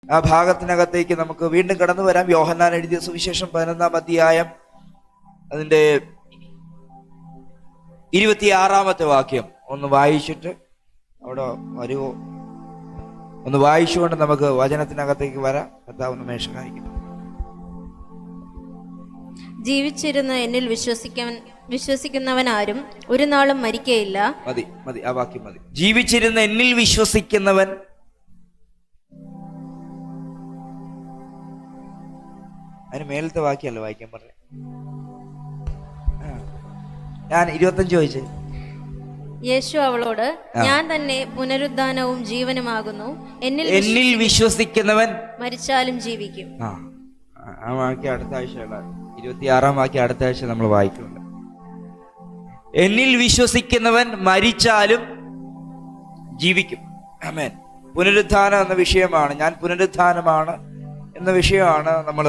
ആ ഭാഗത്തിനകത്തേക്ക് നമുക്ക് വീണ്ടും കടന്നു വരാം. യോഹന്നാൻ എഴുതിയ സുവിശേഷം 11-ാം അധ്യായം അതിന്റെ 26-ാമത്തെ വാക്യം ഒന്ന് വായിച്ചിട്ട് അവിടെ വരുമോ? ഒന്ന് വായിച്ചുകൊണ്ട് നമുക്ക് വചനത്തിനകത്തേക്ക് വരാം. കർത്താവ് നമ്മെ സഹായിക്കട്ടെ. ജീവിച്ചിരുന്ന എന്നിൽ വിശ്വസിക്കുന്നവൻ ആരും ഒരു നാളും മരിക്കയില്ല. മതി മതി, ആ വാക്യം മതി. ജീവിച്ചിരുന്ന എന്നിൽ വിശ്വസിക്കുന്നവൻ, അതിന് മേലത്തെ വാക്യമല്ല വായിക്കാൻ പറഞ്ഞേ. ഞാൻ 25 ചോദിച്ചേ. യേശു അവളോട്, ഞാൻ തന്നെ പുനരുദ്ധാനവും ജീവനുമാകുന്നു. എന്നിൽ വിശ്വസിക്കുന്നവൻ മരിച്ചാലും ജീവിക്കും. ആ വാക്യം അടുത്ത ആഴ്ച, 26-ാം വാക്യം അടുത്ത ആഴ്ച നമ്മൾ വായിക്കുന്നുണ്ട്. എന്നിൽ വിശ്വസിക്കുന്നവൻ മരിച്ചാലും ജീവിക്കും. ആമേൻ. പുനരുദ്ധാനം എന്ന വിഷയമാണ്, ഞാൻ പുനരുദ്ധാനമാണ് എന്ന വിഷയമാണ് നമ്മൾ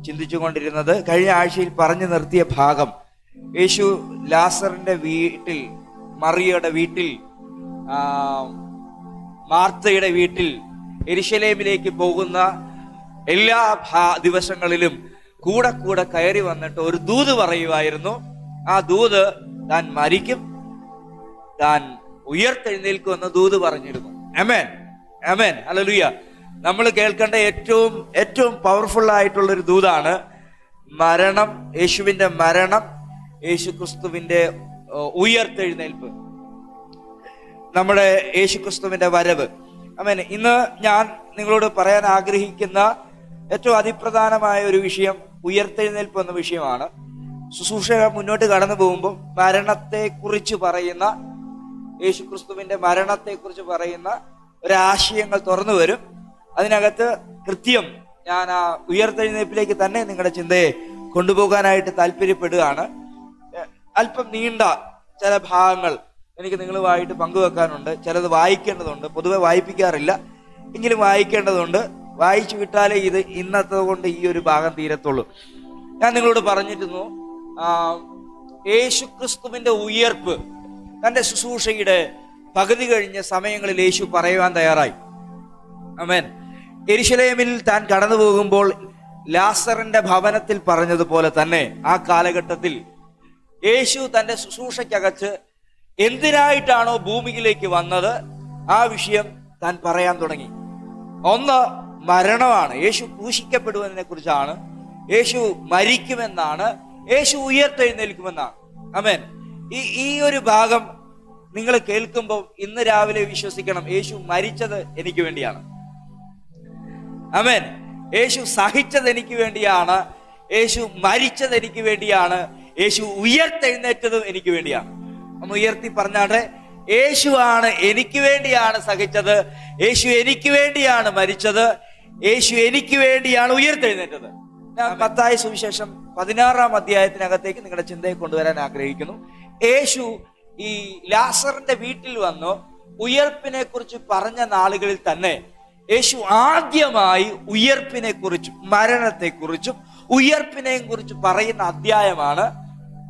ചിന്തിച്ചുകൊണ്ടിരുന്നത്. കഴിഞ്ഞ ആഴ്ചയിൽ പറഞ്ഞു നിർത്തിയ ഭാഗം, യേശു ലാസറിന്റെ വീട്ടിൽ, മറിയയുടെ വീട്ടിൽ, മാർത്തയുടെ വീട്ടിൽ യെരുശലേമിലേക്ക് പോകുന്ന എല്ലാ ദിവസങ്ങളിലും കൂടെ കൂടെ കയറി വന്നിട്ട് ഒരു ദൂത് പറയുമായിരുന്നു. ആ ദൂത് താൻ മരിക്കും, താൻ ഉയർത്തെഴുന്നേൽക്കും എന്ന ദൂത് പറഞ്ഞിരുന്നു. ആമേൻ, ആമേൻ, ഹല്ലേലൂയ. നമ്മൾ കേൾക്കേണ്ട ഏറ്റവും പവർഫുൾ ആയിട്ടുള്ള ഒരു ദൂതാണ് മരണം, യേശുവിന്റെ മരണം, യേശു ക്രിസ്തുവിന്റെ ഉയർത്തെഴുന്നേൽപ്പ്, നമ്മുടെ യേശു ക്രിസ്തുവിന്റെ വരവ്. ആമേൻ. ഇന്ന് ഞാൻ നിങ്ങളോട് പറയാൻ ആഗ്രഹിക്കുന്ന ഏറ്റവും അതിപ്രധാനമായ ഒരു വിഷയം ഉയർത്തെഴുന്നേൽപ്പ് എന്ന വിഷയമാണ്. ശുശ്രൂഷ മുന്നോട്ട് കടന്നു പോകുമ്പോൾ മരണത്തെ കുറിച്ച് പറയുന്ന, യേശു ക്രിസ്തുവിന്റെ മരണത്തെ കുറിച്ച് പറയുന്ന ഒരാശയങ്ങൾ തുറന്നു വരും. അതിനകത്ത് കൃത്യം ഞാൻ ആ ഉയർത്തെഴുന്നേൽപ്പിലേക്ക് തന്നെ നിങ്ങളുടെ ചിന്തയെ കൊണ്ടുപോകാനായിട്ട് താല്പര്യപ്പെടുകയാണ്. അല്പം നീണ്ട ചില ഭാഗങ്ങൾ എനിക്ക് നിങ്ങളുമായിട്ട് പങ്കുവെക്കാനുണ്ട്. ചിലത് വായിക്കേണ്ടതുണ്ട്, പൊതുവെ വായിപ്പിക്കാറില്ല, എങ്കിലും വായിക്കേണ്ടതുണ്ട്. വായിച്ചു വിട്ടാലേ ഇത് ഇന്നത്തെ കൊണ്ട് ഈ ഒരു ഭാഗം തീരത്തുള്ളൂ. ഞാൻ നിങ്ങളോട് പറഞ്ഞിരുന്നു, യേശു ക്രിസ്തുവിന്റെ ഉയർപ്പ് തന്റെ ശുശ്രൂഷയുടെ പകുതി കഴിഞ്ഞ സമയങ്ങളിൽ യേശു പറയുവാൻ തയ്യാറായി. ആമേൻ. യെരുശലേമിൽ താൻ കടന്നു പോകുമ്പോൾ ലാസറിന്റെ ഭവനത്തിൽ പറഞ്ഞതുപോലെ തന്നെ ആ കാലഘട്ടത്തിൽ യേശു തന്റെ ശുശ്രൂഷയ്ക്കകത്ത് എന്തിനായിട്ടാണോ ഭൂമിയിലേക്ക് വന്നത് ആ വിഷയം താൻ പറയാൻ തുടങ്ങി. ഒന്ന് മരണമാണ്, യേശു ക്രൂശിക്കപ്പെടുവതിനെ കുറിച്ചാണ്, യേശു മരിക്കുമെന്നാണ്, യേശു ഉയർത്തെഴുന്നേൽക്കുമെന്നാണ്. ആമേൻ. ഈ ഒരു ഭാഗം നിങ്ങൾ കേൾക്കുമ്പോൾ ഇന്ന് രാവിലെ വിശ്വസിക്കണം, യേശു മരിച്ചത് എനിക്ക് വേണ്ടിയാണ്. ആമേൻ. യേശു സഹിച്ചത് എനിക്ക് വേണ്ടിയാണ്, യേശു മരിച്ചത് എനിക്ക് വേണ്ടിയാണ്, യേശു ഉയർത്തെഴുന്നേറ്റതും എനിക്ക് വേണ്ടിയാണ്. ഒന്ന് ഉയർത്തി പറഞ്ഞാട്ടെ, യേശുവാണ് എനിക്ക് വേണ്ടിയാണ് സഹിച്ചത്, യേശു എനിക്ക് വേണ്ടിയാണ് മരിച്ചത്, യേശു എനിക്ക് വേണ്ടിയാണ് ഉയർത്തെഴുന്നേറ്റത്. ഞാൻ മത്തായി സുവിശേഷം 16-ാം അധ്യായത്തിനകത്തേക്ക് നിങ്ങളുടെ ചിന്തയെ കൊണ്ടുവരാൻ ആഗ്രഹിക്കുന്നു. യേശു ഈ ലാസറിന്റെ വീട്ടിൽ വന്നു ഉയർപ്പിനെ കുറിച്ച് പറഞ്ഞ നാളുകളിൽ തന്നെ യേശു ആദ്യമായി ഉയർപ്പിനെ കുറിച്ചും മരണത്തെ കുറിച്ചും ഉയർപ്പിനെയും കുറിച്ച് പറയുന്ന അധ്യായമാണ്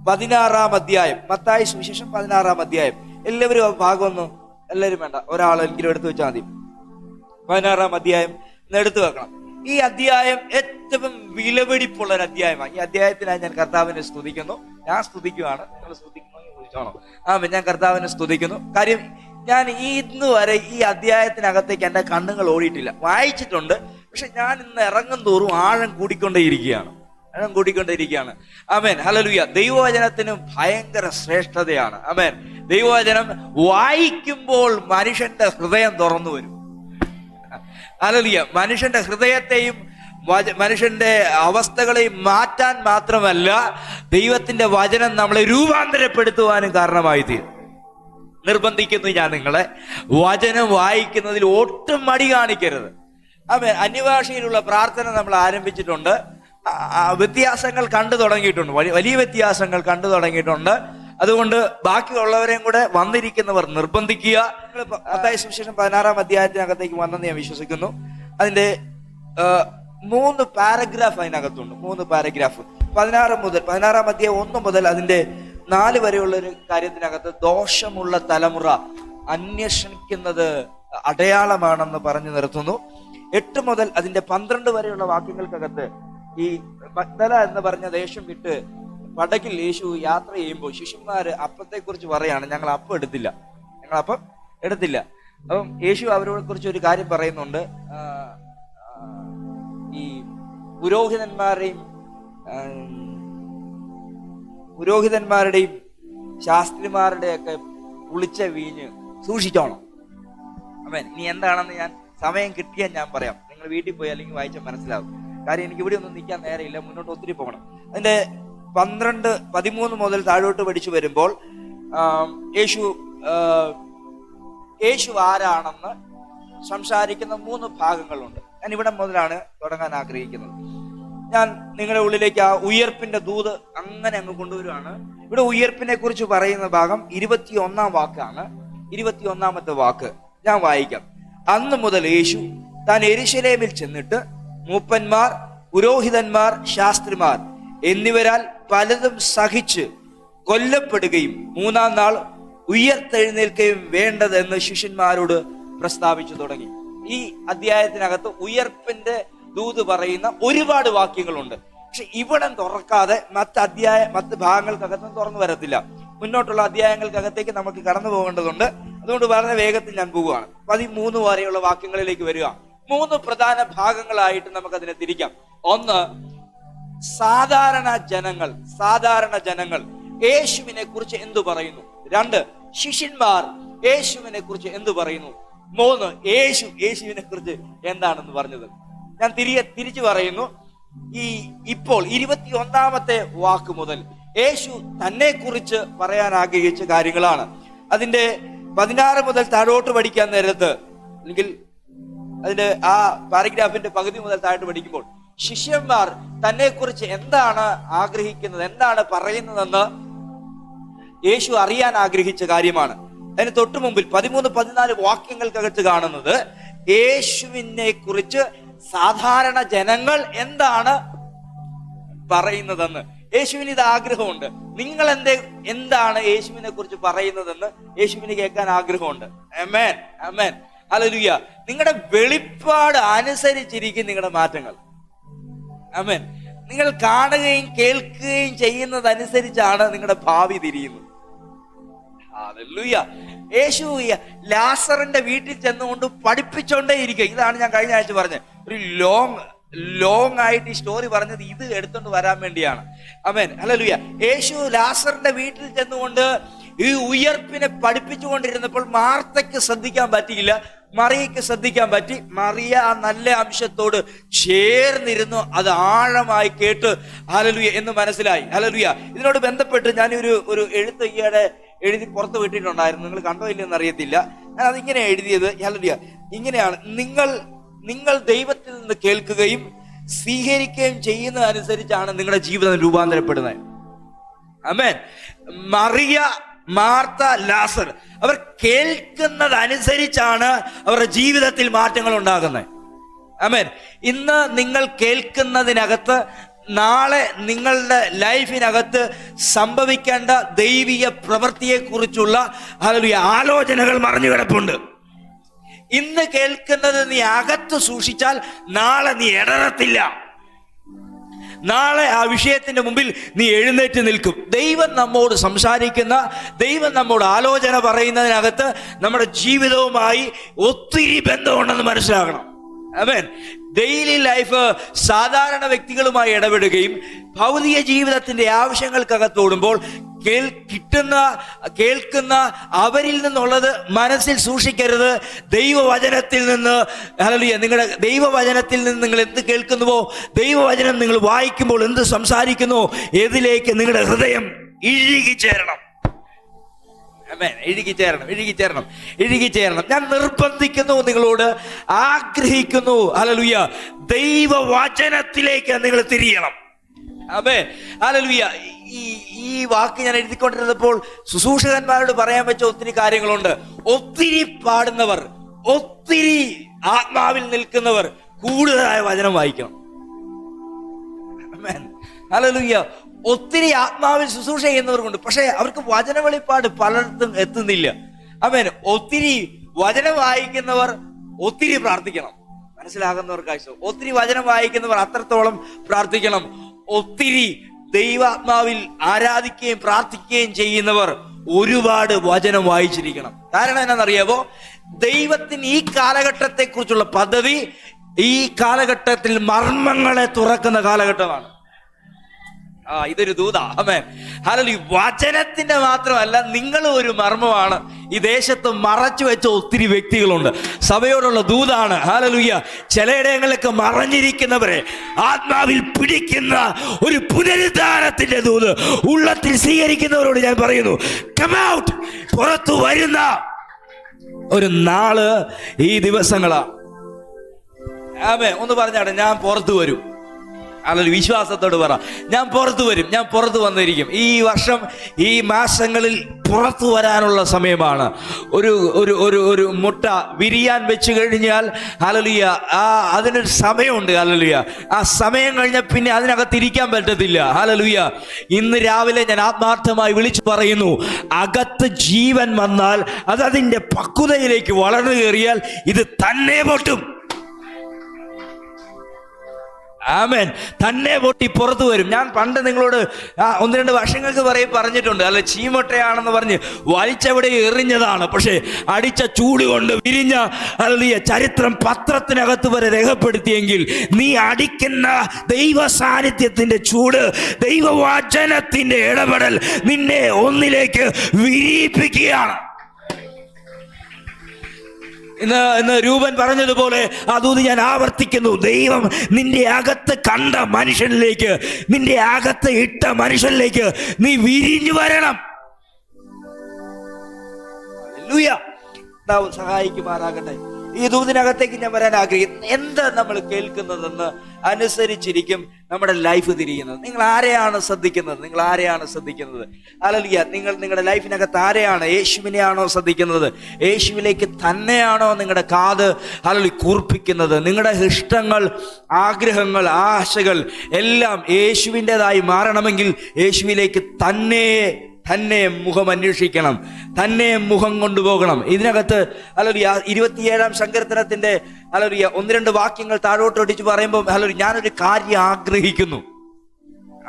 16-ാം അധ്യായം. മത്തായി സുവിശേഷം 16-ാം അധ്യായം. എല്ലാവരും ആ ഭാഗം ഒന്നും, എല്ലാവരും വേണ്ട, ഒരാളെങ്കിലും എടുത്തു വെച്ചാൽ മതി. 16-ാം അധ്യായം എടുത്തു വെക്കണം. ഈ അധ്യായം ഏറ്റവും വിലപിടിപ്പുള്ള ഒരു അധ്യായമാണ്. ഈ അധ്യായത്തിനായി ഞാൻ കർത്താവിനെ സ്തുതിക്കുന്നു. ഞാൻ സ്തുതിക്കുവാണ്, നിങ്ങൾ സ്തുതിക്കണമെങ്കിൽ ചോദിച്ചോണോ? ഞാൻ കർത്താവിനെ സ്തുതിക്കുന്നു. കാര്യം ഞാൻ ഇന്ന് വരെ ഈ അധ്യായത്തിനകത്തേക്ക് എൻ്റെ കണ്ണുകൾ ഓടിയിട്ടില്ല. വായിച്ചിട്ടുണ്ട്, പക്ഷെ ഞാൻ ഇന്ന് ഇറങ്ങും തോറും ആഴം കൂടിക്കൊണ്ടേയിരിക്കുകയാണ്. ആമേൻ, ഹല്ലേലൂയ. ദൈവവചനത്തിന് ഭയങ്കര ശ്രേഷ്ഠതയാണ്. ആമേൻ. ദൈവവചനം വായിക്കുമ്പോൾ മനുഷ്യന്റെ ഹൃദയം തുറന്നു വരും. ഹല്ലേലൂയ. മനുഷ്യന്റെ ഹൃദയത്തെയും മനുഷ്യന്റെ അവസ്ഥകളെയും മാറ്റാൻ മാത്രമല്ല, ദൈവത്തിന്റെ വചനം നമ്മളെ രൂപാന്തരപ്പെടുത്തുവാനും കാരണമായി തീരും. നിർബന്ധിക്കുന്നു ഞാൻ നിങ്ങളെ, വചനം വായിക്കുന്നതിൽ ഒട്ടും മടി കാണിക്കരുത്. ആമേൻ. അന്യഭാഷയിലുള്ള പ്രാർത്ഥന നമ്മൾ ആരംഭിച്ചിട്ടുണ്ട്. വ്യത്യാസങ്ങൾ കണ്ടു തുടങ്ങിയിട്ടുണ്ട്, വലിയ വ്യത്യാസങ്ങൾ കണ്ടു തുടങ്ങിയിട്ടുണ്ട്. അതുകൊണ്ട് ബാക്കിയുള്ളവരെയും കൂടെ വന്നിരിക്കുന്നവർ നിർബന്ധിക്കുക. മത്തായി സുവിശേഷം 16-ാം അധ്യായത്തിനകത്തേക്ക് വന്നെന്ന് ഞാൻ വിശ്വസിക്കുന്നു. അതിന്റെ 3 പാരഗ്രാഫ് അതിനകത്തുണ്ട്. 3 പാരഗ്രാഫ് 16-ാം അധ്യായം 1 മുതൽ അതിന്റെ 4 വരെയുള്ള ഒരു കാര്യത്തിനകത്ത് ദോഷമുള്ള തലമുറ അന്വേഷിക്കുന്നത് അടയാളമാണെന്ന് പറഞ്ഞു നിർത്തുന്നു. 8 മുതൽ അതിന്റെ 12 വരെയുള്ള വാക്യങ്ങൾക്കകത്ത് ഈ മഗ്ദല എന്ന് പറഞ്ഞ ദേശം വിട്ട് പടകിൽ യേശു യാത്ര ചെയ്യുമ്പോൾ ശിഷ്യന്മാര് അപ്പത്തെക്കുറിച്ച് പറയാണ്, ഞങ്ങൾ അപ്പം എടുത്തില്ല. അപ്പം യേശു അവരോട് കുറിച്ച് ഒരു കാര്യം പറയുന്നുണ്ട്. ഈ പുരോഹിതന്മാരുടെയും ശാസ്ത്രിമാരുടെയൊക്കെ പുളിച്ച വീഞ്ഞ് സൂക്ഷിച്ചോണം. അമ്മേൻ. ഇനി എന്താണെന്ന് ഞാൻ സമയം കിട്ടിയാൽ ഞാൻ പറയാം. നിങ്ങൾ വീട്ടിൽ പോയി അല്ലെങ്കിൽ വായിച്ചാൽ മനസ്സിലാവും. കാര്യം എനിക്ക് ഇവിടെ ഒന്നും നിൽക്കാൻ നേരെയില്ല, മുന്നോട്ട് ഒത്തിരി പോകണം. അതിന്റെ 13 മുതൽ താഴോട്ട് പഠിച്ചു വരുമ്പോൾ യേശു ആരാണെന്ന് സംസാരിക്കുന്ന 3 ഭാഗങ്ങളുണ്ട്. ഞാൻ ഇവിടെ മുതലാണ് തുടങ്ങാൻ ആഗ്രഹിക്കുന്നത്. ഞാൻ നിങ്ങളുടെ ഉള്ളിലേക്ക് ആ ഉയർപ്പിന്റെ ദൂത് അങ്ങനെ അങ്ങ് കൊണ്ടുവരുവാണ്. ഇവിടെ ഉയർപ്പിനെ കുറിച്ച് പറയുന്ന ഭാഗം 21 വാക്കാണ്. 21 വാക്ക് ഞാൻ വായിക്കാം. അന്ന് മുതൽ യേശു താൻ യെരൂശലേമിൽ ചെന്നിട്ട് മൂപ്പന്മാർ, പുരോഹിതന്മാർ, ശാസ്ത്രിമാർ എന്നിവരാൽ പലതും സഹിച്ച് കൊല്ലപ്പെടുകയും 3-ാം നാൾ ഉയർത്തെഴുന്നേൽക്കുകയും വേണ്ടതെന്ന് ശിഷ്യന്മാരോട് പ്രസ്താവിച്ചു തുടങ്ങി. ഈ അധ്യായത്തിനകത്ത് ഉയർപ്പിന്റെ ദൂത് പറയുന്ന ഒരുപാട് വാക്യങ്ങളുണ്ട്. പക്ഷെ ഇവിടം തുറക്കാതെ മറ്റ് ഭാഗങ്ങൾക്കകത്തും തുറന്നു വരത്തില്ല. മുന്നോട്ടുള്ള അധ്യായങ്ങൾക്കകത്തേക്ക് നമുക്ക് കടന്നു പോകേണ്ടതുണ്ട്. അതുകൊണ്ട് വളരെ വേഗത്തിൽ ഞാൻ പോവുകയാണ്. 13 വരെയുള്ള വാക്യങ്ങളിലേക്ക് വരിക. 3 പ്രധാന ഭാഗങ്ങളായിട്ട് നമുക്കതിനെ തിരിക്കാം. ഒന്ന്, സാധാരണ ജനങ്ങൾ യേശുവിനെ കുറിച്ച് എന്തു പറയുന്നു. 2, ശിഷ്യന്മാർ യേശുവിനെ കുറിച്ച് എന്തു പറയുന്നു. 3, യേശുവിനെ കുറിച്ച് എന്താണെന്ന് പറഞ്ഞത്. ഞാൻ തിരിച്ചു പറയുന്നു. ഇപ്പോൾ 21 വാക്ക് മുതൽ യേശു തന്നെ കുറിച്ച് പറയാൻ ആഗ്രഹിച്ച കാര്യങ്ങളാണ്. അതിന്റെ 16 മുതൽ താഴോട്ട് പഠിക്കാൻ നേരത്ത്, അല്ലെങ്കിൽ അതിന്റെ ആ പാരഗ്രാഫിന്റെ പകുതി മുതൽ താഴോട്ട് പഠിക്കുമ്പോൾ ശിഷ്യന്മാർ തന്നെ കുറിച്ച് എന്താണ് ആഗ്രഹിക്കുന്നത്, എന്താണ് പറയുന്നതെന്ന് യേശു അറിയാൻ ആഗ്രഹിച്ച കാര്യമാണ്. അതിന് തൊട്ടു മുമ്പിൽ 13-14 വാക്യങ്ങൾക്കകത്ത് കാണുന്നത് യേശുവിനെ കുറിച്ച് സാധാരണ ജനങ്ങൾ എന്താണ് പറയുന്നതെന്ന്. യേശുവിന് ഇത് ആഗ്രഹമുണ്ട്. നിങ്ങൾ എന്താണ് യേശുവിനെ കുറിച്ച് പറയുന്നതെന്ന് യേശുവിന് കേൾക്കാൻ ആഗ്രഹമുണ്ട്. ആമേൻ, ആമേൻ, ഹല്ലേലൂയ. നിങ്ങളുടെ വെളിപ്പാട് അനുസരിച്ചിരിക്കും നിങ്ങളുടെ മാറ്റങ്ങൾ. ആമേൻ. നിങ്ങൾ കാണുകയും കേൾക്കുകയും ചെയ്യുന്നതനുസരിച്ചാണ് നിങ്ങളുടെ ഭാവി തിരിയുന്നത്. ഹല്ലേലൂയ. യേശു ലാസറിന്റെ വീട്ടിൽ ചെന്നുകൊണ്ട് പഠിപ്പിച്ചോണ്ടേ ഇരിക്കുക. ഇതാണ് ഞാൻ കഴിഞ്ഞ ആഴ്ച പറഞ്ഞത്. ഒരു ലോങ് ആയിട്ട് ഈ സ്റ്റോറി പറഞ്ഞത് ഇത് എടുത്തോണ്ട് വരാൻ വേണ്ടിയാണ്. ആമേൻ, ഹല്ലേലൂയ. യേശു ലാസറിന്റെ വീട്ടിൽ ചെന്നുകൊണ്ട് ഈ ഉയർപ്പിനെ പഠിപ്പിച്ചുകൊണ്ടിരുന്നപ്പോൾ മാർത്തയ്ക്ക് ശ്രദ്ധിക്കാൻ പറ്റിയില്ല, മറിയയ്ക്ക് ശ്രദ്ധിക്കാൻ പറ്റി. മറിയ ആ നല്ല അംശത്തോട് ചേർന്നിരുന്നു, അത് ആഴമായി കേട്ട് ഹല്ലേലൂയ എന്ന് മനസ്സിലായി. ഹല്ലേലൂയ. ഇതിനോട് ബന്ധപ്പെട്ട് ഞാൻ ഒരു എഴുത്ത് ഈയിടെ എഴുതി പുറത്ത് വിട്ടിട്ടുണ്ടായിരുന്നു. നിങ്ങൾ കണ്ടോ ഇല്ലെന്ന് അറിയത്തില്ല. ഞാൻ അതിങ്ങനെ എഴുതിയത് ഹല്ലേലൂയ ഇങ്ങനെയാണ്: നിങ്ങൾ ദൈവത്തിൽ നിന്ന് കേൾക്കുകയും സ്വീകരിക്കുകയും ചെയ്യുന്നതനുസരിച്ചാണ് നിങ്ങളുടെ ജീവിതം രൂപാന്തരപ്പെടുന്നത്. ആമേൻ. മറിയ, മാർത്ത, ലാസർ അവർ കേൾക്കുന്നതനുസരിച്ചാണ് അവരുടെ ജീവിതത്തിൽ മാറ്റങ്ങൾ ഉണ്ടാകുന്നത്. ആമേൻ. ഇന്ന് നിങ്ങൾ കേൾക്കുന്നതിനകത്ത് നാളെ നിങ്ങളുടെ ലൈഫിനകത്ത് സംഭവിക്കേണ്ട ദൈവിക പ്രവൃത്തിയെ കുറിച്ചുള്ള ആലോചനകൾ മറഞ്ഞു കിടപ്പുണ്ട്. ഇന്ന് കേൾക്കുന്നത് നീ അകത്ത് സൂക്ഷിച്ചാൽ നാളെ നീ ഇടറത്തില്ല. നാളെ ആ വിഷയത്തിന്റെ മുമ്പിൽ നീ എഴുന്നേറ്റ് നിൽക്കും. ദൈവം നമ്മോട് സംസാരിക്കുന്ന, ദൈവം നമ്മോട് ആലോചന പറയുന്നതിനകത്ത് നമ്മുടെ ജീവിതവുമായി ഒത്തിരി ബന്ധമുണ്ടെന്ന് മനസ്സിലാക്കണം. ആമേൻ. ഡെയിലി ലൈഫ് സാധാരണ വ്യക്തികളുമായി ഇടപെടുകയും ഭൗതിക ജീവിതത്തിന്റെ ആവശ്യങ്ങൾക്കകത്തോടുമ്പോൾ കേൾക്കുന്ന അവരിൽ നിന്നുള്ളത് മനസ്സിൽ സൂക്ഷിക്കരുത്. ദൈവവചനത്തിൽ നിന്ന് നിങ്ങളുടെ ദൈവവചനത്തിൽ നിന്ന് നിങ്ങൾ എന്ത് കേൾക്കുന്നുവോ, ദൈവവചനം നിങ്ങൾ വായിക്കുമ്പോൾ എന്ത് സംസാരിക്കുന്നുവോ, ഏതിലേക്ക് നിങ്ങളുടെ ഹൃദയം ഇഴുകിച്ചേരണം. ഇഴുകിച്ചേരണം. ഞാൻ നിർബന്ധിക്കുന്നു, നിങ്ങളോട് ആഗ്രഹിക്കുന്നു. ഹല്ലേലൂയ. ദൈവവചനത്തിലേക്ക് നിങ്ങൾ തിരിയണം. ആമേൻ, ഹല്ലേലൂയ. ഈ വാക്ക് ഞാൻ എഴുതിക്കൊണ്ടിരുന്നപ്പോൾ ശുശ്രൂഷകന്മാരോട് പറയാൻ വെച്ച ഒത്തിരി കാര്യങ്ങളുണ്ട്. ഒത്തിരി പാടുന്നവർ, ഒത്തിരി ആത്മാവിൽ നിൽക്കുന്നവർ കൂടുതലായ വചനം വായിക്കണം. ആമേൻ, ഹല്ലേലൂയ. ഒത്തിരി ആത്മാവിൽ ശുശ്രൂഷ ചെയ്യുന്നവർക്കുണ്ട്, പക്ഷെ അവർക്ക് വചന വെളിപ്പാട് പലർക്കും എത്തുന്നില്ല. ആമേൻ. ഒത്തിരി വചനം വായിക്കുന്നവർ ഒത്തിരി പ്രാർത്ഥിക്കണം. മനസ്സിലാകുന്നവർക്കായി ഒത്തിരി വചനം വായിക്കുന്നവർ അത്രത്തോളം പ്രാർത്ഥിക്കണം. ഒത്തിരി ദൈവാത്മാവിൽ ആരാധിക്കുകയും പ്രാർത്ഥിക്കുകയും ചെയ്യുന്നവർ ഒരുപാട് വചനം വായിച്ചിരിക്കണം. കാരണം എന്നാണെന്നറിയാമോ? ദൈവത്തിന് ഈ കാലഘട്ടത്തെ കുറിച്ചുള്ള പദ്ധതി ഈ കാലഘട്ടത്തിൽ മർമ്മങ്ങളെ തുറക്കുന്ന കാലഘട്ടമാണ്. ഇതൊരു ദൂതാ. ആമേൻ. ഹല്ലേലൂയ. വചനത്തിന്റെ മാത്രമല്ല, നിങ്ങളും ഒരു മർമ്മമാണ്. ഈ ദേശത്ത് മറച്ചു വെച്ച ഒത്തിരി വ്യക്തികളുണ്ട്. സഭയോടുള്ള ദൂതാണ്. ഹല്ലേലൂയ. ചിലയിടങ്ങളിലൊക്കെ മറഞ്ഞിരിക്കുന്നവരെ ആത്മാവിൽ പിടിക്കുന്ന ഒരു പുനരുദ്ധാനത്തിന്റെ ദൂത് ഉള്ളത്തിൽ സ്വീകരിക്കുന്നവരോട് ഞാൻ പറയുന്നു, കം ഔട്ട്. പുറത്തു വരുന്ന ഒരു നാള് ഈ ദിവസങ്ങളാണ്. ആമേൻ. ഒന്ന് പറഞ്ഞാട്ടെ, ഞാൻ പുറത്തു വരും. അല്ലെങ്കിൽ വിശ്വാസത്തോട് പറ, ഞാൻ പുറത്തു വരും, ഞാൻ പുറത്തു വന്നിരിക്കും. ഈ വർഷം ഈ മാസങ്ങളിൽ പുറത്തു വരാനുള്ള സമയമാണ്. ഒരു ഒരു ഒരു ഒരു മുട്ട വിരിയാൻ വെച്ച് കഴിഞ്ഞാൽ ഹല്ലേലൂയ അതിനൊരു സമയമുണ്ട്. ഹല്ലേലൂയ. ആ സമയം കഴിഞ്ഞാൽ പിന്നെ അതിനകത്തിരിക്കാൻ പറ്റത്തില്ല. ഹല്ലേലൂയ. ഇന്ന് രാവിലെ ഞാൻ ആത്മാർത്ഥമായി വിളിച്ചു പറയുന്നു, അകത്ത് ജീവൻ വന്നാൽ അത് അതിൻ്റെ പക്വതയിലേക്ക് വളർന്നു കയറിയാൽ ഇത് തന്നെ പൊട്ടും. ആമേൻ. തന്നെ പൊട്ടി പുറത്തു വരും. ഞാൻ പണ്ട് നിങ്ങളോട് 1-2 വർഷങ്ങൾക്ക് പറഞ്ഞിട്ടുണ്ട്, അല്ല ചീമൊട്ടയാണെന്ന് പറഞ്ഞ് വലിച്ചവിടെ എറിഞ്ഞതാണ്. പക്ഷേ അടിച്ച ചൂട് കൊണ്ട് വിരിഞ്ഞ അല്ലെങ്കിൽ ചരിത്രം പത്രത്തിനകത്ത് വരെ രേഖപ്പെടുത്തിയെങ്കിൽ നീ അടിക്കുന്ന ദൈവ സാന്നിധ്യത്തിന്റെ ചൂട്, ദൈവവചനത്തിന്റെ ഇടപെടൽ നിന്നെ ഒന്നിലേക്ക് വിരിയിപ്പിക്കുകയാണ്. ഇന്ന് രൂപൻ പറഞ്ഞതുപോലെ അതൂത് ഞാൻ ആവർത്തിക്കുന്നു, ദൈവം നിന്റെ അകത്ത് കണ്ട മനുഷ്യനിലേക്ക്, നിന്റെ അകത്ത് ഇട്ട മനുഷ്യനിലേക്ക് നീ വിരിഞ്ഞു വരണം. ഹല്ലേലൂയ. സഹായിക്കുമാറാകട്ടെ. ഈ ദൂതിനകത്തേക്ക് ഞാൻ വരാൻ ആഗ്രഹിക്കുന്നു. എന്താ നമ്മൾ കേൾക്കുന്നതെന്ന് അനുസരിച്ചിരിക്കും നമ്മുടെ ലൈഫ് തിരിയുന്നത്. നിങ്ങൾ ആരെയാണ് ശ്രദ്ധിക്കുന്നത്? നിങ്ങൾ ആരെയാണ് ശ്രദ്ധിക്കുന്നത്? ഹല്ലേലൂയ. നിങ്ങൾ നിങ്ങളുടെ ലൈഫിനകത്ത് ആരെയാണ്? യേശുവിനെയാണോ ശ്രദ്ധിക്കുന്നത്? യേശുവിലേക്ക് തന്നെയാണോ നിങ്ങളുടെ കാത് ഹല്ലേലൂയ കൂർപ്പിക്കുന്നത്? നിങ്ങളുടെ ഇഷ്ടങ്ങൾ, ആഗ്രഹങ്ങൾ, ആശകൾ എല്ലാം യേശുവിൻ്റെതായി മാറണമെങ്കിൽ യേശുവിലേക്ക് തന്നെ മുഖം അന്വേഷിക്കണം, തന്നെ മുഖം കൊണ്ടുപോകണം. ഇതിനകത്ത് ഹല്ലേലൂയ 27-ാം സങ്കീർത്തനത്തിന്റെ ഹല്ലേലൂയ 1-2 വാക്യങ്ങൾ താഴോട്ട് ഒടിച്ച് പറയുമ്പോൾ ഹല്ലേലൂയ ഞാനൊരു കാര്യം ആഗ്രഹിക്കുന്നു.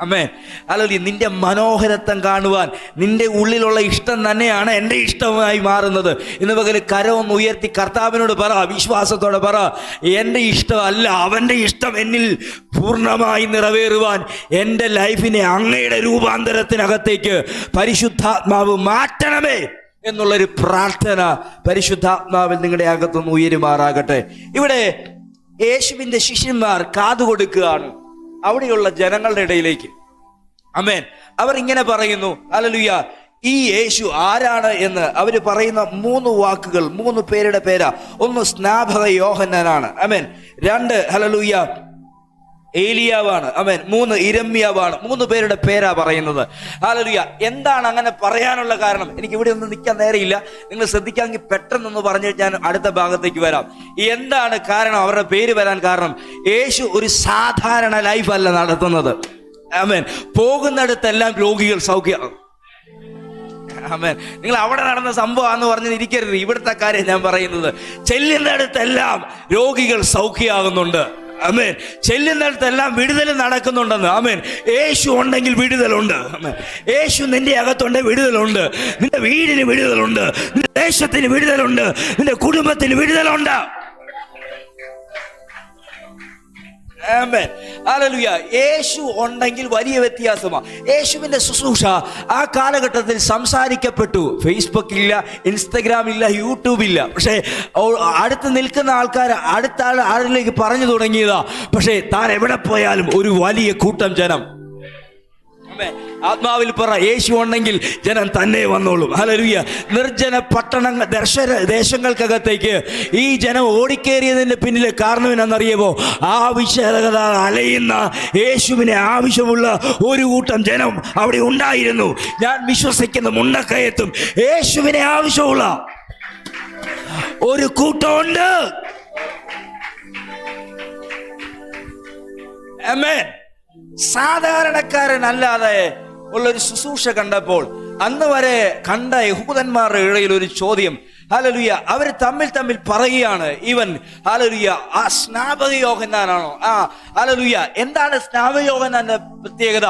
ആമേൻ. ഹല്ലേലൂയ. നിന്റെ മനോഹരത്വം കാണുവാൻ നിന്റെ ഉള്ളിലുള്ള ഇഷ്ടം തന്നെയാണ് എൻ്റെ ഇഷ്ടമായി മാറുന്നത്. ഇന്ന് പകല് കരമൊന്ന് ഉയർത്തി കർത്താവിനോട് പറ, വിശ്വാസത്തോടെ പറ, എൻ്റെ ഇഷ്ടമല്ല അവൻ്റെ ഇഷ്ടം എന്നിൽ പൂർണ്ണമായി നിറവേറുവാൻ എൻ്റെ ലൈഫിനെ അങ്ങയുടെ രൂപാന്തരത്തിനകത്തേക്ക് പരിശുദ്ധാത്മാവ് മാറ്റണമേ എന്നുള്ളൊരു പ്രാർത്ഥന പരിശുദ്ധാത്മാവിൽ നിങ്ങളുടെ അകത്തൊന്ന് ഉയരുമാറാകട്ടെ. ഇവിടെ യേശുവിൻ്റെ ശിഷ്യന്മാർ കാതുകൊടുക്കുകയാണ് അവിടെയുള്ള ജനങ്ങളുടെ ഇടയിലേക്ക്. ആമേൻ. അവർ ഇങ്ങനെ പറയുന്നു, ഹല്ലേലൂയ, ഈ യേശു ആരാണ് എന്ന് അവർ പറയുന്ന 3 വാക്കുകൾ, 3 പേരുടെ പേരാ. 1 സ്നാപക യോഹന്നാനാണ്. ആമേൻ. 2 ഹല്ലേലൂയ ഏലിയാവാണ്. ആമേൻ. 3 ഇരമ്യാവാണ്. 3 പേരുടെ പേരാ പറയുന്നത്. ഹല്ലേലൂയ. എന്താണ് അങ്ങനെ പറയാനുള്ള കാരണം? എനിക്ക് ഇവിടെ ഒന്നും നിൽക്കാൻ നേരെയില്ല. നിങ്ങൾ ശ്രദ്ധിക്കാമെങ്കിൽ പെട്ടെന്നൊന്ന് പറഞ്ഞ് ഞാൻ അടുത്ത ഭാഗത്തേക്ക് വരാം. എന്താണ് കാരണം അവരുടെ പേര് വരാൻ കാരണം? യേശു ഒരു സാധാരണ ലൈഫല്ല നടത്തുന്നത്. ആമേൻ. പോകുന്നിടത്തെല്ലാം രോഗികൾ സൗഖ്യമാകും. ആമേൻ. നിങ്ങൾ അവിടെ നടന്ന സംഭവമാണെന്ന് പറഞ്ഞ് ഇരിക്കരുത്. ഇവിടുത്തെ കാര്യം ഞാൻ പറയുന്നത്. ചെല്ലുന്നിടത്തെല്ലാം രോഗികൾ സൗഖ്യമാകുന്നുണ്ട്. ആമേൻ. ചെല്ലുന്നിടത്തെല്ലാം വിടുതൽ നടക്കുന്നുണ്ടെന്ന്. ആമേൻ. യേശു ഉണ്ടെങ്കിൽ വിടുതലുണ്ട്. ആമേൻ. യേശു നിന്റെ അകത്തുണ്ട്, വിടുതലുണ്ട്. നിന്റെ വീടിന് വിടുതലുണ്ട്, നിന്റെ ദേശത്തിന് വിടുതലുണ്ട്, നിന്റെ കുടുംബത്തിന് വിടുതലുണ്ട്. ആമേൻ. ഹല്ലേലൂയ. യേശു ഉണ്ടെങ്കിൽ വലിയ വ്യത്യാസമാണ്. യേശുവിന്റെ ശുശ്രൂഷ ആ കാലഘട്ടത്തിൽ സംസാരിക്കപ്പെട്ടു. ഫേസ്ബുക്ക് ഇല്ല, ഇൻസ്റ്റഗ്രാം ഇല്ല, യൂട്യൂബ് ഇല്ല. പക്ഷേ അടുത്ത് നിൽക്കുന്ന ആൾക്കാർ അടുത്ത ആളിലേക്ക് പറഞ്ഞു തുടങ്ങിയതാ. പക്ഷേ താൻ എവിടെ പോയാലും ഒരു വലിയ കൂട്ടം ജനം. ആത്മാവിൽ പറ, യേശു ഉണ്ടെങ്കിൽ ജനം തന്നെ വന്നോളും. ഹല്ലേലൂയ. നിർജ്ജന പട്ടണങ്ങൾ, ദേശങ്ങൾക്കകത്തേക്ക് ഈ ജനം ഓടിക്കേറിയതിന്റെ പിന്നിലെ കാരണം എന്നറിയുമോ? ആവശ്യകത അലയുന്ന യേശുവിനെ ആവശ്യമുള്ള ഒരു കൂട്ടം ജനം അവിടെ ഉണ്ടായിരുന്നു. ഞാൻ വിശ്വസിക്കുന്ന മുണ്ടക്കയത്തും യേശുവിനെ ആവശ്യമുള്ള ഒരു കൂട്ടമുണ്ട്. ആമേൻ. സാധാരണക്കാരനല്ലാതെ ഉള്ളൊരു ശുശ്രൂഷ കണ്ടപ്പോൾ അന്ന് വരെ കണ്ട യഹൂദന്മാരുടെ ഇടയിൽ ഒരു ചോദ്യം, ഹല്ലേലൂയ, അവർ തമ്മിൽ പറയുകയാണ്, ഇവൻ ഹല്ലേലൂയ ആ സ്നാപക യോഹന്നാനാണോ? ഹല്ലേലൂയ, എന്താണ് സ്നാപക യോഹന്നാന്റെ പ്രത്യേകത?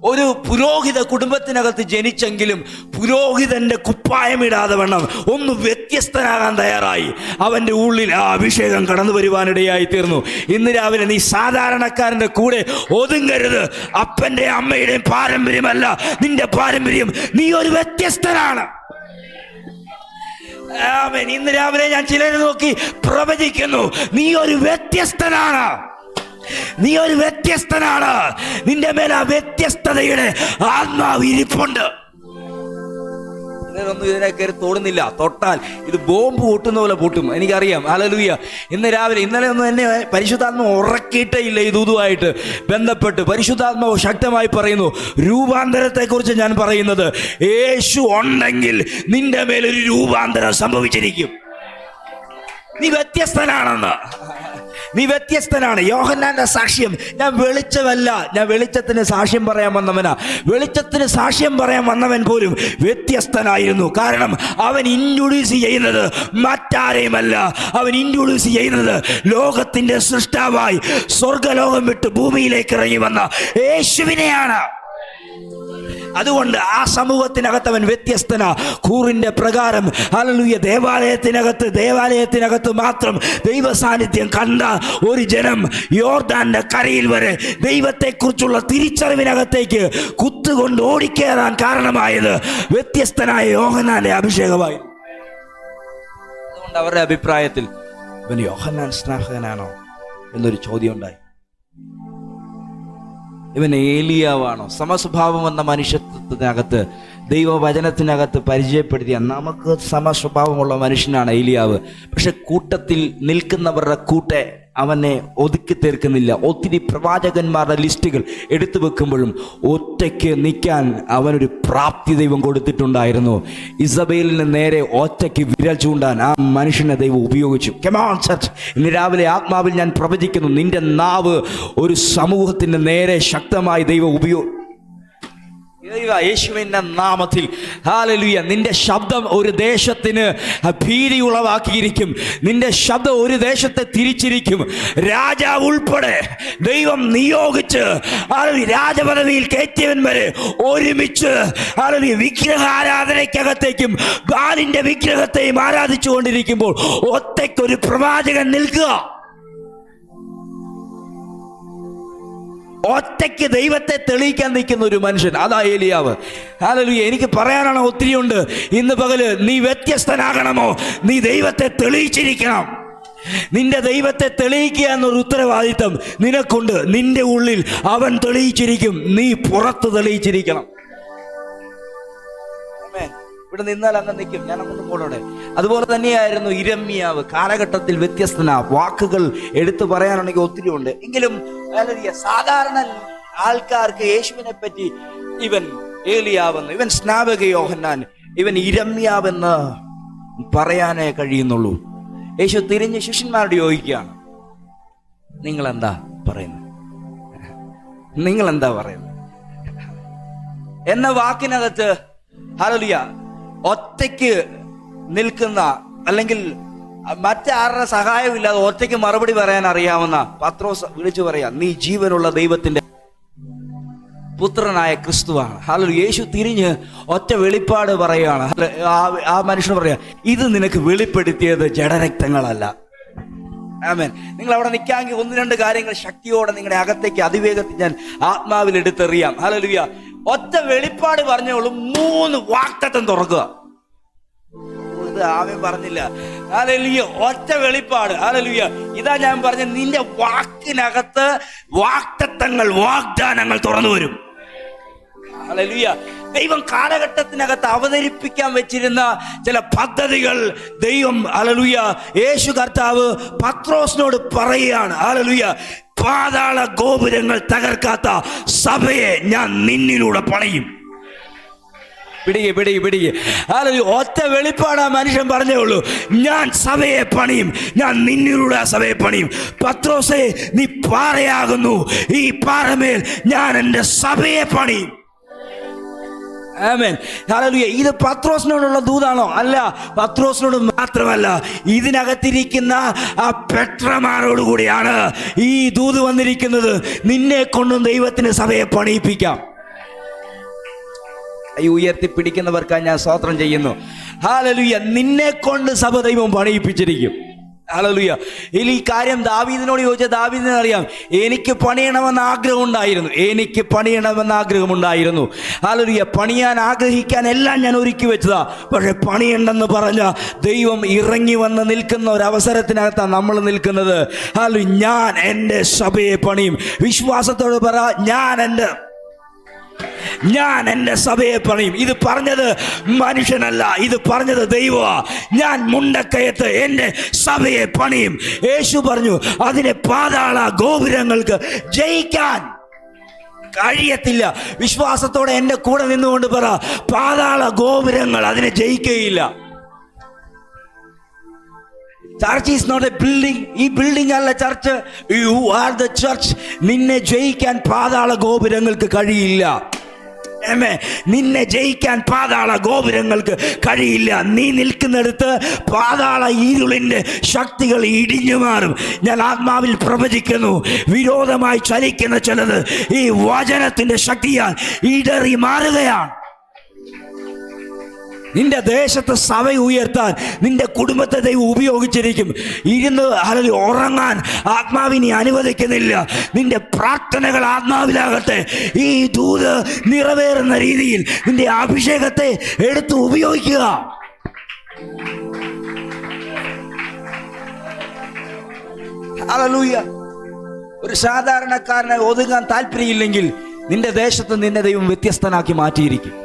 ഒരു പുരോഹിത കുടുംബത്തിനകത്ത് ജനിച്ചെങ്കിലും പുരോഹിതന്റെ കുപ്പായമിടാതെ വണ്ണം ഒന്ന് വ്യത്യസ്തനാകാൻ തയ്യാറായി. അവന്റെ ഉള്ളിൽ ആ അഭിഷേകം കടന്നു വരുവാനിടയായി തീർന്നു. ഇന്ന് രാവിലെ നീ സാധാരണക്കാരന്റെ കൂടെ ഒതുങ്ങരുത്. അപ്പന്റെ അമ്മയുടെയും പാരമ്പര്യമല്ല നിന്റെ പാരമ്പര്യം. നീ ഒരു വ്യത്യസ്തനാണ്. ആമേൻ. ഇന്ന് രാവിലെ ഞാൻ ചിലരെ നോക്കി പ്രവചിക്കുന്നു, നീ ഒരു വ്യത്യസ്തനാണ്. നീ ഒരു വ്യത്യസ്തനാണ്. നിന്റെ മേൽ ആ വ്യത്യസ്തതയുടെ ആത്മാവ് ഇരിപ്പുണ്ട്. ഒന്നും ഇതിനെ കയറി തോടുന്നില്ല. തൊട്ടാൽ ഇത് ബോംബ് പൊട്ടുന്ന പോലെ പൊട്ടും, എനിക്കറിയാം. ഹല്ലേലൂയ. ഇന്നലെ ഒന്നും എന്നെ പരിശുദ്ധാത്മാവ് ഉറക്കിയിട്ടേ ഇല്ല. ഈ ദൂതുമായിട്ട് ബന്ധപ്പെട്ട് പരിശുദ്ധാത്മാവ് ശക്തമായി പറയുന്നു, രൂപാന്തരത്തെ കുറിച്ച് ഞാൻ പറയുന്നത്. യേശു ഉണ്ടെങ്കിൽ നിന്റെ മേലൊരു രൂപാന്തരം സംഭവിച്ചിരിക്കും. നീ വ്യത്യസ്തനാണെന്ന്. നീ വ്യത്യസ്തനാണ്. യോഹന്നാന്റെ സാക്ഷ്യം, ഞാൻ വെളിച്ചമല്ല, ഞാൻ വെളിച്ചത്തിന് സാക്ഷ്യം പറയാൻ വന്നവനാ. വെളിച്ചത്തിന് സാക്ഷ്യം പറയാൻ വന്നവൻ പോലും വ്യത്യസ്തനായിരുന്നു. കാരണം അവൻ ഇൻട്രൊഡ്യൂസ് ചെയ്യുന്നത് മറ്റാരെയുമല്ല. അവൻ ഇൻട്രൊഡ്യൂസ് ചെയ്യുന്നത് ലോകത്തിന്റെ സൃഷ്ടാവായി സ്വർഗലോകം വിട്ട് ഭൂമിയിലേക്ക് ഇറങ്ങി വന്ന യേശുവിനെയാണ്. അതുകൊണ്ട് ആ സമൂഹത്തിനകത്ത് അവൻ വ്യത്യസ്തന. കൂറിന്റെ പ്രകാരം ഹല്ലേലൂയ, ദേവാലയത്തിനകത്ത് മാത്രം ദൈവ സാന്നിധ്യം കണ്ട ഒരു ജനം യോർദാന്റെ കരയിൽ വരെ ദൈവത്തെക്കുറിച്ചുള്ള തിരിച്ചറിവിനകത്തേക്ക് കുത്തുകൊണ്ട് ഓടിക്കേറാൻ കാരണമായത് വ്യത്യസ്തനായ യോഹന്നാന്റെ അഭിഷേകമായി. അതുകൊണ്ട് അവരുടെ അഭിപ്രായത്തിൽ ഇവൻ യോഹന്നാൻ സ്നാപകനാണോ എന്നൊരു ചോദ്യം ഉണ്ടായി. ഇവൻ ഏലിയാവാണോ? സമസ്വഭാവം എന്ന മനുഷ്യത്വത്തിനകത്ത്, ദൈവവചനത്തിനകത്ത് പരിചയപ്പെടുത്തിയ നമുക്ക് സമസ്വഭാവമുള്ള മനുഷ്യനാണ് ഏലിയാവ്. പക്ഷെ കൂട്ടത്തിൽ നിൽക്കുന്നവരുടെ കൂട്ടെ അവനെ ഒതുക്കി തീർക്കുന്നില്ല. ഒത്തിരി പ്രവാചകന്മാരുടെ ലിസ്റ്റുകൾ എടുത്തു വെക്കുമ്പോഴും ഒറ്റയ്ക്ക് നിൽക്കാൻ അവനൊരു പ്രാപ്തി ദൈവം കൊടുത്തിട്ടുണ്ടായിരുന്നു. ഇസബേലിന് നേരെ ഒറ്റയ്ക്ക് വിരൽ ചൂണ്ടാൻ ആ മനുഷ്യനെ ദൈവം ഉപയോഗിച്ചു. ഇന്ന് രാവിലെ ആത്മാവിൽ ഞാൻ പ്രവചിക്കുന്നു, നിന്റെ നാവ് ഒരു സമൂഹത്തിന് നേരെ ശക്തമായി ദൈവം യേശുവിന്റെ നാമത്തിൽ ഹല്ലേലൂയ, നിന്റെ ശബ്ദം ഒരു ദേശത്തിന് ഭീതി ഉളവാക്കിയിരിക്കും. നിന്റെ ശബ്ദം ഒരു ദേശത്തെ തിരിച്ചിരിക്കും. രാജാവ് ഉൾപ്പെടെ ദൈവം നിയോഗിച്ച് രാജപദവിയിൽ കയറ്റിയവൻ വരെ ഒരുമിച്ച് വിഗ്രഹാരാധനയ്ക്കകത്തേക്കും ബാലിന്റെ വിഗ്രഹത്തെയും ആരാധിച്ചു കൊണ്ടിരിക്കുമ്പോൾ ഒറ്റയ്ക്കൊരു പ്രവാചകൻ നിൽക്കുക. ഒറ്റയ്ക്ക് ദൈവത്തെ തെളിയിക്കാൻ നിൽക്കുന്ന ഒരു മനുഷ്യൻ, അതാ ഏലിയാവ്. ഹല്ലേലൂയ. എനിക്ക് പറയാനാണ് ഒത്തിരി ഉണ്ട്. ഇന്ന് പകല് നീ വ്യത്യസ്തനാകണമോ? നീ ദൈവത്തെ തെളിയിച്ചിരിക്കണം. നിന്റെ ദൈവത്തെ തെളിയിക്കുക എന്നൊരു ഉത്തരവാദിത്തം നിനക്കുണ്ട്. നിന്റെ ഉള്ളിൽ അവൻ തെളിയിച്ചിരിക്കും, നീ പുറത്ത് തെളിയിച്ചിരിക്കണം. ഇവിടെ നിന്നാൽ അങ്ങ് നിൽക്കും, ഞാൻ അങ്ങോട്ട് പോകണോടെ. അതുപോലെ തന്നെയായിരുന്നു ഇരമ്യാവ്. കാലഘട്ടത്തിൽ വ്യത്യസ്തന. വാക്കുകൾ എടുത്തു പറയാനാണെങ്കിൽ ഒത്തിരി ഉണ്ട്. എങ്കിലും സാധാരണ ആൾക്കാർക്ക് യേശുവിനെ പറ്റി ഇവൻ ഏലിയാവെന്ന്, ഇവൻ സ്നാപക യോഹന്നാൻ, ഇവൻ ഇരമ്യാവെന്ന് പറയാനേ കഴിയുന്നുള്ളൂ. യേശു തിരിഞ്ഞ് ശിഷ്യന്മാരോട് ചോദിക്കുകയാണ്, നിങ്ങളെന്താ പറയുന്നത്? നിങ്ങളെന്താ പറയുന്നത് എന്ന വാക്കിനകത്ത് ഹല്ലേലൂയ ഒറ്റയ്ക്ക് നിൽക്കുന്ന, അല്ലെങ്കിൽ മറ്റാരുടെ സഹായമില്ലാതെ ഒറ്റയ്ക്ക് മറുപടി പറയാൻ അറിയാവുന്ന പത്രോസ് വിളിച്ചു പറയാ, നീ ജീവനുള്ള ദൈവത്തിന്റെ പുത്രനായ ക്രിസ്തുവാണ്. ഹല്ലേലൂയ. യേശു തിരിഞ്ഞ് ഒറ്റ വെളിപ്പാട് പറയുകയാണ്. ആ മനുഷ്യന് പറയാ, ഇത് നിനക്ക് വെളിപ്പെടുത്തിയത് ജഡരക്തങ്ങളല്ല. ആമേൻ. നിങ്ങൾ അവിടെ നിൽക്കാമെങ്കിൽ ഒന്ന് രണ്ട് കാര്യങ്ങൾ ശക്തിയോടെ നിങ്ങളുടെ അകത്തേക്ക് അതിവേഗത്തിൽ ഞാൻ ആത്മാവിൽ എടുത്തെറിയാം. ഹല്ലേലൂയ. ഒറ്റ വെളിപ്പാട് പറഞ്ഞോളൂ, 3 വാഗ്ദത്തം തുറക്കുക. ഇത് ആമേൻ പറഞ്ഞില്ല. ഹല്ലേലൂയ. ഒറ്റ വെളിപ്പാട്. ഹല്ലേലൂയ. ഇതാ ഞാൻ പറഞ്ഞ, നിന്റെ വാക്കിനകത്ത് വാഗ്ദത്തങ്ങൾ, വാഗ്ദാനങ്ങൾ തുറന്നു വരും. ഹല്ലേലൂയ. ദൈവം കാലഘട്ടത്തിനകത്ത് അവതരിപ്പിക്കാൻ വെച്ചിരുന്ന ചില പദ്ധതികൾ ദൈവം ഹല്ലേലൂയ യേശു കർത്താവ് പത്രോസിനോട് പറയുകയാണ്. ഹല്ലേലൂയ. പാതാള ഗോപുരങ്ങൾ തകർക്കാത്ത സഭയെ ഞാൻ നിന്നിലൂടെ പണിയും. പിടികെ ഒറ്റ വെളിപ്പാട് ആ മനുഷ്യൻ പറഞ്ഞേ ഉള്ളൂ, ഞാൻ സഭയെ പണിയും, ഞാൻ നിന്നിലൂടെ ആ സഭയെ പണിയും. പത്രോസേ, നീ പാറയാകുന്നു, ഈ പാറമേൽ ഞാൻ എൻ്റെ സഭയെ പണിയും. ആമേൻ. ഹല്ലേലൂയ. ഇത് പത്രോസിനോടുള്ള ദൂതാണോ? അല്ല. പത്രോസിനോട് മാത്രമല്ല, ഇതിനകത്തിരിക്കുന്ന ആ പെട്രമാരോട് കൂടിയാണ് ഈ ദൂത് വന്നിരിക്കുന്നത്. നിന്നെ കൊണ്ടും ദൈവത്തിന് സഭയെ പണിയിപ്പിക്കാം. ഈ ഉയർത്തിപ്പിടിക്കുന്നവർക്കായി ഞാൻ സ്തോത്രം ചെയ്യുന്നു. ഹല്ലേലൂയ. നിന്നെ കൊണ്ട് സഭ ദൈവം പണിയിപ്പിച്ചിരിക്കും. ഹല്ലേലൂയ. ഈ കാര്യം ദാവീദിനോട് ചോദിച്ചാൽ ദാവീദിനെ അറിയാം. എനിക്ക് പണിയണമെന്ന് ആഗ്രഹമുണ്ടായിരുന്നു. ഹല്ലേലൂയ. പണിയാൻ ആഗ്രഹിക്കാൻ എല്ലാം ഞാൻ ഒരുക്കി വെച്ചതാ. പക്ഷെ പണിയുണ്ടെന്ന് പറഞ്ഞ ദൈവം ഇറങ്ങി വന്ന് നിൽക്കുന്ന ഒരു അവസരത്തിനകത്താണ് നമ്മൾ നിൽക്കുന്നത്. ഹല്ലേലൂയ. ഞാൻ എൻ്റെ സഭയെ പണിയും. വിശ്വാസത്തോട് പറ, ഞാൻ എൻ്റെ സഭയെ പണിയും. ഇത് പറഞ്ഞത് മനുഷ്യനല്ല, ഇത് പറഞ്ഞത് ദൈവമാ. ഞാൻ മുണ്ടക്കയത്ത് എൻ്റെ സഭയെ പണിയും. യേശു പറഞ്ഞു, അതിനെ പാതാള ഗോപുരങ്ങൾക്ക് ജയിക്കാൻ കഴിയത്തില്ല. വിശ്വാസത്തോടെ എൻ്റെ കൂടെ നിന്നുകൊണ്ട് പറ, പാതാള ഗോപുരങ്ങൾ അതിനെ ജയിക്കുകയില്ല. Church is not a building. ഈ ബിൽഡിംഗ് അല്ല church. You are the church. നിന്നെ ജയിക്കാൻ പാതാള ഗോപുരങ്ങൾക്ക് കഴിയില്ല. നിന്നെ ജയിക്കാൻ പാതാള ഗോപുരങ്ങൾക്ക് കഴിയില്ല. നീ നിൽക്കുന്നിടത്ത് പാതാള ഇരുളിൻ്റെ ശക്തികൾ ഇടിഞ്ഞു മാറും. ഞാൻ ആത്മാവിൽ പ്രവചിക്കുന്നു, വിരോധമായി ചലിക്കുന്ന ചിലത് ഈ വചനത്തിൻ്റെ ശക്തിയാൽ ഇടറി മാറുകയാണ്. നിന്റെ ദേശത്ത് സഭ ഉയർത്താൻ നിന്റെ കുടുംബത്തെ ദൈവം ഉപയോഗിച്ചിരിക്കും. അല്ലെങ്കിൽ ഉറങ്ങാൻ ആത്മാവിനെ അനുവദിക്കുന്നില്ല. നിന്റെ പ്രാർത്ഥനകൾ ആത്മാവിലാകട്ടെ. ഈ ദൂത് നിറവേറുന്ന രീതിയിൽ നിന്റെ അഭിഷേകത്തെ എടുത്ത് ഉപയോഗിക്കുക. ഹല്ലേലൂയ. ഒരു സാധാരണക്കാരനെ ഒതുങ്ങാൻ താല്പര്യമില്ലെങ്കിൽ നിന്റെ ദേശത്ത് നിന്നെ ദൈവം വ്യത്യസ്തനാക്കി മാറ്റിയിരിക്കും.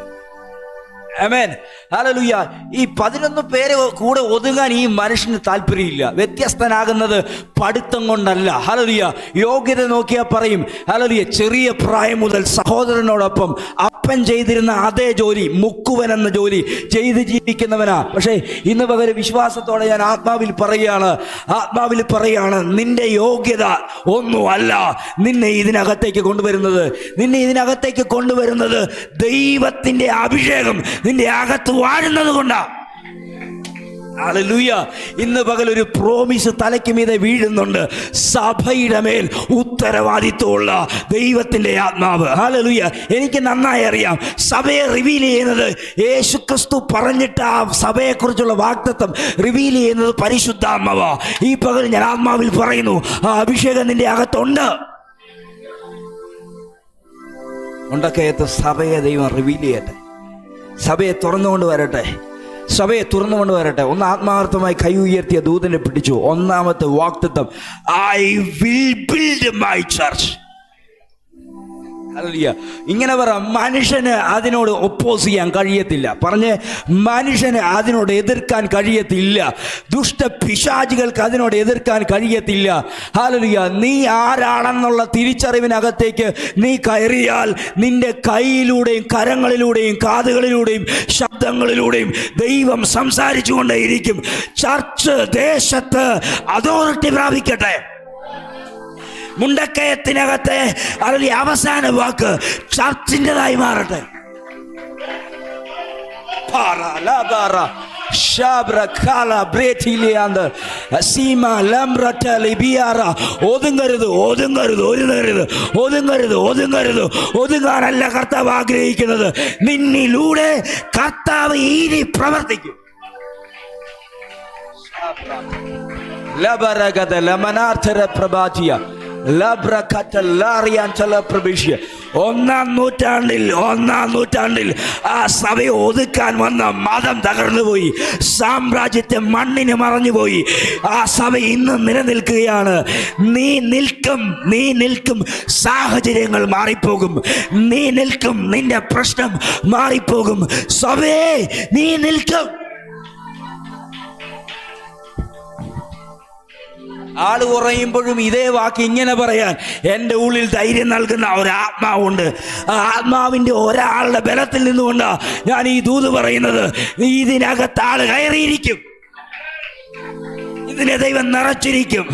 ആമേൻ. ഹല്ലേലൂയ. ഈ 11 പേര് കൂടെ ഒതുങ്ങാൻ ഈ മനുഷ്യന് താല്പര്യമില്ല. വ്യത്യസ്തനാകുന്നത് പഠിത്തം കൊണ്ടല്ല. ഹല്ലേലൂയ. യോഗ്യത നോക്കിയാൽ പറയും. ഹല്ലേലൂയ. ചെറിയ പ്രായം മുതൽ സഹോദരനോടൊപ്പം അപ്പൻ ചെയ്തിരുന്ന അതേ ജോലി, മുക്കുവൻ എന്ന ജോലി ചെയ്ത് ജീവിക്കുന്നവനാ. പക്ഷേ ഇന്ന് പകരം വിശ്വാസത്തോടെ ഞാൻ ആത്മാവിൽ പറയാണ്, നിന്റെ യോഗ്യത ഒന്നുമല്ല നിന്നെ ഇതിനകത്തേക്ക് കൊണ്ടുവരുന്നത് ദൈവത്തിന്റെ അഭിഷേകം നിന്റെ അകത്ത് വാഴുന്നത് കൊണ്ടാ. ഹല്ലേലൂയ. ഇന്ന് പകൽ ഒരു പ്രോമിസ് തലയ്ക്ക് മീതെ വീഴുന്നുണ്ട്. സഭയുടെ മേൽ ഉത്തരവാദിത്വമുള്ള ദൈവത്തിന്റെ ആത്മാവ്. ഹല്ലേലൂയ. എനിക്ക് നന്നായി അറിയാം, സഭയെ റിവീൽ ചെയ്യുന്നത് യേശുക്രിസ്തു പറഞ്ഞിട്ട് ആ സഭയെക്കുറിച്ചുള്ള വാഗ്ദത്തം റിവീൽ ചെയ്യുന്നത് പരിശുദ്ധാത്മാവാ. ഈ പകൽ ഞാൻ ആത്മാവിൽ പറയുന്നു, ആ അഭിഷേകം നിന്റെ അകത്തുണ്ട്. മുണ്ടക്കയത്ത് സഭയെ ദൈവം റിവീൽ ചെയ്യട്ടെ. സഭയെ തുറന്നുകൊണ്ട് വരട്ടെ. ഒന്ന് ആത്മാർത്ഥമായി കൈ ഉയർത്തിയ ദൂതനെ പിടിച്ചു. ഒന്നാമത്തെ വാഗ്ദത്തം, I will build my church. ഇങ്ങനെ പറ, മനുഷ്യന് അതിനോട് ഒപ്പോസ് ചെയ്യാൻ കഴിയത്തില്ല. പറഞ്ഞ്, മനുഷ്യന് അതിനോട് എതിർക്കാൻ കഴിയത്തില്ല. ദുഷ്ടപിശാചികൾക്ക് അതിനോട് എതിർക്കാൻ കഴിയത്തില്ല. ഹല്ലേലൂയ. നീ ആരാണെന്നുള്ള തിരിച്ചറിവിനകത്തേക്ക് നീ കയറിയാൽ നിന്റെ കൈയിലൂടെയും കരങ്ങളിലൂടെയും കാതുകളിലൂടെയും ശബ്ദങ്ങളിലൂടെയും ദൈവം സംസാരിച്ചു കൊണ്ടേയിരിക്കും. ചർച്ച് ദേശത്ത് അതോറിറ്റി പ്രാപിക്കട്ടെ. മുണ്ടക്കയത്തിനകത്തെ അതിലെ അവസാന വാക്ക് ചർച്ചിൻ്റെതായി മാറട്ടെ. ഒതുങ്ങാനല്ല കർത്താവ് ആഗ്രഹിക്കുന്നത്. നിന്നിലൂടെ കർത്താവ് ഇനി പ്രവർത്തിക്കും. ഒന്നാം നൂറ്റാണ്ടിൽ ആ സഭയെ ഒതുക്കാൻ വന്ന മതം തകർന്നുപോയി. സാമ്രാജ്യത്തെ മണ്ണിന് മറഞ്ഞുപോയി. ആ സഭ ഇന്ന് നിലനിൽക്കുകയാണ്. നീ നിൽക്കും, സാഹചര്യങ്ങൾ മാറിപ്പോകും. നീ നിൽക്കും, നിന്റെ പ്രശ്നം മാറിപ്പോകും. സഭയെ നീ നിൽക്കും. ആള് കുറയുമ്പോഴും ഇതേ വാക്ക് ഇങ്ങനെ പറയാൻ എൻ്റെ ഉള്ളിൽ ധൈര്യം നൽകുന്ന ഒരു ആത്മാവുണ്ട്. ആ ആത്മാവിൻ്റെ ഒരാളുടെ ബലത്തിൽ നിന്നുകൊണ്ടാ ഞാൻ ഈ ദൂത് പറയുന്നത്. ഇതിനകത്ത് ആള് കയറിയിരിക്കും. ഇതിനെ ദൈവം നിറച്ചിരിക്കും.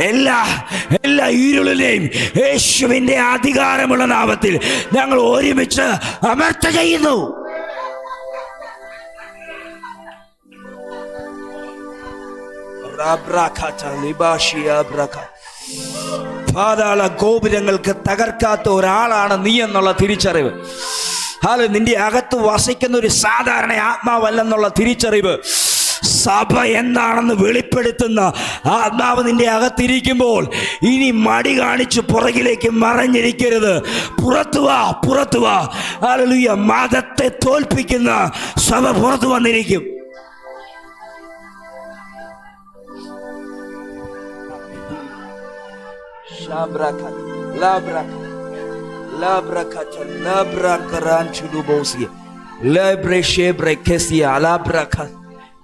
എല്ലാ ഇരുളിനെയും യേശുവിൻ്റെ അധികാരമുള്ള നാമത്തിൽ ഞങ്ങൾ ഒരുമിച്ച് അമർച്ച ചെയ്യുന്നു. പാതാള ഗോപുരങ്ങൾക്ക് തകർക്കാത്ത ഒരാളാണ് നീ എന്നുള്ള തിരിച്ചറിവ്. നിന്റെ അകത്ത് വസിക്കുന്ന ഒരു സാധാരണ ആത്മാവല്ലെന്നുള്ള തിരിച്ചറിവ്, സഭ എന്താണെന്ന് വെളിപ്പെടുത്തുന്ന ആത്മാവ് നിന്റെ അകത്തിരിക്കുമ്പോൾ ഇനി മടി കാണിച്ച് പുറകിലേക്ക് മറഞ്ഞിരിക്കരുത്. പുറത്തു വാ. ഹല്ലേലൂയ. മതത്തെ തോൽപ്പിക്കുന്ന സഭ പുറത്തു വന്നിരിക്കും.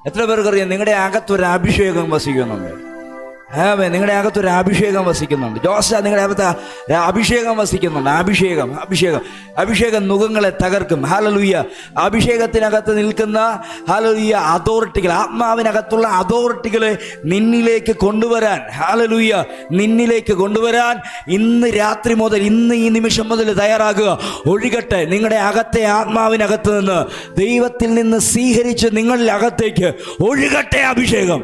എത്ര പേർക്കറിയാം നിങ്ങളുടെ അകത്തൊരു അഭിഷേകം വസിക്കുന്നുണ്ട്? നിങ്ങളുടെ അകത്തൊരു അഭിഷേകം വസിക്കുന്നുണ്ട്. ജോസ, നിങ്ങളുടെ അകത്ത് അഭിഷേകം വസിക്കുന്നുണ്ട്. അഭിഷേകം നുഖങ്ങളെ തകർക്കും. ഹല്ലേലൂയ. അഭിഷേകത്തിനകത്ത് നിൽക്കുന്ന ഹല്ലേലൂയ അതോറിറ്റികൾ, ആത്മാവിനകത്തുള്ള അതോറിറ്റികളെ നിന്നിലേക്ക് കൊണ്ടുവരാൻ, ഹല്ലേലൂയ, നിന്നിലേക്ക് കൊണ്ടുവരാൻ ഇന്ന് രാത്രി മുതൽ, ഇന്ന് ഈ നിമിഷം മുതൽ തയ്യാറാകുക. ഒഴുകട്ടെ നിങ്ങളുടെ അകത്തെ ആത്മാവിനകത്ത് നിന്ന്, ദൈവത്തിൽ നിന്ന് സ്വീകരിച്ച് നിങ്ങളുടെ അകത്തേക്ക് ഒഴുകട്ടെ അഭിഷേകം.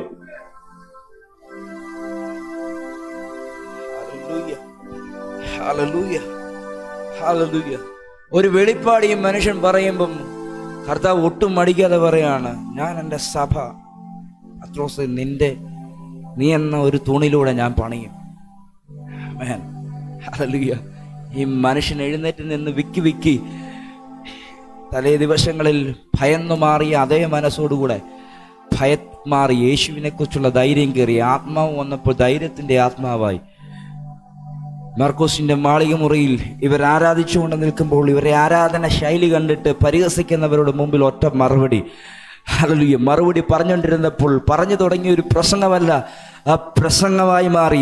ഒരു വെളിപ്പാട് ഈ മനുഷ്യൻ പറയുമ്പം കർത്താവ് ഒട്ടും മടിക്കാതെ പറയാണ്, ഞാൻ എൻ്റെ സഭ പത്രോസേ നീ എന്ന ഒരു തൂണിലൂടെ ഞാൻ പണിയും. ആമേൻ. ഹല്ലേലൂയ. ഈ മനുഷ്യൻ എഴുന്നേറ്റ് നിന്ന് വിക്കി തലേ ദിവസങ്ങളിൽ ഭയന്നു മാറിയ അതേ മനസ്സോടുകൂടെ മാറി യേശുവിനെ കുറിച്ചുള്ള ധൈര്യം കയറി ആത്മാവ് വന്നപ്പോൾ ധൈര്യത്തിന്റെ ആത്മാവായി. മർക്കോസിന്റെ മാളിക മുറിയിൽ ഇവർ ആരാധിച്ചുകൊണ്ട് നിൽക്കുമ്പോൾ ഇവരെ ആരാധന ശൈലി കണ്ടിട്ട് പരിഹസിക്കുന്നവരുടെ മുമ്പിൽ ഒറ്റ മറുപടി. ഹല്ലേലൂയ. മറുപടി പറഞ്ഞുകൊണ്ടിരുന്നപ്പോൾ പറഞ്ഞു തുടങ്ങിയ ഒരു പ്രസംഗമല്ല, ആ പ്രസംഗമായി മാറി.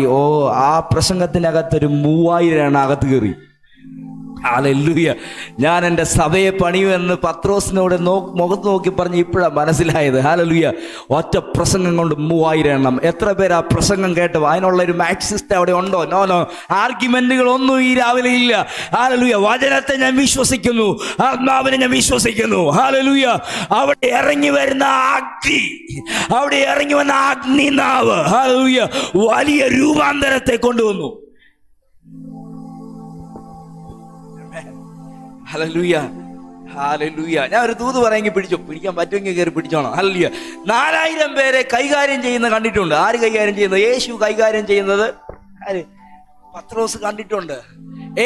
ആ പ്രസംഗത്തിനകത്തൊരു 3000 അകത്ത് കയറി. ഹല്ലേലൂയ. ഞാൻ എൻ്റെ സഭയെ പണിയുമെന്ന് പത്രോസിനോട് മുഖത്ത് നോക്കി പറഞ്ഞ് ഇപ്പോഴാണ് മനസ്സിലായത്. ഹല്ലേലൂയ. ഒറ്റ പ്രസംഗം കൊണ്ട് 3000. എത്ര പേര് ആ പ്രസംഗം കേട്ടു? അതിനുള്ളൊരു മാക്സിസ്റ്റ് അവിടെ ഉണ്ടോ? നോ. ആർഗ്യുമെന്റുകളൊന്നും ഈ രാവിലെ ഇല്ല. ഹല്ലേലൂയ. വചനത്തെ ഞാൻ വിശ്വസിക്കുന്നു, ആത്മാവിനെ ഞാൻ വിശ്വസിക്കുന്നു. ഹല്ലേലൂയ. അവിടെ ഇറങ്ങി വരുന്ന അഗ്നിനാവ് ഹല്ലേലൂയ വലിയ രൂപാന്തരത്തെ കൊണ്ടുവന്നു. ഹല്ലേലൂയ. ഞാൻ ഒരു ദൂത് പറയാമെങ്കിൽ പിടിക്കാൻ പറ്റുമെങ്കിൽ കയറി പിടിച്ചോണം. ഹല്ലേലൂയ. 4000 പേരെ കൈകാര്യം ചെയ്യുന്ന കണ്ടിട്ടുണ്ട്. ആര് കൈകാര്യം ചെയ്യുന്നത്? യേശു കൈകാര്യം ചെയ്യുന്നത്. പത്രോസ് കണ്ടിട്ടുണ്ട്.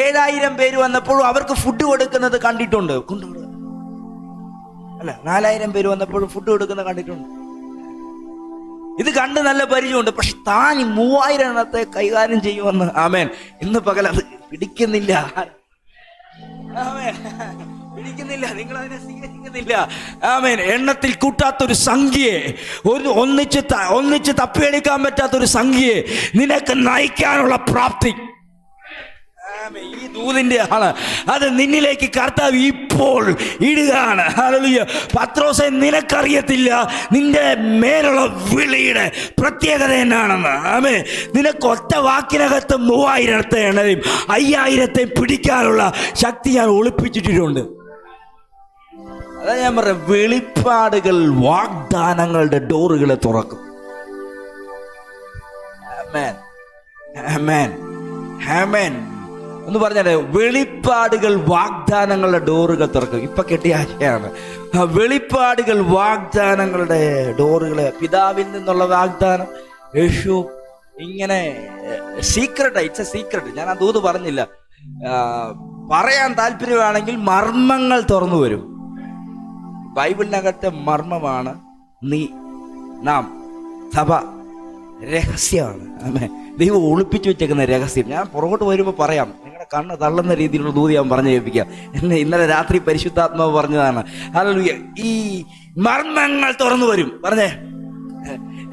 7000 പേര് വന്നപ്പോഴും അവർക്ക് ഫുഡ് കൊടുക്കുന്നത് കണ്ടിട്ടുണ്ട്. അല്ല, 4000 പേര് വന്നപ്പോഴും ഫുഡ് കൊടുക്കുന്നത് കണ്ടിട്ടുണ്ട്. ഇത് കണ്ട് നല്ല പരിചയമുണ്ട്. പക്ഷെ താൻ 3000 എണ്ണത്തെ കൈകാര്യം ചെയ്യുമെന്ന് ആമേൻ ഇന്ന് പകൽ അത് പിടിക്കുന്നില്ല. നിങ്ങൾ അതിനെ സ്വീകരിക്കുന്നില്ല. ആമേൻ. എണ്ണത്തിൽ കൂട്ടാത്തൊരു സംഖ്യയെ, ഒന്നിച്ച് തപ്പിയെടുക്കാൻ പറ്റാത്തൊരു സംഖ്യയെ നിനക്ക് നയിക്കാനുള്ള പ്രാപ്തി ഈ ദൂതിന്റെ ആണ്. അത് നിന്നിലേക്ക് കർത്താവ് ഇപ്പോൾ ഇടുകയാണ്. ഹല്ലേലൂയ. പത്രോസേ, നിനക്കറിയത്തില്ല നിന്റെ മേലുള്ള വിളിയുടെ പ്രത്യേകത എന്നാണെന്ന്. ആമേൻ. നിനക്ക് ഒറ്റ വാക്കിനകത്ത് 3000 എണ്ണയും 5000 പിടിക്കാനുള്ള ശക്തി ഞാൻ ഒളിപ്പിച്ചിട്ടുണ്ട്. അതാ ഞാൻ പറയാം, വെളിപ്പാടുകൾ വാഗ്ദാനങ്ങളുടെ ഡോറുകളെ തുറക്കും. ആമേൻ. ആമേൻ. ആമേൻ. ഒന്ന് പറഞ്ഞാലേ, വെളിപ്പാടുകൾ വാഗ്ദാനങ്ങളുടെ ഡോറുകൾ തുറക്കും. ഇപ്പൊ കിട്ടിയ ആശയാണ്. വെളിപ്പാടുകൾ വാഗ്ദാനങ്ങളുടെ ഡോറുകളെ, പിതാവിൽ നിന്നുള്ള വാഗ്ദാനം, യേശു ഇങ്ങനെ ഇറ്റ്സ് എ സീക്രട്ട്. ഞാൻ ആ ദൂത് പറഞ്ഞില്ല. പറയാൻ താല്പര്യമാണെങ്കിൽ മർമ്മങ്ങൾ തുറന്നു വരും. ബൈബിളിനകത്തെ മർമ്മമാണ് നാം, സഭ രഹസ്യമാണ്. ദൈവം ഒളിപ്പിച്ചു വെച്ചേക്കുന്ന രഹസ്യം. ഞാൻ പുറകോട്ട് വരുമ്പോൾ പറയാം. നിങ്ങളുടെ കണ്ണ് തള്ളുന്ന രീതിയിലുള്ള ദൂത് ഞാൻ പറഞ്ഞു കേൾപ്പിക്കാം. ഇന്നലെ രാത്രി പരിശുദ്ധാത്മാവ് പറഞ്ഞതാണ്. ഹല്ലേലൂയ. ഈ മർമ്മങ്ങൾ തുറന്നു വരും. പറഞ്ഞേ,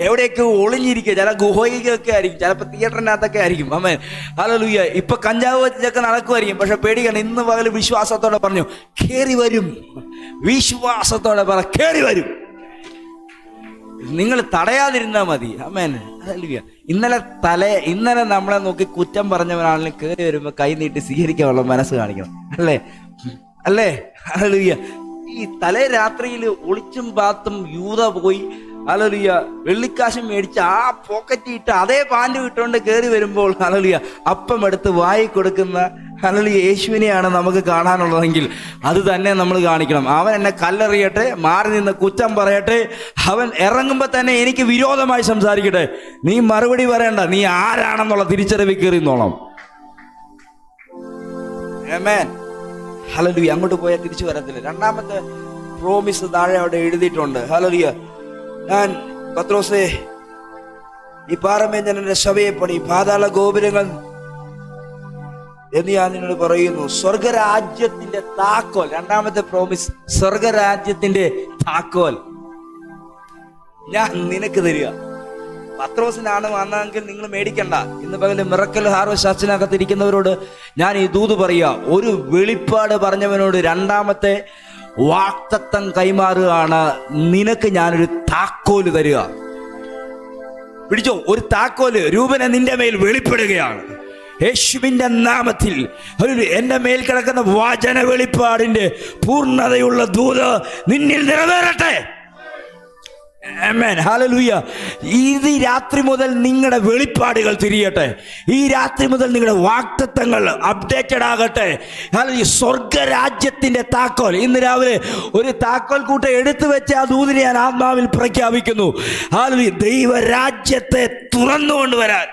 എവിടെയൊക്കെ ഒളിഞ്ഞിരിക്കുക. ചില ഗുഹയൊക്കെ ആയിരിക്കും, ചിലപ്പോൾ തിയേറ്ററിനകത്തൊക്കെ ആയിരിക്കും. ആമേൻ. ഹല്ലേലൂയ. ഇപ്പൊ കഞ്ചാവ് വെച്ചൊക്കെ നടക്കുമായിരിക്കും. പക്ഷെ പേടിക്കണം. ഇന്ന് പകൽ വിശ്വാസത്തോടെ പറഞ്ഞു കേറി വരും. വിശ്വാസത്തോടെ പറ, കേറി വരും. നിങ്ങൾ തടയാതിരുന്നാൽ മതി. ആമേൻ. ഹല്ലേലൂയ. ഇന്നലെ നമ്മളെ നോക്കി കുറ്റം പറഞ്ഞവനാണെങ്കിലും കയറി വരുമ്പോൾ കൈ നീട്ടി സ്വീകരിക്കാനുള്ള മനസ്സ് കാണിക്കണം. അല്ലേ? ഹല്ലേലൂയ. ഈ തലേ രാത്രിയിൽ ഒളിച്ചും പാത്തും യൂദ പോയി ഹല്ലേലൂയ വെള്ളിക്കാശം മേടിച്ച് ആ പോക്കറ്റ് ഇട്ട് അതേ പാൻറ് ഇട്ടുകൊണ്ട് കയറി വരുമ്പോൾ ഹല്ലേലൂയ അപ്പം എടുത്ത് വായി കൊടുക്കുന്ന ഹല്ലേലൂയ യേശുവിനെയാണ് നമുക്ക് കാണാനുള്ളതെങ്കിൽ അത് തന്നെ നമ്മൾ കാണിക്കണം. അവൻ എന്നെ കല്ലെറിയട്ടെ, മാറി നിന്ന് കുറ്റം പറയട്ടെ, അവൻ ഇറങ്ങുമ്പോൾ തന്നെ എനിക്ക് വിരോധമായി സംസാരിക്കട്ടെ, നീ മറുപടി പറയണ്ട, നീ ആരാണെന്നുള്ള തിരിച്ചറിവ് കയറിന്നോളാം. ആമേൻ. ഹല്ലേലൂയ. അങ്ങോട്ട് പോയാൽ തിരിച്ചു വരത്തില്ല. രണ്ടാമത്തെ പ്രോമിസ് താഴെ അവിടെ എഴുതിയിട്ടുണ്ട്. ഹല്ലേലൂയ. ഞാൻ പത്രോസേ, ഈ പാറമേൽ ഞാൻ സഭയെ പണി, പാതാള ഗോപുരങ്ങൾ എന്ന് ഞാൻ നിന്നോട് പറയുന്നു. സ്വർഗരാജ്യത്തിന്റെ താക്കോൽ, രണ്ടാമത്തെ പ്രോമിസ്, സ്വർഗരാജ്യത്തിന്റെ താക്കോൽ ഞാൻ നിനക്ക് തരിക. പത്രോസിനാണ് വന്നെങ്കിൽ നിങ്ങൾ മേടിക്കണ്ട. ഇന്ന് പകല് മിറക്കൽ ഹാർവസ്റ്റ് ചർച്ചിനകത്തിരിക്കുന്നവരോട് ഞാൻ ഈ ദൂത് പറയുക, ഒരു വെളിപ്പാട് പറഞ്ഞവനോട് രണ്ടാമത്തെ വാക്തത്വം കൈമാറുകയാണ്. നിനക്ക് ഞാനൊരു താക്കോല് തരിക. പിടിച്ചോ, ഒരു താക്കോല് രൂപനെ നിന്റെ മേൽ വെളിപ്പെടുകയാണ്. യേശുവിന്റെ നാമത്തിൽ എന്റെ മേൽ കിടക്കുന്ന വചന വെളിപ്പാടിന്റെ പൂർണ്ണതയുള്ള ദൂത് നിന്നിൽ നിറവേറട്ടെ. ആമേൻ. ഹല്ലേലൂയ. ഇത് രാത്രി മുതൽ നിങ്ങളുടെ വെളിപ്പാടുകൾ തിരിയട്ടെ. ഈ രാത്രി മുതൽ നിങ്ങളുടെ വാഗ്ദത്തങ്ങൾ അപ്ഡേറ്റഡ് ആകട്ടെ. ഹല്ലേലൂയ. സ്വർഗരാജ്യത്തിന്റെ താക്കോൽ ഇന്ന് രാവിലെ ഒരു താക്കോൽ കൂട്ടം എടുത്തു വെച്ച ആ ദൂതിനെ ഞാൻ ആത്മാവിൽ പ്രഖ്യാപിക്കുന്നു. ഹല്ലേലൂയ. ദൈവരാജ്യത്തെ തുറന്നുകൊണ്ടുവരാൻ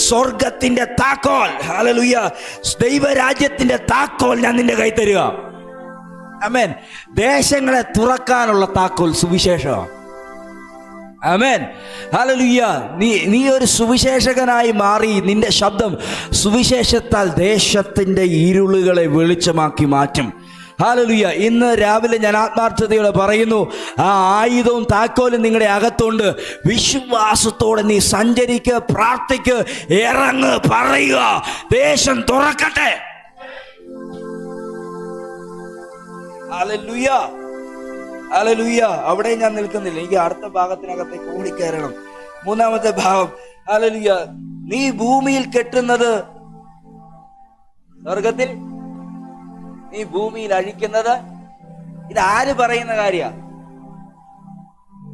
സ്വർഗത്തിന്റെ താക്കോൽ, ഹല്ലേലൂയ, ദൈവരാജ്യത്തിന്റെ താക്കോൽ ഞാൻ നിന്റെ കൈ തരിക. ആമേൻ. ദേശങ്ങളെ തുറക്കാനുള്ള താക്കോൽ സുവിശേഷമാണ്. ആമേൻ. ഹല്ലേലൂയ. നീ ഒരു സുവിശേഷകനായി മാറി. നിന്റെ ശബ്ദം സുവിശേഷത്താൽ ദേശത്തിന്റെ ഇരുളുകളെ വെളിച്ചമാക്കി മാറ്റും. ഹല്ലേലൂയ. ഇന്ന് രാവിലെ ഞാൻ ആത്മാർത്ഥതയോടെ പറയുന്നു, ആ ആയുധവും താക്കോലും നിങ്ങളുടെ അകത്തുണ്ട്. വിശ്വാസത്തോടെ നീ സഞ്ചരിക്ക്, പ്രാർത്ഥിക്ക്, ഇറങ്ങ്, പറയുക, ദേശം തുറക്കട്ടെ. ഹല്ലേലൂയ. ഹല്ലേലൂയ. അവിടെ ഞാൻ നിൽക്കുന്നില്ല, എനിക്ക് അടുത്ത ഭാഗത്തിനകത്തേക്ക് ഓടിക്കയറണം. മൂന്നാമത്തെ ഭാഗം, ഹല്ലേലൂയ, നീ ഭൂമിയിൽ കെട്ടുന്നത് സ്വർഗത്തിൽ, നീ ഭൂമിയിൽ അഴിക്കുന്നത്. ഇത് ആര് പറയുന്ന കാര്യ?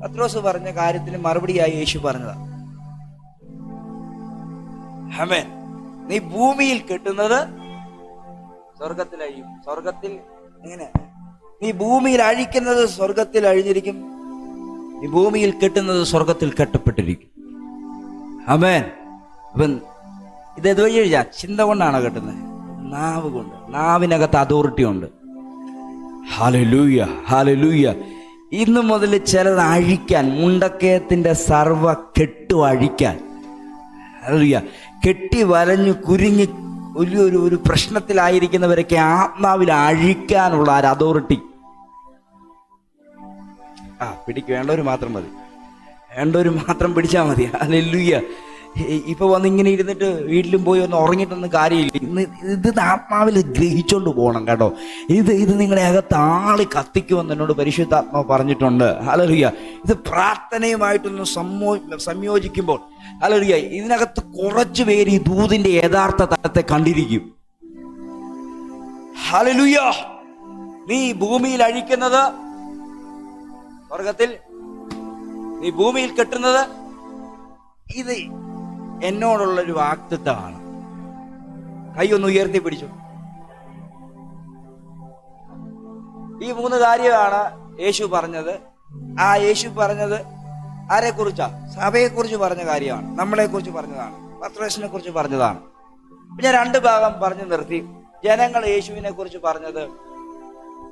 പത്രോസ് പറഞ്ഞ കാര്യത്തിന് മറുപടിയായി യേശു പറഞ്ഞതാ. ആമേൻ. നീ ഭൂമിയിൽ കെട്ടുന്നത് സ്വർഗത്തിൽ അഴിയും. സ്വർഗത്തിൽ എങ്ങനെ? നീ ഭൂമിയിൽ അഴിക്കുന്നത് സ്വർഗത്തിൽ അഴിഞ്ഞിരിക്കും, നീ ഭൂമിയിൽ കെട്ടുന്നത് സ്വർഗത്തിൽ കെട്ടപ്പെട്ടിരിക്കും. ആമേൻ. അപ്പം ഇത് ഇതുവഴി എഴുതാ ചിന്ത കൊണ്ടാണ് കെട്ടുന്നത്, നാവ് കൊണ്ട്. നാവിനകത്ത് അതോറിറ്റി ഉണ്ട്. ഹല്ലേലൂയ. ഹല്ലേലൂയ. ഇന്ന് മുതൽ ചിലത് അഴിക്കാൻ, മുണ്ടക്കയത്തിന്റെ സർവ കെട്ടു അഴിക്കാൻ. ഹല്ലേലൂയ. കെട്ടി വലഞ്ഞു കുരുങ്ങി ഒരു പ്രശ്നത്തിലായിരിക്കുന്നവരൊക്കെ ആത്മാവിൽ അഴിക്കാനുള്ള ഒരു അതോറിറ്റി. വേണ്ടവർ മാത്രം മതി, വേണ്ടവർ മാത്രം പിടിച്ചാൽ മതി. ഹല്ലേലൂയ. ഇപ്പൊ വന്ന് ഇങ്ങനെ ഇരുന്നിട്ട് വീട്ടിലും പോയി ഒന്ന് ഉറങ്ങിയിട്ടൊന്നും കാര്യമില്ല. ഇത് ആത്മാവിൽ ഗ്രഹിച്ചോണ്ട് പോകണം കേട്ടോ. ഇത് നിങ്ങളെ അകത്ത് ആളി കത്തിക്കുമെന്ന് എന്നോട് പരിശുദ്ധാത്മാവ് പറഞ്ഞിട്ടുണ്ട്. ഹല്ലേലൂയ. ഇത് പ്രാർത്ഥനയുമായിട്ടൊന്ന് സംയോജിക്കുമ്പോൾ, ഹല്ലേലൂയ, ഇതിനകത്ത് കുറച്ചു പേര് ഈ ദൂതിന്റെ യഥാർത്ഥ തലത്തെ കണ്ടിരിക്കും. ഹല്ലേലൂയ. നീ ഭൂമിയിൽ അഴിക്കുന്നത് സ്വർഗത്തിൽ, നീ ഭൂമിയിൽ കെട്ടുന്നത്. ഇത് എന്നോടുള്ളൊരു വാഗ്ദത്തമാണ്. കൈ ഒന്ന് ഉയർത്തി പിടിച്ചു. ഈ 3 കാര്യമാണ് യേശു പറഞ്ഞത്. ആ യേശു പറഞ്ഞത് ആരെ കുറിച്ചാ? സഭയെ കുറിച്ച് പറഞ്ഞ കാര്യമാണ്, നമ്മളെ കുറിച്ച് പറഞ്ഞതാണ്, പത്രോസിനെ കുറിച്ച് പറഞ്ഞതാണ്. ഞാൻ 2 ഭാഗം പറഞ്ഞു നിർത്തി. ജനങ്ങൾ യേശുവിനെ കുറിച്ച് പറഞ്ഞത്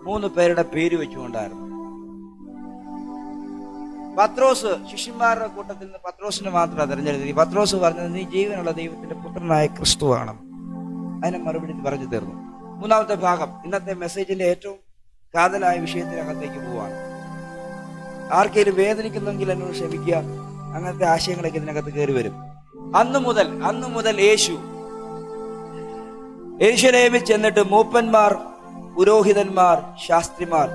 3 പേരുടെ പേര് വെച്ചുകൊണ്ടായിരുന്നു. പത്രോസ് ശിഷ്യന്മാരുടെ കൂട്ടത്തിൽ നിന്ന് പത്രോസിനെ മാത്രം തിരഞ്ഞെടുത്തി. പത്രോസ് പറഞ്ഞത്, നീ ജീവനുള്ള ദൈവത്തിന്റെ പുത്രനായ ക്രിസ്തുവാണ്. അതിനെ മറുപടി പറഞ്ഞു തീർന്നു. 3ാമത്തെ ഭാഗം, ഇന്നത്തെ മെസ്സേജിന്റെ ഏറ്റവും കാതലായ വിഷയത്തിനകത്തേക്ക് പോവാണ്. ആർക്കെങ്കിലും വേദനിക്കുന്നെങ്കിൽ എന്നോട് ക്ഷമിക്കുക. അങ്ങനത്തെ ആശയങ്ങളൊക്കെ ഇതിനകത്ത് കയറി വരും. അന്നു മുതൽ യേശു യെരൂശലേമിൽ ചെന്നിട്ട് മൂപ്പന്മാർ, പുരോഹിതന്മാർ, ശാസ്ത്രിമാർ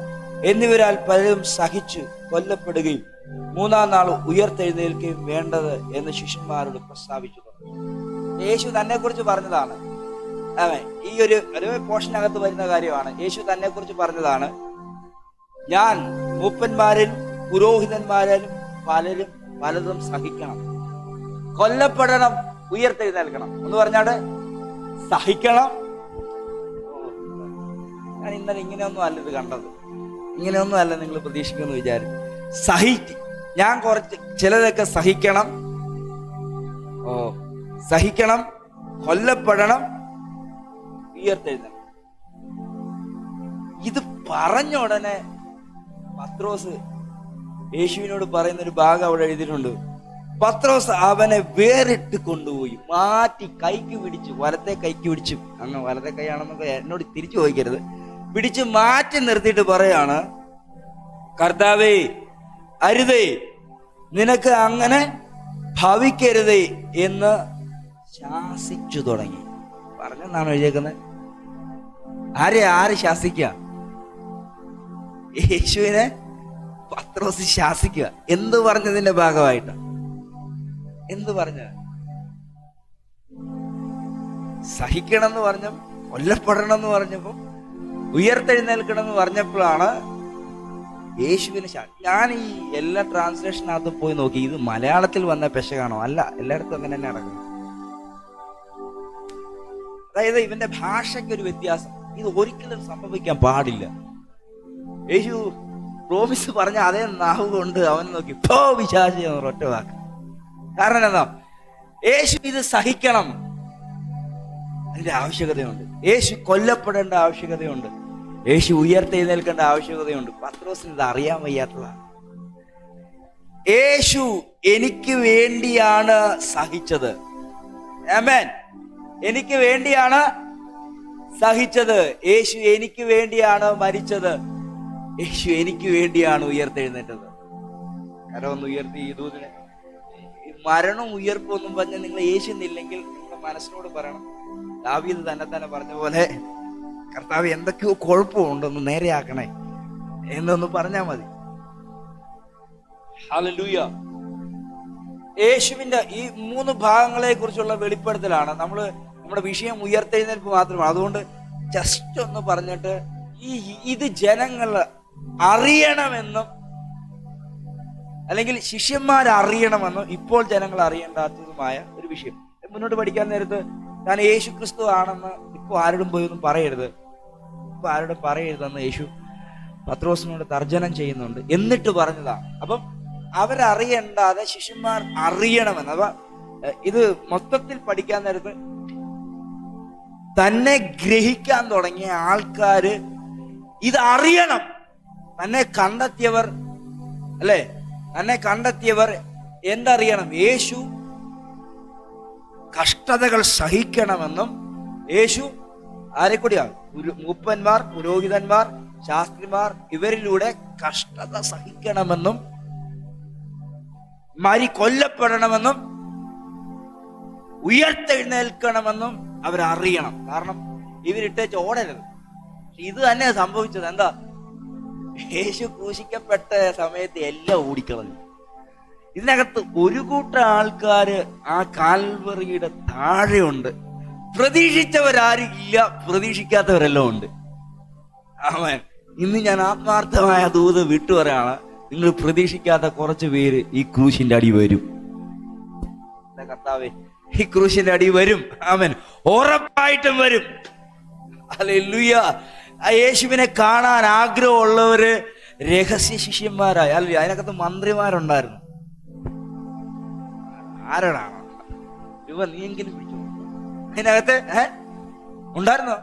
എന്നിവരാൽ പലരും സഹിച്ചു കൊല്ലപ്പെടുകയും 3-ാം നാൾ ഉയർത്തെഴുന്നേൽക്കുകയും വേണ്ടത് എന്ന് ശിഷ്യന്മാരോട് പ്രസ്താവിച്ചു. യേശു തന്നെ കുറിച്ച് പറഞ്ഞതാണ്. ഈ ഒരു പോർഷനകത്ത് വരുന്ന കാര്യമാണ്. യേശു തന്നെ കുറിച്ച് പറഞ്ഞതാണ്, ഞാൻ മൂപ്പന്മാരിൽ പുരോഹിതന്മാരും പലരും പലതും സഹിക്കണം, കൊല്ലപ്പെടണം, ഉയർത്തെഴുന്നേൽക്കണം എന്ന് പറഞ്ഞാട് സഹിക്കണം. ഞാൻ ഇന്നലെ ഇങ്ങനെയൊന്നും അല്ല ഇത് കണ്ടത്, ഇങ്ങനെയൊന്നും അല്ല നിങ്ങൾ പ്രതീക്ഷിക്കുമെന്ന് വിചാരിച്ചു. ഞാൻ കുറച്ച് ചിലതൊക്കെ സഹിക്കണം, സഹിക്കണം, കൊല്ലപ്പെടണം, ഉയർത്തെഴുന്നേൽക്കണം. ഇത് പറഞ്ഞ ഉടനെ പത്രോസ് യേശുവിനോട് പറയുന്ന ഒരു ഭാഗം അവിടെ എഴുതിയിട്ടുണ്ട്. പത്രോസ് അവനെ വേറിട്ട് കൊണ്ടുപോയി മാറ്റി കൈക്ക് പിടിച്ചു, വലത്തെ കൈക്ക് പിടിച്ചു. അങ്ങ് വലത്തെ കൈയാണെന്നൊക്കെ എന്നോട് തിരിച്ചു ചോദിക്കരുത്. പിടിച്ച് മാറ്റി നിർത്തിയിട്ട് പറയാണ്, കർത്താവേ അരുതേ, നിനക്ക് അങ്ങനെ ഭവിക്കരുതേ എന്ന് ശാസിച്ചു തുടങ്ങി. പറഞ്ഞെന്നാണ് എഴുതിയേക്കുന്നത്. ആര് ശാസിക്കുക? യേശുവിനെ പത്രോസ് ശാസിക്കുക. എന്ത് പറഞ്ഞതിന്റെ ഭാഗമായിട്ടാ? എന്ത് പറഞ്ഞ? സഹിക്കണം എന്ന് പറഞ്ഞ, കൊല്ലപ്പെടണം എന്ന് പറഞ്ഞപ്പോ, ഉയർത്തെഴുന്നേൽക്കണം എന്ന് പറഞ്ഞപ്പോഴാണ് യേശുവിനെ ഞാൻ ഈ എല്ലാ ട്രാൻസ്ലേഷനകത്തും പോയി നോക്കി, ഇത് മലയാളത്തിൽ വന്ന പെശകാണോ? അല്ല, എല്ലായിടത്തും അങ്ങനെ തന്നെ നടക്കുന്നു. അതായത് ഇവന്റെ ഭാഷയ്ക്ക് ഒരു വ്യത്യാസം. ഇത് ഒരിക്കലും സംഭവിക്കാൻ പാടില്ല. യേശു പ്രോമിസ് പറഞ്ഞ അതേ നാവ് കൊണ്ട് അവൻ നോക്കി പോ വിശാചി ഒറ്റ വാക്ക്. കാരണം എന്താ? യേശു ഇത് സഹിക്കണം, അതിന്റെ ആവശ്യകതയുണ്ട്. യേശു കൊല്ലപ്പെടേണ്ട ആവശ്യകതയുണ്ട്. യേശു ഉയർത്തെഴുന്നേൽക്കേണ്ട ആവശ്യകതയുണ്ട്. പത്രോസിന് ഇത് അറിയാൻ വയ്യാത്തതാണ്. യേശു എനിക്ക് വേണ്ടിയാണ് സഹിച്ചത്. ആമേൻ. എനിക്ക് വേണ്ടിയാണ് സഹിച്ചത്. യേശു എനിക്ക് വേണ്ടിയാണ് മരിച്ചത്. യേശു എനിക്ക് വേണ്ടിയാണ് ഉയർത്തെഴുന്നേറ്റത്. കാരണം ഒന്ന് ഉയർത്തി ഈ ദൂതിനെ, മരണവും ഉയർപ്പും ഒന്നും പറഞ്ഞ് നിങ്ങൾ യേശുന്നില്ലെങ്കിൽ നിങ്ങളുടെ മനസ്സിനോട് പറയണം, ദാവീദ് തന്നെ പറഞ്ഞ പോലെ, കർത്താവ് എന്തൊക്കെയോ കുഴപ്പമുണ്ടൊന്ന് നേരെയാക്കണേ എന്നൊന്ന് പറഞ്ഞാൽ മതി. ഹല്ലേലൂയ. യേശുവിന്റെ ഈ 3 ഭാഗങ്ങളെ കുറിച്ചുള്ള വെളിപ്പെടുത്തലാണ്. നമ്മുടെ വിഷയം ഉയർത്തെഴുന്നേൽപ്പ് മാത്രമാണ്. അതുകൊണ്ട് ജസ്റ്റ് ഒന്ന് പറഞ്ഞിട്ട് ഇത് ജനങ്ങൾ അറിയണമെന്നും അല്ലെങ്കിൽ ശിഷ്യന്മാർ അറിയണമെന്നും ഇപ്പോൾ ജനങ്ങൾ അറിയേണ്ടാത്തതുമായ ഒരു വിഷയം. മുന്നോട്ട് പഠിക്കാൻ നേരത്ത് ഞാൻ യേശു ക്രിസ്തു ആണെന്ന് ഇപ്പൊ ആരോടും പോയി ഒന്നും പറയരുത്, ഇപ്പൊ ആരോടും പറയരുതെന്ന് യേശു പത്രോസിനോട് തർജ്ജനം ചെയ്യുന്നുണ്ട്. എന്നിട്ട് പറഞ്ഞതാണ്. അപ്പം അവരറിയണ്ടാതെ ശിഷ്യന്മാർ അറിയണമെന്ന്. അപ്പൊ ഇത് മൊത്തത്തിൽ പഠിക്കാൻ നേരത്ത് തന്നെ ഗ്രഹിക്കാൻ തുടങ്ങിയ ആൾക്കാര് ഇത് അറിയണം. തന്നെ കണ്ടെത്തിയവർ അല്ലെ, തന്നെ കണ്ടെത്തിയവർ എന്തറിയണം? യേശു കഷ്ടതകൾ സഹിക്കണമെന്നും, യേശു ആരെ കൂടിയാണ്? മൂപ്പന്മാർ, പുരോഹിതന്മാർ, ശാസ്ത്രിമാർ, ഇവരിലൂടെ കഷ്ടത സഹിക്കണമെന്നും കൊല്ലപ്പെടണമെന്നും ഉയർത്തെഴുന്നേൽക്കണമെന്നും അവരറിയണം. കാരണം ഇവരിട്ടേച്ച് ഓടരുത്. ഇത് തന്നെ സംഭവിച്ചത്. എന്താ? യേശു ക്രൂശിക്കപ്പെട്ട സമയത്ത് എല്ലാം ഓടിക്കളഞ്ഞു. ഇതിനകത്ത് ഒരു കൂട്ടം ആൾക്കാര് ആ കാൽവറിയുടെ താഴെയുണ്ട്. പ്രതീക്ഷിച്ചവരാരും ഇല്ല, പ്രതീക്ഷിക്കാത്തവരെല്ലാം ഉണ്ട്. ആമേൻ. ഇന്ന് ഞാൻ ആത്മാർത്ഥമായ ദൂത് വിട്ടുപറയാണ്, നിങ്ങൾ പ്രതീക്ഷിക്കാത്ത കുറച്ച് പേര് ഈ ക്രൂശിന്റെ അടി വരും. കർത്താവേ, ഈ ക്രൂശിന്റെ അടി വരും. ആമേൻ. ഉറപ്പായിട്ടും വരും. ഹല്ലേലൂയ. ആ യേശുവിനെ കാണാൻ ആഗ്രഹമുള്ളവര് രഹസ്യ ശിഷ്യന്മാരായി. അല്ല, അതിനകത്ത് മന്ത്രിമാരുണ്ടായിരുന്നു. ആരോടാണ് നീയെങ്കിലും പിടിച്ചു? അതിനകത്ത് ഉണ്ടായിരുന്നോ?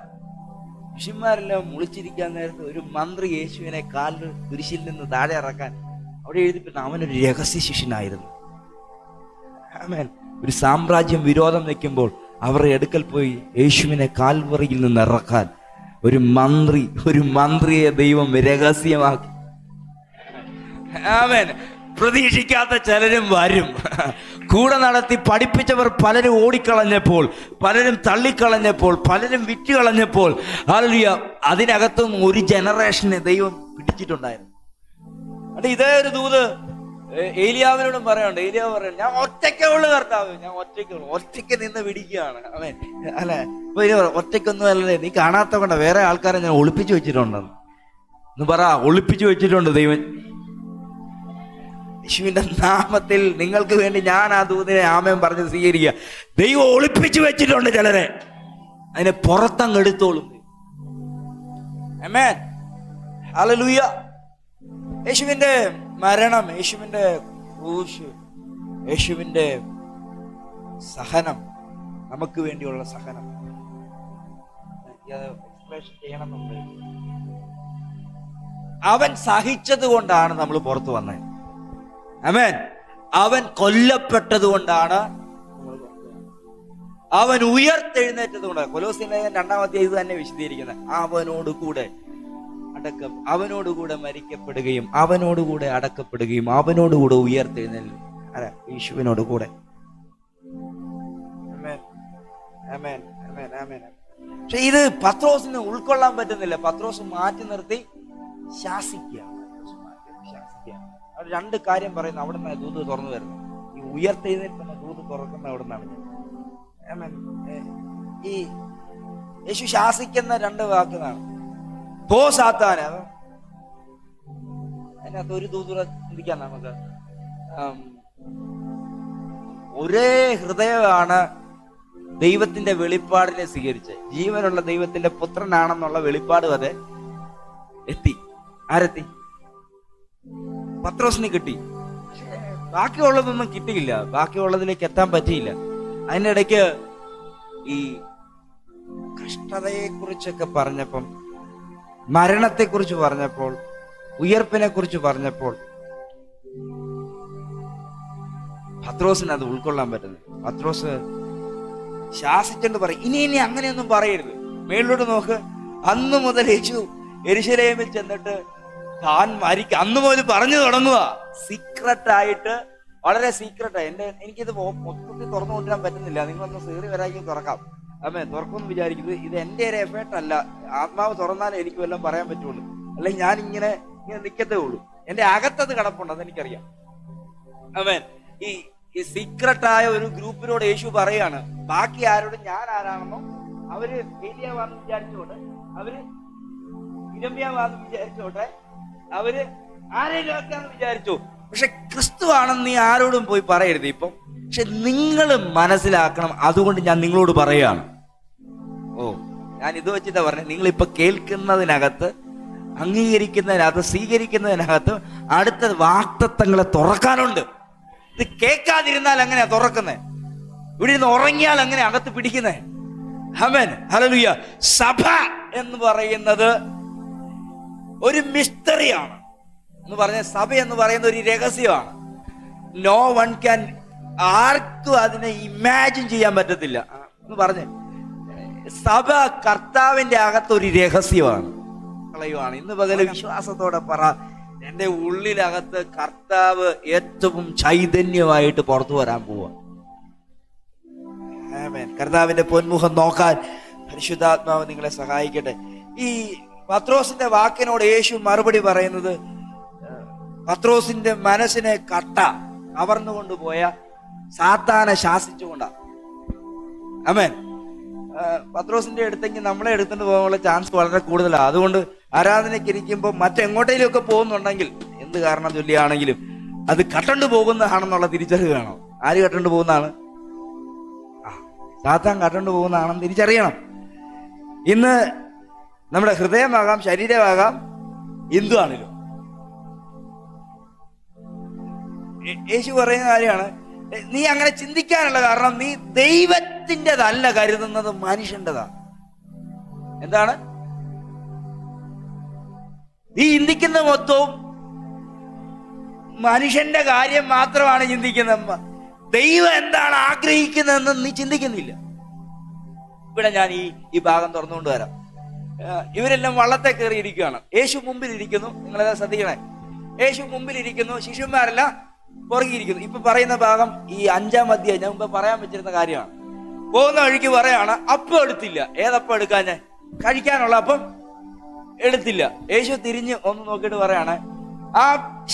ശിഷ്യന്മാരെല്ലാം മുളിച്ചിരിക്കാൻ നേരത്ത് ഒരു മന്ത്രി യേശുവിനെ കാലിൽ കുരിശിൽ നിന്ന് താഴെ ഇറക്കാൻ അവിടെ എഴുതിപ്പിട്ട് അവനൊരു രഹസ്യ ശിഷ്യനായിരുന്നു. ആമേൻ. ഒരു സാമ്രാജ്യം വിരോധം വെക്കുമ്പോൾ അവരുടെ അടുക്കൽ പോയി യേശുവിനെ കാൽവറിയിൽ നിന്ന് ഇറക്കാൻ ഒരു മന്ത്രിയെ ദൈവം രഹസ്യമാക്കി. ആമേൻ. പ്രതീക്ഷിക്കാത്ത ചിലരും വരും. കൂടെ നടത്തി പഠിപ്പിച്ചവർ പലരും ഓടിക്കളഞ്ഞപ്പോൾ, പലരും തള്ളിക്കളഞ്ഞപ്പോൾ, പലരും വിറ്റുകളഞ്ഞപ്പോൾ, ഹല്ലേലൂയ, അതിനകത്തും ഒരു ജനറേഷനെ ദൈവം പിടിച്ചിട്ടുണ്ടായിരുന്നു. അത് ഇതേ ഒരു ദൂത് ഏലിയാവിനോടും പറയാനുണ്ട്. ഏലിയാവ് പറയണം, ഞാൻ ഒറ്റയ്ക്കേ ഉള്ളു കർത്താവ്, ഞാൻ ഒറ്റയ്ക്ക് നിന്ന് പിടിക്കുകയാണ്. അവൻ അല്ലെ, ഇപ്പൊ ഇനി ഒറ്റയ്ക്കൊന്നും അല്ലേ, നീ കാണാത്ത കൊണ്ട വേറെ ആൾക്കാരെ ഞാൻ ഒളിപ്പിച്ചു വെച്ചിട്ടുണ്ടെന്ന് പറ. ഒളിപ്പിച്ചു വെച്ചിട്ടുണ്ട് ദൈവം. യേശുവിന്റെ നാമത്തിൽ നിങ്ങൾക്ക് വേണ്ടി ഞാൻ ആ ദൂതിനെ ആമേൻ പറഞ്ഞ് സ്വീകരിക്കുക. ദൈവം ഒളിപ്പിച്ചു വെച്ചിട്ടുണ്ട് ചിലരെ, അതിനെ പുറത്തങ്ങ് എടുത്തോളും. ആമേൻ, ഹല്ലേലൂയ. യേശുവിന്റെ മരണം, യേശുവിന്റെ ക്രൂശ്, യേശുവിന്റെ സഹനം, നമുക്ക് വേണ്ടിയുള്ള സഹനം എക്സ്പ്രഷൻ ചെയ്യണമെന്നുണ്ട്. അവൻ സഹിച്ചത് കൊണ്ടാണ് നമ്മൾ പുറത്തു വന്നത്. ആമേൻ. അവൻ കൊല്ലപ്പെട്ടത് കൊണ്ടാണ്, അവൻ ഉയർത്തെഴുന്നേറ്റത് കൊണ്ടാണ്. കൊലോസ്യർ 2-ാം അധ്യായം ഇത് തന്നെ വിശദീകരിക്കുന്നത്. അവനോടുകൂടെ അവനോടുകൂടെ മരിക്കപ്പെടുകയും അവനോടുകൂടെ അടക്കപ്പെടുകയും അവനോടുകൂടെ ഉയർത്തെഴുന്നേലും. യേശുവിനോട് കൂടെ. പക്ഷെ ഇത് പത്രോസിന് ഉൾക്കൊള്ളാൻ പറ്റുന്നില്ല. പത്രോസ് മാറ്റി നിർത്തി ശാസിക്കുക. രണ്ട് കാര്യം പറയുന്നു. അവിടെ നിന്നാണ് ദൂത് തുറന്നു വരുന്നത്. ഈ ഉയർത്തെഴുന്നേൽക്കുന്ന ദൂത് തുറക്കുന്ന അവിടെ നിന്നാണ്. ഈ യേശു ശാസിക്കുന്ന രണ്ട് വാക്കുകളാണ്. പോ സാത്താനെ. അതിനകത്ത് ഒരു ദൂത് ചിന്തിക്കാൻ നമുക്ക്. ഒരേ ഹൃദയമാണ് ദൈവത്തിന്റെ വെളിപ്പാടിനെ സ്വീകരിച്ച് ജീവനുള്ള ദൈവത്തിന്റെ പുത്രനാണെന്നുള്ള വെളിപ്പാട് വരെ എത്തി. ആരെത്തി? പത്രോസിന് കിട്ടി. ബാക്കിയുള്ളതൊന്നും കിട്ടിയില്ല. ബാക്കിയുള്ളതിലേക്ക് എത്താൻ പറ്റിയില്ല. അതിനിടയ്ക്ക് ഈ കഷ്ടതയെ കുറിച്ചൊക്കെ പറഞ്ഞപ്പം, മരണത്തെ കുറിച്ച് പറഞ്ഞപ്പോൾ, ഉയർപ്പിനെ കുറിച്ച് പറഞ്ഞപ്പോൾ പത്രോസിന് അത് ഉൾക്കൊള്ളാൻ പറ്റുന്നത്. പത്രോസ് ശാസിച്ചുകൊണ്ട് പറയും, ഇനി അങ്ങനെയൊന്നും പറയരുത്. മേളിലോട്ട് നോക്ക്. അന്ന് മുതൽ യേശു യെരൂശലേമിൽ ചെന്നിട്ട് താൻ അന്ന് മുതൽ പറഞ്ഞു തുടങ്ങുക. സീക്രട്ടായിട്ട്, വളരെ സീക്രട്ടായി. എനിക്കിത് മൊത്തത്തിൽ തുറന്നു കൊണ്ടുവരാൻ പറ്റുന്നില്ല. നിങ്ങളൊന്ന് സീറി വരാക്കി തുറക്കാം. തുറക്കുമെന്ന് വിചാരിക്കുന്നത്. ഇത് എന്റെ ഒരു എഫേർട്ട് അല്ല. ആത്മാവ് തുറന്നാലേ എനിക്ക് വല്ലതും പറയാൻ പറ്റുള്ളൂ. അല്ലെങ്കിൽ ഞാൻ ഇങ്ങനെ നിൽക്കത്തേ ഉള്ളൂ. എന്റെ അകത്തത് കിടപ്പുണ്ട്, അതെനിക്കറിയാം. ഈ സീക്രട്ടായ ഒരു ഗ്രൂപ്പിനോട് യേശു പറയാണ്, ബാക്കി ആരോടും ഞാൻ ആരാണെന്നോ അവര് ഏലിയാവാന്ന് വിചാരിച്ചോട്ടെ, അവര് ഇരമ്യാവാന്ന് വിചാരിച്ചോട്ടെ, അവര് ആരെങ്കിലും ആക്കാന്ന് വിചാരിച്ചോ. പക്ഷെ ക്രിസ്തു ആണെന്ന് നീ ആരോടും പോയി പറയരുത് ഇപ്പം. പക്ഷെ നിങ്ങൾ മനസ്സിലാക്കണം. അതുകൊണ്ട് ഞാൻ നിങ്ങളോട് പറയാണ്. ഞാൻ ഇത് വെച്ചിട്ടാ പറഞ്ഞത്. നിങ്ങളിപ്പൊ കേൾക്കുന്നതിനകത്ത്, അംഗീകരിക്കുന്നതിനകത്ത്, സ്വീകരിക്കുന്നതിനകത്ത് അടുത്ത വാക്തത്വങ്ങളെ തുറക്കാനുണ്ട്. ഇത് കേൾക്കാതിരുന്നാൽ എങ്ങനെയാ തുറക്കുന്നത്? ഇവിടെ ഇരുന്ന് ഉറങ്ങിയാൽ എങ്ങനെ അകത്ത് പിടിക്കുന്നേ? ആമേൻ, ഹല്ലേലൂയ. സഭ എന്ന് പറയുന്നത് ഒരു മിസ്റ്ററിയാണ് എന്ന് പറഞ്ഞ, സഭ എന്ന് പറയുന്ന ഒരു രഹസ്യമാണ്. നോ വൺ ക്യാൻ, ആർക്കും അതിനെ ഇമാജിൻ ചെയ്യാൻ പറ്റത്തില്ല എന്ന് പറഞ്ഞ്. സഭ കർത്താവിന്റെ അകത്തൊരു രഹസ്യമാണ്. ഇന്ന് പകല് വിശ്വാസത്തോടെ പറ, എന്റെ ഉള്ളിലകത്ത് കർത്താവ് ഏറ്റവും ചൈതന്യമായിട്ട് പുറത്തു വരാൻ പോവാ. കർത്താവിന്റെ പൊന്മുഖം നോക്കാൻ പരിശുദ്ധാത്മാവ് നിങ്ങളെ സഹായിക്കട്ടെ. ഈ പത്രോസിന്റെ വാക്കിനോട് യേശു മറുപടി പറയുന്നത്, പത്രോസിന്റെ മനസ്സിനെ കവർന്നുകൊണ്ടുപോയ സാത്താനെ ശാസിച്ചുകൊണ്ടാണ്. ആമേൻ. പത്രോസിന്റെ അടുത്തെങ്കിൽ നമ്മളെ എടുത്തുകൊണ്ട് പോകാനുള്ള ചാൻസ് വളരെ കൂടുതലാണ്. അതുകൊണ്ട് ആരാധനയ്ക്ക് ഇരിക്കുമ്പോൾ മറ്റെങ്ങോട്ടേലും ഒക്കെ പോകുന്നുണ്ടെങ്കിൽ, എന്ത് കാരണം ചൊല്ലിയാണെങ്കിലും അത് കട്ടണ്ടു പോകുന്നതാണെന്നുള്ള തിരിച്ചറിവ് വേണം. ആര് കട്ടണ്ടു പോകുന്നതാണ്? സാത്താൻ കട്ടണ്ടു പോകുന്നതാണെന്ന് തിരിച്ചറിയണം. ഇന്ന് നമ്മുടെ ഹൃദയമാകാം, ശരീരമാകാം, എന്തുവാണല്ലോ. യേശു പറയുന്ന കാര്യമാണ്, നീ അങ്ങനെ ചിന്തിക്കാനുള്ള കാരണം നീ ദൈവത്തിൻ്റെതല്ല കരുതുന്നത്, മനുഷ്യൻ്റെതാണ്. എന്താണ് നീ ചിന്തിക്കുന്ന മൊത്തവും? മനുഷ്യന്റെ കാര്യം മാത്രമാണ് ചിന്തിക്കുന്നത്. ദൈവം എന്താണ് ആഗ്രഹിക്കുന്നതെന്ന് നീ ചിന്തിക്കുന്നില്ല. ഇവിടെ ഞാൻ ഈ ഭാഗം തുറന്നുകൊണ്ട് വരാം. ഇവരെല്ലാം വള്ളത്തെ കയറിയിരിക്കുകയാണ്. യേശു മുമ്പിൽ ഇരിക്കുന്നു. നിങ്ങളത് ശ്രദ്ധിക്കണേ. യേശു മുമ്പിൽ ഇരിക്കുന്നു, ശിഷ്യന്മാരെല്ലാം പുറകിരിക്കുന്നു. ഇപ്പൊ പറയുന്ന ഭാഗം ഈ 5-ാം അധ്യായം ഞാൻ മുമ്പ് പറയാൻ വെച്ചിരുന്ന കാര്യമാണ്. പോകുന്ന വഴിക്ക് പറയാണ്, അപ്പം എടുത്തില്ല. ഏതപ്പം എടുക്കാൻ? കഴിക്കാനുള്ള അപ്പം എടുത്തില്ല. യേശു തിരിഞ്ഞ് ഒന്ന് നോക്കിയിട്ട് പറയാണ്, ആ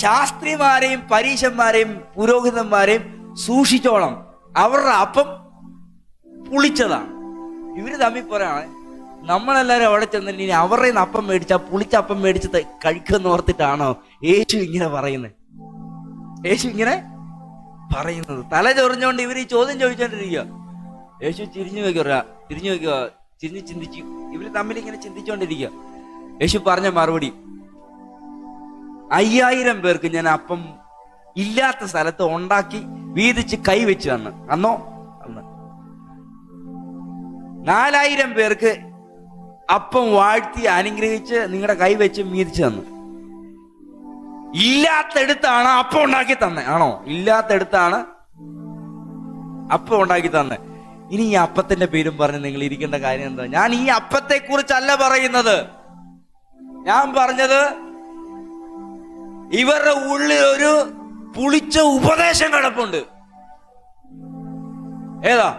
ശാസ്ത്രിമാരെയും പരീശന്മാരെയും പുരോഹിതന്മാരെയും സൂക്ഷിച്ചോളം, അവരുടെ അപ്പം പുളിച്ചതാണ്. ഇവര് തമ്മിൽ പറയാണ്, നമ്മളെല്ലാരും അവിടെ ചെന്നിട്ട് ഇനി അവരുടെ നിന്ന് അപ്പം മേടിച്ച പുളിച്ച അപ്പം മേടിച്ച് കഴിക്കുമെന്ന് ഓർത്തിട്ടാണോ യേശു ഇങ്ങനെ പറയുന്നത്? യേശു ഇങ്ങനെ പറയുന്നത്. തല ചൊറിഞ്ഞുകൊണ്ട് ഇവർ ഈ ചോദ്യം ചോദിച്ചോണ്ടിരിക്കുക. യേശു തിരിഞ്ഞു വെക്കുക, തിരിഞ്ഞ് ചിന്തിച്ചു. ഇവര് തമ്മിൽ ഇങ്ങനെ ചിന്തിച്ചുകൊണ്ടിരിക്കുക. യേശു പറഞ്ഞ മറുപടി, 5000 പേർക്ക് ഞാൻ അപ്പം ഇല്ലാത്ത സ്ഥലത്ത് ഉണ്ടാക്കി വീതിച്ച് കൈവച്ച് തന്നു. അന്ന് 4000 പേർക്ക് അപ്പം വാഴ്ത്തി അനുഗ്രഹിച്ച് നിങ്ങളുടെ കൈവച്ച് വീതിച്ച് തന്നു. ഇല്ലാത്തടുത്താണ് അപ്പം ഉണ്ടാക്കി തന്നെ. ആണോ? ഇല്ലാത്തടുത്താണ് അപ്പം ഉണ്ടാക്കി തന്നെ. ഇനി ഈ അപ്പത്തിന്റെ പേരും പറഞ്ഞ് നിങ്ങൾ ഇരിക്കേണ്ട കാര്യം എന്താ? ഞാൻ ഈ അപ്പത്തെ കുറിച്ചല്ല പറയുന്നത്. ഞാൻ പറഞ്ഞത് ഇവരുടെ ഉള്ളിൽ ഒരു പുളിച്ച ഉപദേശം കിടപ്പുണ്ട്. ഏതാ?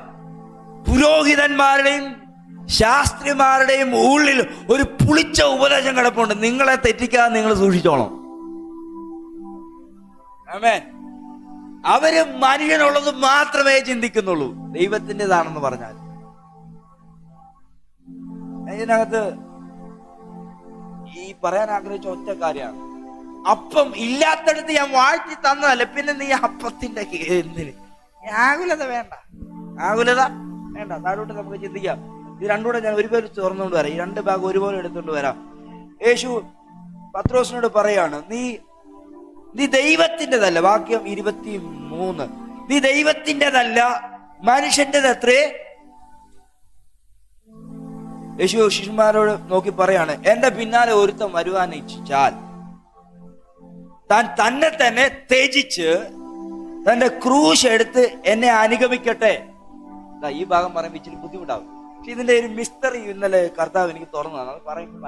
പുരോഹിതന്മാരുടെയും ശാസ്ത്രിമാരുടെയും ഉള്ളിൽ ഒരു പുളിച്ച ഉപദേശം കിടപ്പുണ്ട്. നിങ്ങളെ തെറ്റിക്കാതെ നിങ്ങൾ സൂക്ഷിച്ചോണം. ആമേൻ. അവര് മനുഷ്യനുള്ളത് മാത്രമേ ചിന്തിക്കുന്നുള്ളൂ, ദൈവത്തിൻ്റെതാണെന്ന് പറഞ്ഞാൽ. ഇതിനകത്ത് ഈ പറയാൻ ആഗ്രഹിച്ച ഒറ്റ കാര്യമാണ്, അപ്പം ഇല്ലാത്തടുത്ത് ഞാൻ വാഴ്ത്തി തന്നതല്ലേ, പിന്നെ നീ അപ്പത്തിന്റെ എന്തിന്? ആകുലത വേണ്ട, ആകുലത വേണ്ട. താഴോട്ട് നമുക്ക് ചിന്തിക്കാം. ഇത് രണ്ടുകൂടെ ഞാൻ ഒരുപോലെ തുറന്നുകൊണ്ട് വരാം. ഈ 2 ഭാഗം ഒരുപോലെ എടുത്തുകൊണ്ട് വരാം. യേശു പത്രോസിനോട് പറയാണ്, നീ ദൈവത്തിൻ്റെതല്ല. വാക്യം 23, നീ ദൈവത്തിൻ്റെതല്ല മനുഷ്യൻ്റെത് അത്രേ. യേശു ശിഷ്യന്മാരോട് നോക്കി പറയാണ്, എന്റെ പിന്നാലെ ഒരുത്തൻ വരുവാൻ ഇച്ഛിച്ചാൽ താൻ തന്നെ ത്യജിച്ച് തന്റെ ക്രൂശ് എടുത്ത് എന്നെ അനുഗമിക്കട്ടെ. ഈ ഭാഗം പറയുമ്പോൾ ഇച്ചിരി ബുദ്ധിമുട്ടാവും. പക്ഷെ ഇതിന്റെ ഒരു മിസ്റ്ററി ഇന്നലെ കർത്താവ് എനിക്ക് തുറന്നതാണ്. അത് പറയുമ്പോൾ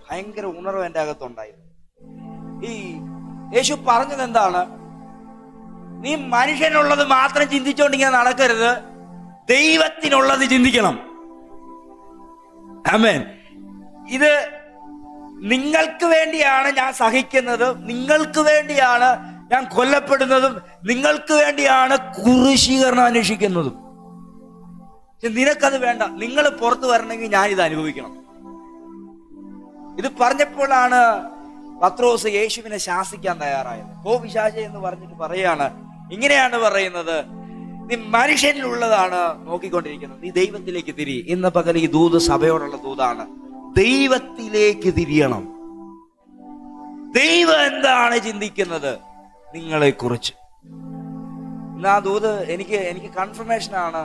ഭയങ്കര ഉണർവ് എന്റെ അകത്തുണ്ടായിരുന്നു. ഈ യേശു പറഞ്ഞത് എന്താണ്? നീ മനുഷ്യനുള്ളത് മാത്രം ചിന്തിച്ചോണ്ടിങ്ങനെ നടക്കരുത്, ദൈവത്തിനുള്ളത് ചിന്തിക്കണം. ആമേൻ. ഇത് നിങ്ങൾക്ക് വേണ്ടിയാണ് ഞാൻ സഹിക്കുന്നതും, നിങ്ങൾക്ക് വേണ്ടിയാണ് ഞാൻ കൊല്ലപ്പെടുന്നതും, നിങ്ങൾക്ക് വേണ്ടിയാണ് ക്രൂശീകരണം അന്വേഷിക്കുന്നതും. നിനക്കത് വേണ്ട. നിങ്ങൾ പുറത്തു വരണമെങ്കിൽ ഞാനിത് അനുഭവിക്കണം. ഇത് പറഞ്ഞപ്പോഴാണ് പത്രോസ് യേശുവിനെ ശാസിക്കാൻ തയ്യാറായത്. പിശാചേ എന്ന് പറഞ്ഞിട്ട് പറയാണ്, ഇങ്ങനെയാണ് പറയുന്നത്, നീ മനുഷ്യനിലുള്ളതാണ് നോക്കിക്കൊണ്ടിരിക്കുന്നത്, നീ ദൈവത്തിലേക്ക് തിരി. ഇന്ന് പകൽ ഈ ദൂത് സഭയോടുള്ള ദൂതാണ്. ദൈവത്തിലേക്ക് തിരിയണം. ദൈവം എന്താണ് ചിന്തിക്കുന്നത് നിങ്ങളെ കുറിച്ച്? ഇന്ന് ആ ദൂത് എനിക്ക് കൺഫർമേഷനാണ്.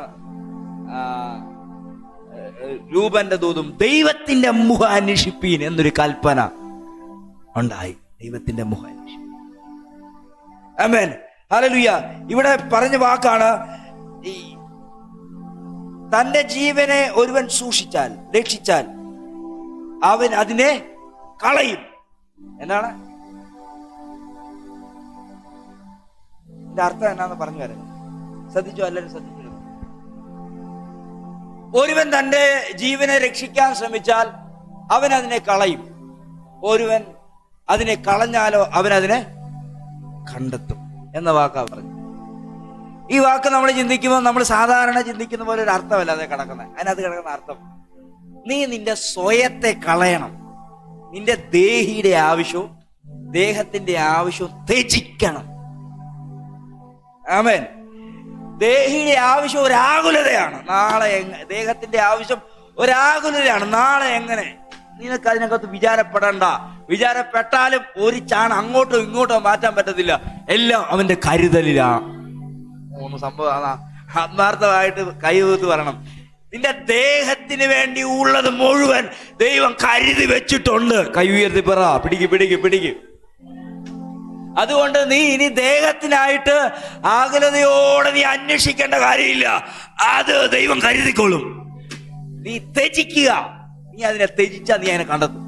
രൂപന്റെ ദൂതും ദൈവത്തിന്റെ മുഖം അന്വേഷിപ്പീൻ എന്നൊരു കൽപ്പന ഉണ്ടായി. ദൈവത്തിന്റെ മുഖം അന്വേഷിപ്പീൻ. ആമേൻ. ഹല്ലേലൂയ. ഇവിടെ പറഞ്ഞ വാക്കാണ്, ഈ തന്റെ ജീവനെ ഒരുവൻ സൂക്ഷിച്ചാൽ, രക്ഷിച്ചാൽ അവൻ അതിനെ കളയും. എന്താണ് ഇതിന്റെ അർത്ഥം? എന്നാന്ന് പറഞ്ഞു വരാം. ശ്രദ്ധിച്ചോ? എല്ലാവരും ശ്രദ്ധിച്ചു. ഒരുവൻ തന്റെ ജീവനെ രക്ഷിക്കാൻ ശ്രമിച്ചാൽ അവൻ അതിനെ കളയും. ഒരുവൻ അതിനെ കളഞ്ഞാലോ അവൻ അതിനെ കണ്ടെത്തും എന്ന വാക്കാ പറഞ്ഞു. ഈ വാക്ക് നമ്മൾ ചിന്തിക്കുമ്പോൾ നമ്മൾ സാധാരണ ചിന്തിക്കുന്ന പോലെ ഒരു അർത്ഥമല്ല അത് കിടക്കുന്നത്. അതിനകത്ത് കിടക്കുന്ന അർത്ഥം, നീ നിന്റെ സ്വയത്തെ കളയണം. നിന്റെ ദേഹിയുടെ ആവശ്യവും ദേഹത്തിന്റെ ആവശ്യവും ത്യജിക്കണം. ആമേൻ. ദേഹിയുടെ ആവശ്യം ഒരാകുലതയാണ്. നാളെ ദേഹത്തിന്റെ ആവശ്യം ഒരാകുലതയാണ്. നാളെ എങ്ങനെ? നിനക്ക് അതിനകത്ത് വിചാരപ്പെടണ്ട. വിചാരപ്പെട്ടാലും ഒരു ചാണ് അങ്ങോട്ടോ ഇങ്ങോട്ടോ മാറ്റാൻ പറ്റത്തില്ല. എല്ലാം അവന്റെ കരുതലിലാണ്. സംഭവം ആത്മാർത്ഥമായിട്ട് കൈവത്ത് പറയണം. നിന്റെ ദേഹത്തിന് വേണ്ടി ഉള്ളത് മുഴുവൻ ദൈവം കരുതി വെച്ചിട്ടുണ്ട്. കൈ ഉയർത്തി പറ, പിടിക്ക്. അതുകൊണ്ട് നീ ഇനി ദേഹത്തിനായിട്ട് ആകുലതയോടെ നീ അന്വേഷിക്കേണ്ട കാര്യമില്ല. അത് ദൈവം കരുതിക്കൊള്ളും. നീ ത്യജിക്കുക. നീ അതിനെ ത്യജിച്ചാ നീ അതിനെ കണ്ടെത്തും.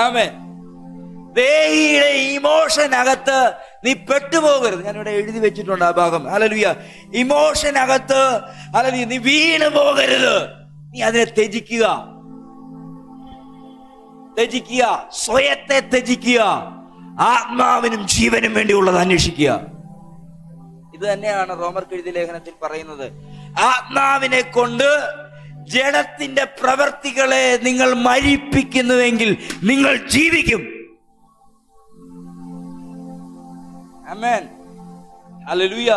ആമേൻ. ദേഹിയുടെ ഇമോഷനകത്ത് നീ പെട്ടുപോകരുത്. ഞാനിവിടെ എഴുതി വെച്ചിട്ടുണ്ട് ആ ഭാഗം. ഹല്ലേലൂയ. ഇമോഷനകത്ത് ഹല്ലേലൂയ നീ വീണ് പോകരുത്. നീ അതിനെ ത്യജിക്കുക. സ്വയത്തെ ത്യജിക്കുക. ആത്മാവിനും ജീവനും വേണ്ടിയുള്ളത് അന്വേഷിക്കുക. ഇത് തന്നെയാണ് റോമർക്ക് എഴുതിയ ലേഖനത്തിൽ പറയുന്നത്. ആത്മാവിനെ കൊണ്ട് ജഡത്തിന്റെ പ്രവൃത്തികളെ നിങ്ങൾ മരിപ്പിക്കുന്നുവെങ്കിൽ നിങ്ങൾ ജീവിക്കും. ആമേൻ. ഹല്ലേലൂയ.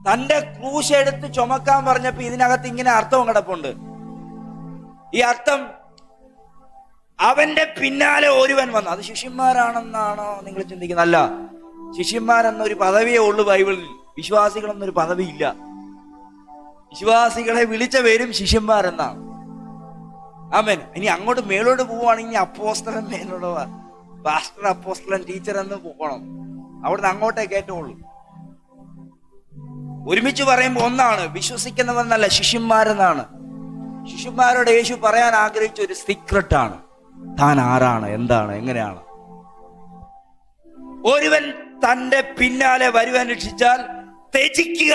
തന്റെ ക്രൂശ് എടുത്ത് ചുമക്കാൻ പറഞ്ഞപ്പോ ഇതിനകത്ത് ഇങ്ങനെ അർത്ഥവും കിടപ്പുണ്ട്. ഈ അർത്ഥം, അവന്റെ പിന്നാലെ ഒരുവൻ വന്നു. അത് ശിഷ്യന്മാരാണെന്നാണോ നിങ്ങൾ ചിന്തിക്കുന്നത്? അല്ല, ശിഷ്യന്മാരെന്നൊരു പദവിയേ ഉള്ളൂ ബൈബിളിൽ. വിശ്വാസികൾ എന്നൊരു പദവിയില്ല. വിശ്വാസികളെ വിളിച്ച പേരും ശിഷ്യന്മാരെന്നാണ്. ആമേൻ. ഇനി അങ്ങോട്ട് മേലോട്ട് പോവുകയാണെങ്കിൽ അപ്പോസ്തലൻ മേലോട്ട് പാസ്റ്റർ, അപ്പോസ്തലൻ, ടീച്ചർ എന്ന് പോകണം. അവിടുന്ന് അങ്ങോട്ടേ കയറ്റുള്ളൂ. ഒരുമിച്ച് പറയുമ്പോൾ ഒന്നാണ്, വിശ്വസിക്കുന്നവെന്നല്ല, ശിഷ്യന്മാരെന്നാണ്. ശിഷ്യന്മാരോട് യേശു പറയാൻ ആഗ്രഹിച്ച ഒരു സീക്രട്ടാണ്. താൻ ആരാണ്, എന്താണ്, എങ്ങനെയാണ്. ഒരുവൻ തന്റെ പിന്നാലെ വരുവാൻ രക്ഷിച്ചാൽ ത്യജിക്കുക.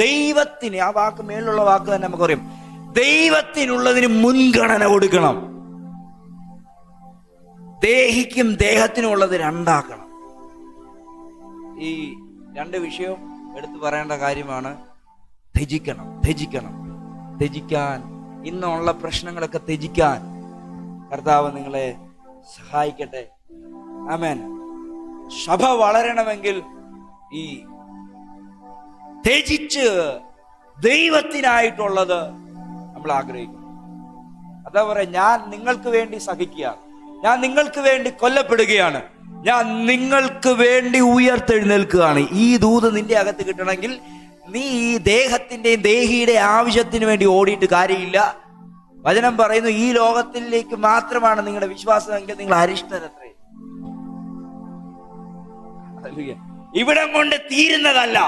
ദൈവത്തിന്, ആ വാക്ക് മേലുള്ള വാക്ക് തന്നെ നമുക്കറിയാം, ദൈവത്തിനുള്ളതിന് മുൻഗണന കൊടുക്കണം. ദേഹിക്കും ദേഹത്തിനും ഉള്ളത് രണ്ടാക്കണം. ഈ രണ്ട് വിഷയവും എടുത്തു പറയേണ്ട കാര്യമാണ്. ത്യജിക്കണം, ത്യജിക്കണം, ത്യജിക്കാൻ. ഇന്നുള്ള പ്രശ്നങ്ങളൊക്കെ ത്യജിക്കാൻ കർത്താവ് നിങ്ങളെ സഹായിക്കട്ടെ. ആമേൻ. സഭ വളരണമെങ്കിൽ ഈ ത്യജിച്ച് ദൈവത്തിനായിട്ടുള്ളത് നമ്മൾ ആഗ്രഹിക്കുന്നു. അതാ പറയാ, ഞാൻ നിങ്ങൾക്ക് വേണ്ടി സഹിക്കുകയാണ്, ഞാൻ നിങ്ങൾക്ക് വേണ്ടി കൊല്ലപ്പെടുകയാണ്, ഞാൻ നിങ്ങൾക്ക് വേണ്ടി ഉയർത്തെഴുന്നേൽക്കുകയാണ്. ഈ ദൂത് നിന്റെ അകത്ത് കിട്ടണമെങ്കിൽ നീ ഈ ദേഹത്തിന്റെയും ദേഹിയുടെ ആവശ്യത്തിന് വേണ്ടി ഓടിയിട്ട് കാര്യമില്ല. വചനം പറയുന്നു, ഈ ലോകത്തിലേക്ക് മാത്രമാണ് നിങ്ങളുടെ വിശ്വാസമെങ്കിൽ നിങ്ങൾ അരിഷ്ടരത്രേ. ഇവിടം കൊണ്ട് തീരുന്നതല്ല.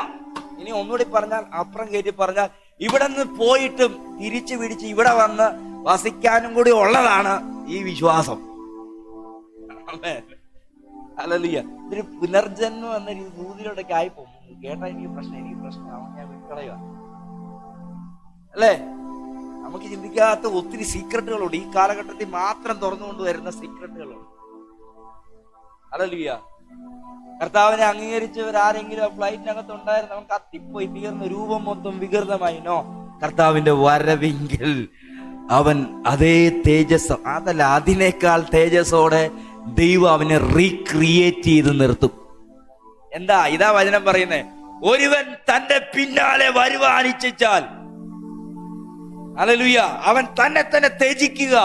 ഇനി ഒന്നുകൂടി പറഞ്ഞാൽ, അപ്പുറം കയറ്റി പറഞ്ഞാൽ, ഇവിടെ നിന്ന് പോയിട്ടും തിരിച്ചു പിടിച്ച് ഇവിടെ വന്ന് വസിക്കാനും കൂടി ഉള്ളതാണ് ഈ വിശ്വാസം. ഹല്ലേലൂയ. ഇതൊരു പുനർജന്മം എന്ന ദൂതിലോടൊക്കെ ആയി പോകും. കേട്ടാ എനിക്ക് പ്രശ്നം ഞാൻ വിട്ടളയുക അല്ലേ? നമുക്ക് ചിന്തിക്കാത്ത ഒത്തിരി സീക്രട്ടുകളുണ്ട്. ഈ കാലഘട്ടത്തിൽ മാത്രം തുറന്നുകൊണ്ട് വരുന്ന സീക്രട്ടുകളുണ്ട്. ഹല്ലേലൂയ. കർത്താവിനെ അംഗീകരിച്ചവരാരെങ്കിലും ആ ഫ്ലൈറ്റിനകത്ത് ഉണ്ടായിരുന്നു, നമുക്ക് കത്തിപ്പോയി തീർന്ന രൂപം മൊത്തം വികൃതമായി. നോ, കർത്താവിന്റെ വരവിങ്കിൽ അവൻ അതേ തേജസ്, അതല്ല അതിനേക്കാൾ തേജസ്സോടെ ദൈവം അവനെ റീക്രിയേറ്റ് ചെയ്ത് നിർത്തും. എന്താ ഇതാ വചനം പറയുന്നേ, ഒരുവൻ തന്റെ പിന്നാലെ വരുവാനിച്ചാൽ, ഹല്ലേലൂയ, അവൻ തന്നെ തന്നെ ത്യജിക്കുക,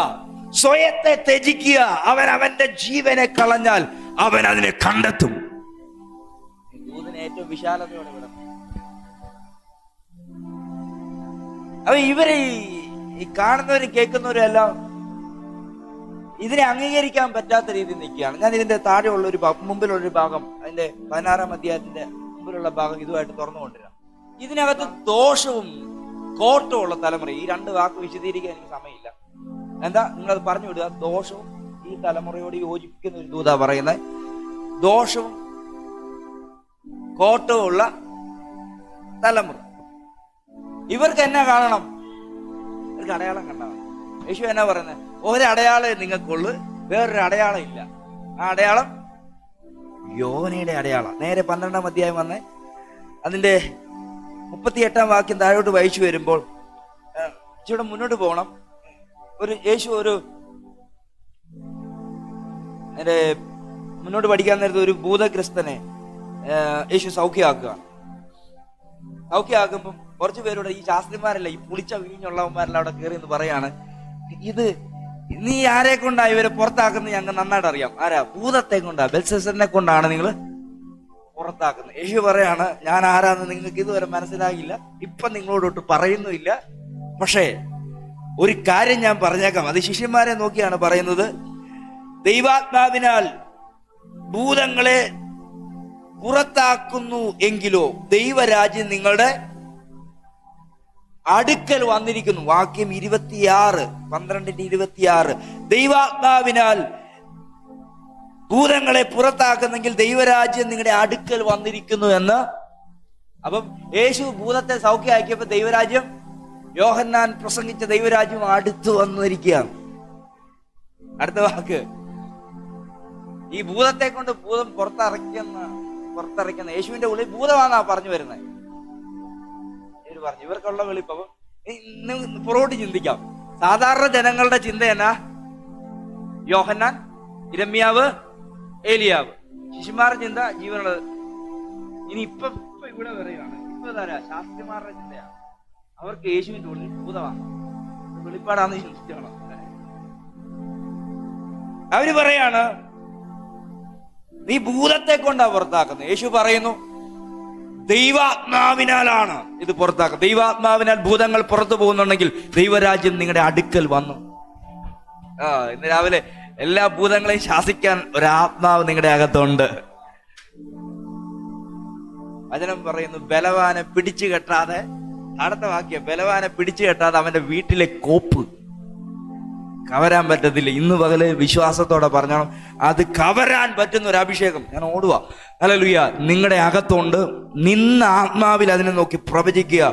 സ്വയത്തെ ത്യജിക്കുക. അവൻ അവന്റെ ജീവനെ കളഞ്ഞാൽ അവൻ അതിനെ കണ്ടെത്തും. ദൂതന് ഏറ്റവും വിശാലതയോടെ വിടണം. അപ്പൊ ഇവരെ ഈ കാണുന്നവരും കേൾക്കുന്നവരും എല്ലാം ഇതിനെ അംഗീകരിക്കാൻ പറ്റാത്ത രീതിയിൽ നിൽക്കുകയാണ്. ഞാൻ ഇതിന്റെ താഴെയുള്ള ഒരു മുമ്പിലുള്ളൊരു ഭാഗം, അതിന്റെ 16-ാം അധ്യായത്തിന്റെ മുമ്പിലുള്ള ഭാഗം ഇതുമായിട്ട് തുറന്നുകൊണ്ടിരാം. ഇതിനകത്ത് ദോഷവും കോട്ടവും ഉള്ള തലമുറ, ഈ രണ്ട് വാക്ക് വിശദീകരിക്കാൻ എനിക്ക് സമയമില്ല. എന്താ നിങ്ങളത് പറഞ്ഞു വിടുക. ദോഷവും ഈ തലമുറയോട് യോജിപ്പിക്കുന്ന ഒരു ദൂതാ പറയുന്നത്. ദോഷവും കോട്ടവും ഉള്ള തലമുറ. ഇവർക്ക് എന്നാ കാണണം? ഇവർക്ക് അടയാളം കണ്ടാണ്. യേശു എന്നാ പറയുന്നത്? ഒരടയാളം നിങ്ങൾക്കുള്ളു, വേറൊരു അടയാളം ഇല്ല. ആ അടയാളം യോനയുടെ അടയാളം. നേരെ 12-ാം അധ്യായം വന്ന് അതിന്റെ 38-ാം വാക്യം താഴോട്ട് വായിച്ചു വരുമ്പോൾ ഇവിടെ മുന്നോട്ട് പോകണം. യേശു അതിന്റെ മുന്നോട്ട് പഠിക്കാൻ നേരത്തെ ഒരു ഭൂതഗ്രസ്തനെ യേശു സൗഖ്യമാക്കുമ്പം കുറച്ചു പേരോട്, ഈ ശാസ്ത്രിമാരല്ല, ഈ പുളിച്ച വീഞ്ഞുള്ളവന്മാരെല്ലാം അവിടെ കയറി എന്ന് പറയാണ്, ഇത് നീ ആരെ കൊണ്ടാ ഇവരെ പുറത്താക്കുന്നത്? ഞങ്ങൾക്ക് നന്നായിട്ട് അറിയാം. ആരാ? ഭൂതത്തെ കൊണ്ടാ, ബെൽസെസറിനെ കൊണ്ടാണ് നിങ്ങൾ പുറത്താക്കുന്നത്. യേശു പറയാണ്, ഞാൻ ആരാന്ന് നിങ്ങൾക്ക് ഇതുവരെ മനസ്സിലാകില്ല, ഇപ്പൊ നിങ്ങളോടൊട്ട് പറയുന്നുമില്ല. പക്ഷേ ഒരു കാര്യം ഞാൻ പറഞ്ഞേക്കാം. അത് ശിഷ്യന്മാരെ നോക്കിയാണ് പറയുന്നത്. ദൈവാത്മാവിനാൽ ഭൂതങ്ങളെ പുറത്താക്കുന്നു എങ്കിലോ ദൈവരാജ്യം നിങ്ങളുടെ അടുക്കൽ വന്നിരിക്കുന്നു. വാക്യം 26, 12-26. ദൈവാത്മാവിനാൽ ഭൂതങ്ങളെ പുറത്താക്കുന്നെങ്കിൽ ദൈവരാജ്യം നിങ്ങളുടെ അടുക്കൽ വന്നിരിക്കുന്നു എന്ന്. അപ്പം യേശു ഭൂതത്തെ സൗഖ്യമാക്കിയപ്പോ ദൈവരാജ്യം, യോഹന്നാൻ പ്രസംഗിച്ച ദൈവരാജ്യം അടുത്ത് വന്നിരിക്കുകയാണ്. അടുത്ത വാക്ക്, ഈ ഭൂതത്തെ കൊണ്ട് ഭൂതം പുറത്തിറക്കുന്ന യേശുവിന്റെ ഉള്ളിൽ ഭൂതമാണെന്നാ പറഞ്ഞു വരുന്നത്. പറഞ്ഞു ഇവർക്കുള്ള വെളിപ്പം. പുറകോട്ട് ചിന്തിക്കാം. സാധാരണ ജനങ്ങളുടെ ചിന്ത എന്നാ? യോഹന്നാൻ ഇരമ്യാവ്, ഏലിയാവ്. ശിശുമാരുടെ ചിന്ത ജീവനുള്ളത്. ഇനി ഇപ്പൊ ഇവിടെ പറയുകയാണ്, ഇപ്പൊ തരാ ശാസ്ത്രിമാരുടെ ചിന്തയാണ്. അവർക്ക് യേശുവിന്റെ ഉള്ളിൽ ഭൂതമാണ്, വെളിപ്പാടാന്ന് ചിന്തിക്കണം. അവര് പറയാണ് നീ ഭൂതത്തെ കൊണ്ടാ പുറത്താക്കുന്നത്. യേശു പറയുന്നു ദൈവാത്മാവിനാലാണ് ഇത് പുറത്താക്കുന്നത്. ദൈവാത്മാവിനാൽ ഭൂതങ്ങൾ പുറത്തു പോകുന്നുണ്ടെങ്കിൽ ദൈവരാജ്യം നിങ്ങളുടെ അടുക്കൽ വന്നു. ഇന്ന് രാവിലെ എല്ലാ ഭൂതങ്ങളെയും ശാസിക്കാൻ ഒരാത്മാവ് നിങ്ങളുടെ അകത്തുണ്ട്. വചനം പറയുന്നു ബലവാനെ പിടിച്ചു കെട്ടാതെ, അടുത്ത വാക്യം, ബലവാനെ പിടിച്ചു കെട്ടാതെ അവന്റെ വീട്ടിലെ കോപ്പ് കവരാൻ പറ്റത്തില്ല. ഇന്ന് പകല് വിശ്വാസത്തോടെ പറഞ്ഞോണം, അത് കവരാൻ പറ്റുന്ന ഒരു അഭിഷേകം ഞാൻ ഓടുക. ഹല്ലേലൂയ, നിങ്ങളുടെ അകത്തുണ്ട്. നിന്ന ആത്മാവിൽ അതിനെ നോക്കി പ്രവചിക്കുക.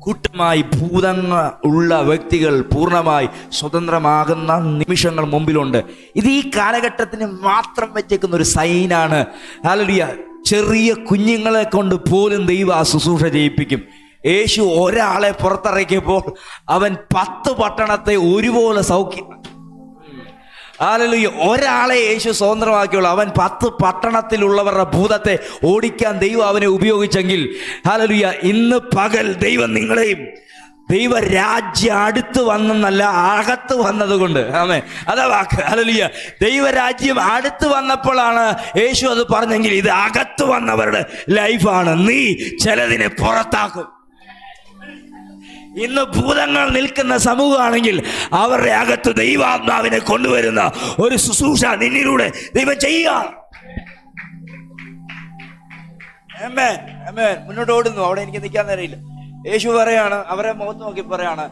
കൂട്ടമായി ഭൂതങ്ങൾ ഉള്ള വ്യക്തികൾ പൂർണ്ണമായി സ്വതന്ത്രമാകുന്ന നിമിഷങ്ങൾ മുമ്പിലുണ്ട്. ഇത് ഈ കാലഘട്ടത്തിന് മാത്രം വെച്ചേക്കുന്ന ഒരു സൈനാണ്. ഹല്ലേലൂയ, ചെറിയ കുഞ്ഞുങ്ങളെ കൊണ്ട് പോലും ദൈവം ആ ശുശ്രൂഷ ചെയ്യിപ്പിക്കും. യേശു ഒരാളെ പുറത്തിറക്കിയപ്പോൾ അവൻ 10 പട്ടണത്തെ ഒരുപോലെ സൗഖ്യം. ഹല്ലേലൂയ, ഒരാളെ യേശു സ്വതന്ത്രമാക്കിയുള്ളൂ. അവൻ 10 പട്ടണത്തിലുള്ളവരുടെ ഭൂതത്തെ ഓടിക്കാൻ ദൈവം അവനെ ഉപയോഗിച്ചെങ്കിൽ, ഹല്ലേലൂയ, ഇന്ന് പകൽ ദൈവം നിങ്ങളെയും ദൈവരാജ്യം അടുത്ത് വന്നെന്നല്ല, അകത്ത് വന്നതുകൊണ്ട്. ആമേൻ, അതാ വാക്ക്. ഹല്ലേലൂയ, ദൈവരാജ്യം അടുത്ത് വന്നപ്പോഴാണ് യേശു അത് പറഞ്ഞെങ്കിൽ ഇത് അകത്ത് വന്നവരുടെ ലൈഫാണ്. നീ ചിലതിനെ പുറത്താക്കും. ഇന്ന് ഭൂതങ്ങൾ നിൽക്കുന്ന സമൂഹമാണെങ്കിൽ അവരുടെ അകത്ത് ദൈവാത്മാവിനെ കൊണ്ടുവരുന്ന ഒരു ശുശ്രൂഷ നിന്നിലൂടെ ദൈവം ചെയ്യുക. മുന്നോട്ട് ഓടുന്നു. അവിടെ എനിക്ക് നിൽക്കാൻ നേരമില്ല. യേശു പറയാണ്, അവരെ മുഖത്ത് നോക്കി പറയാണ്,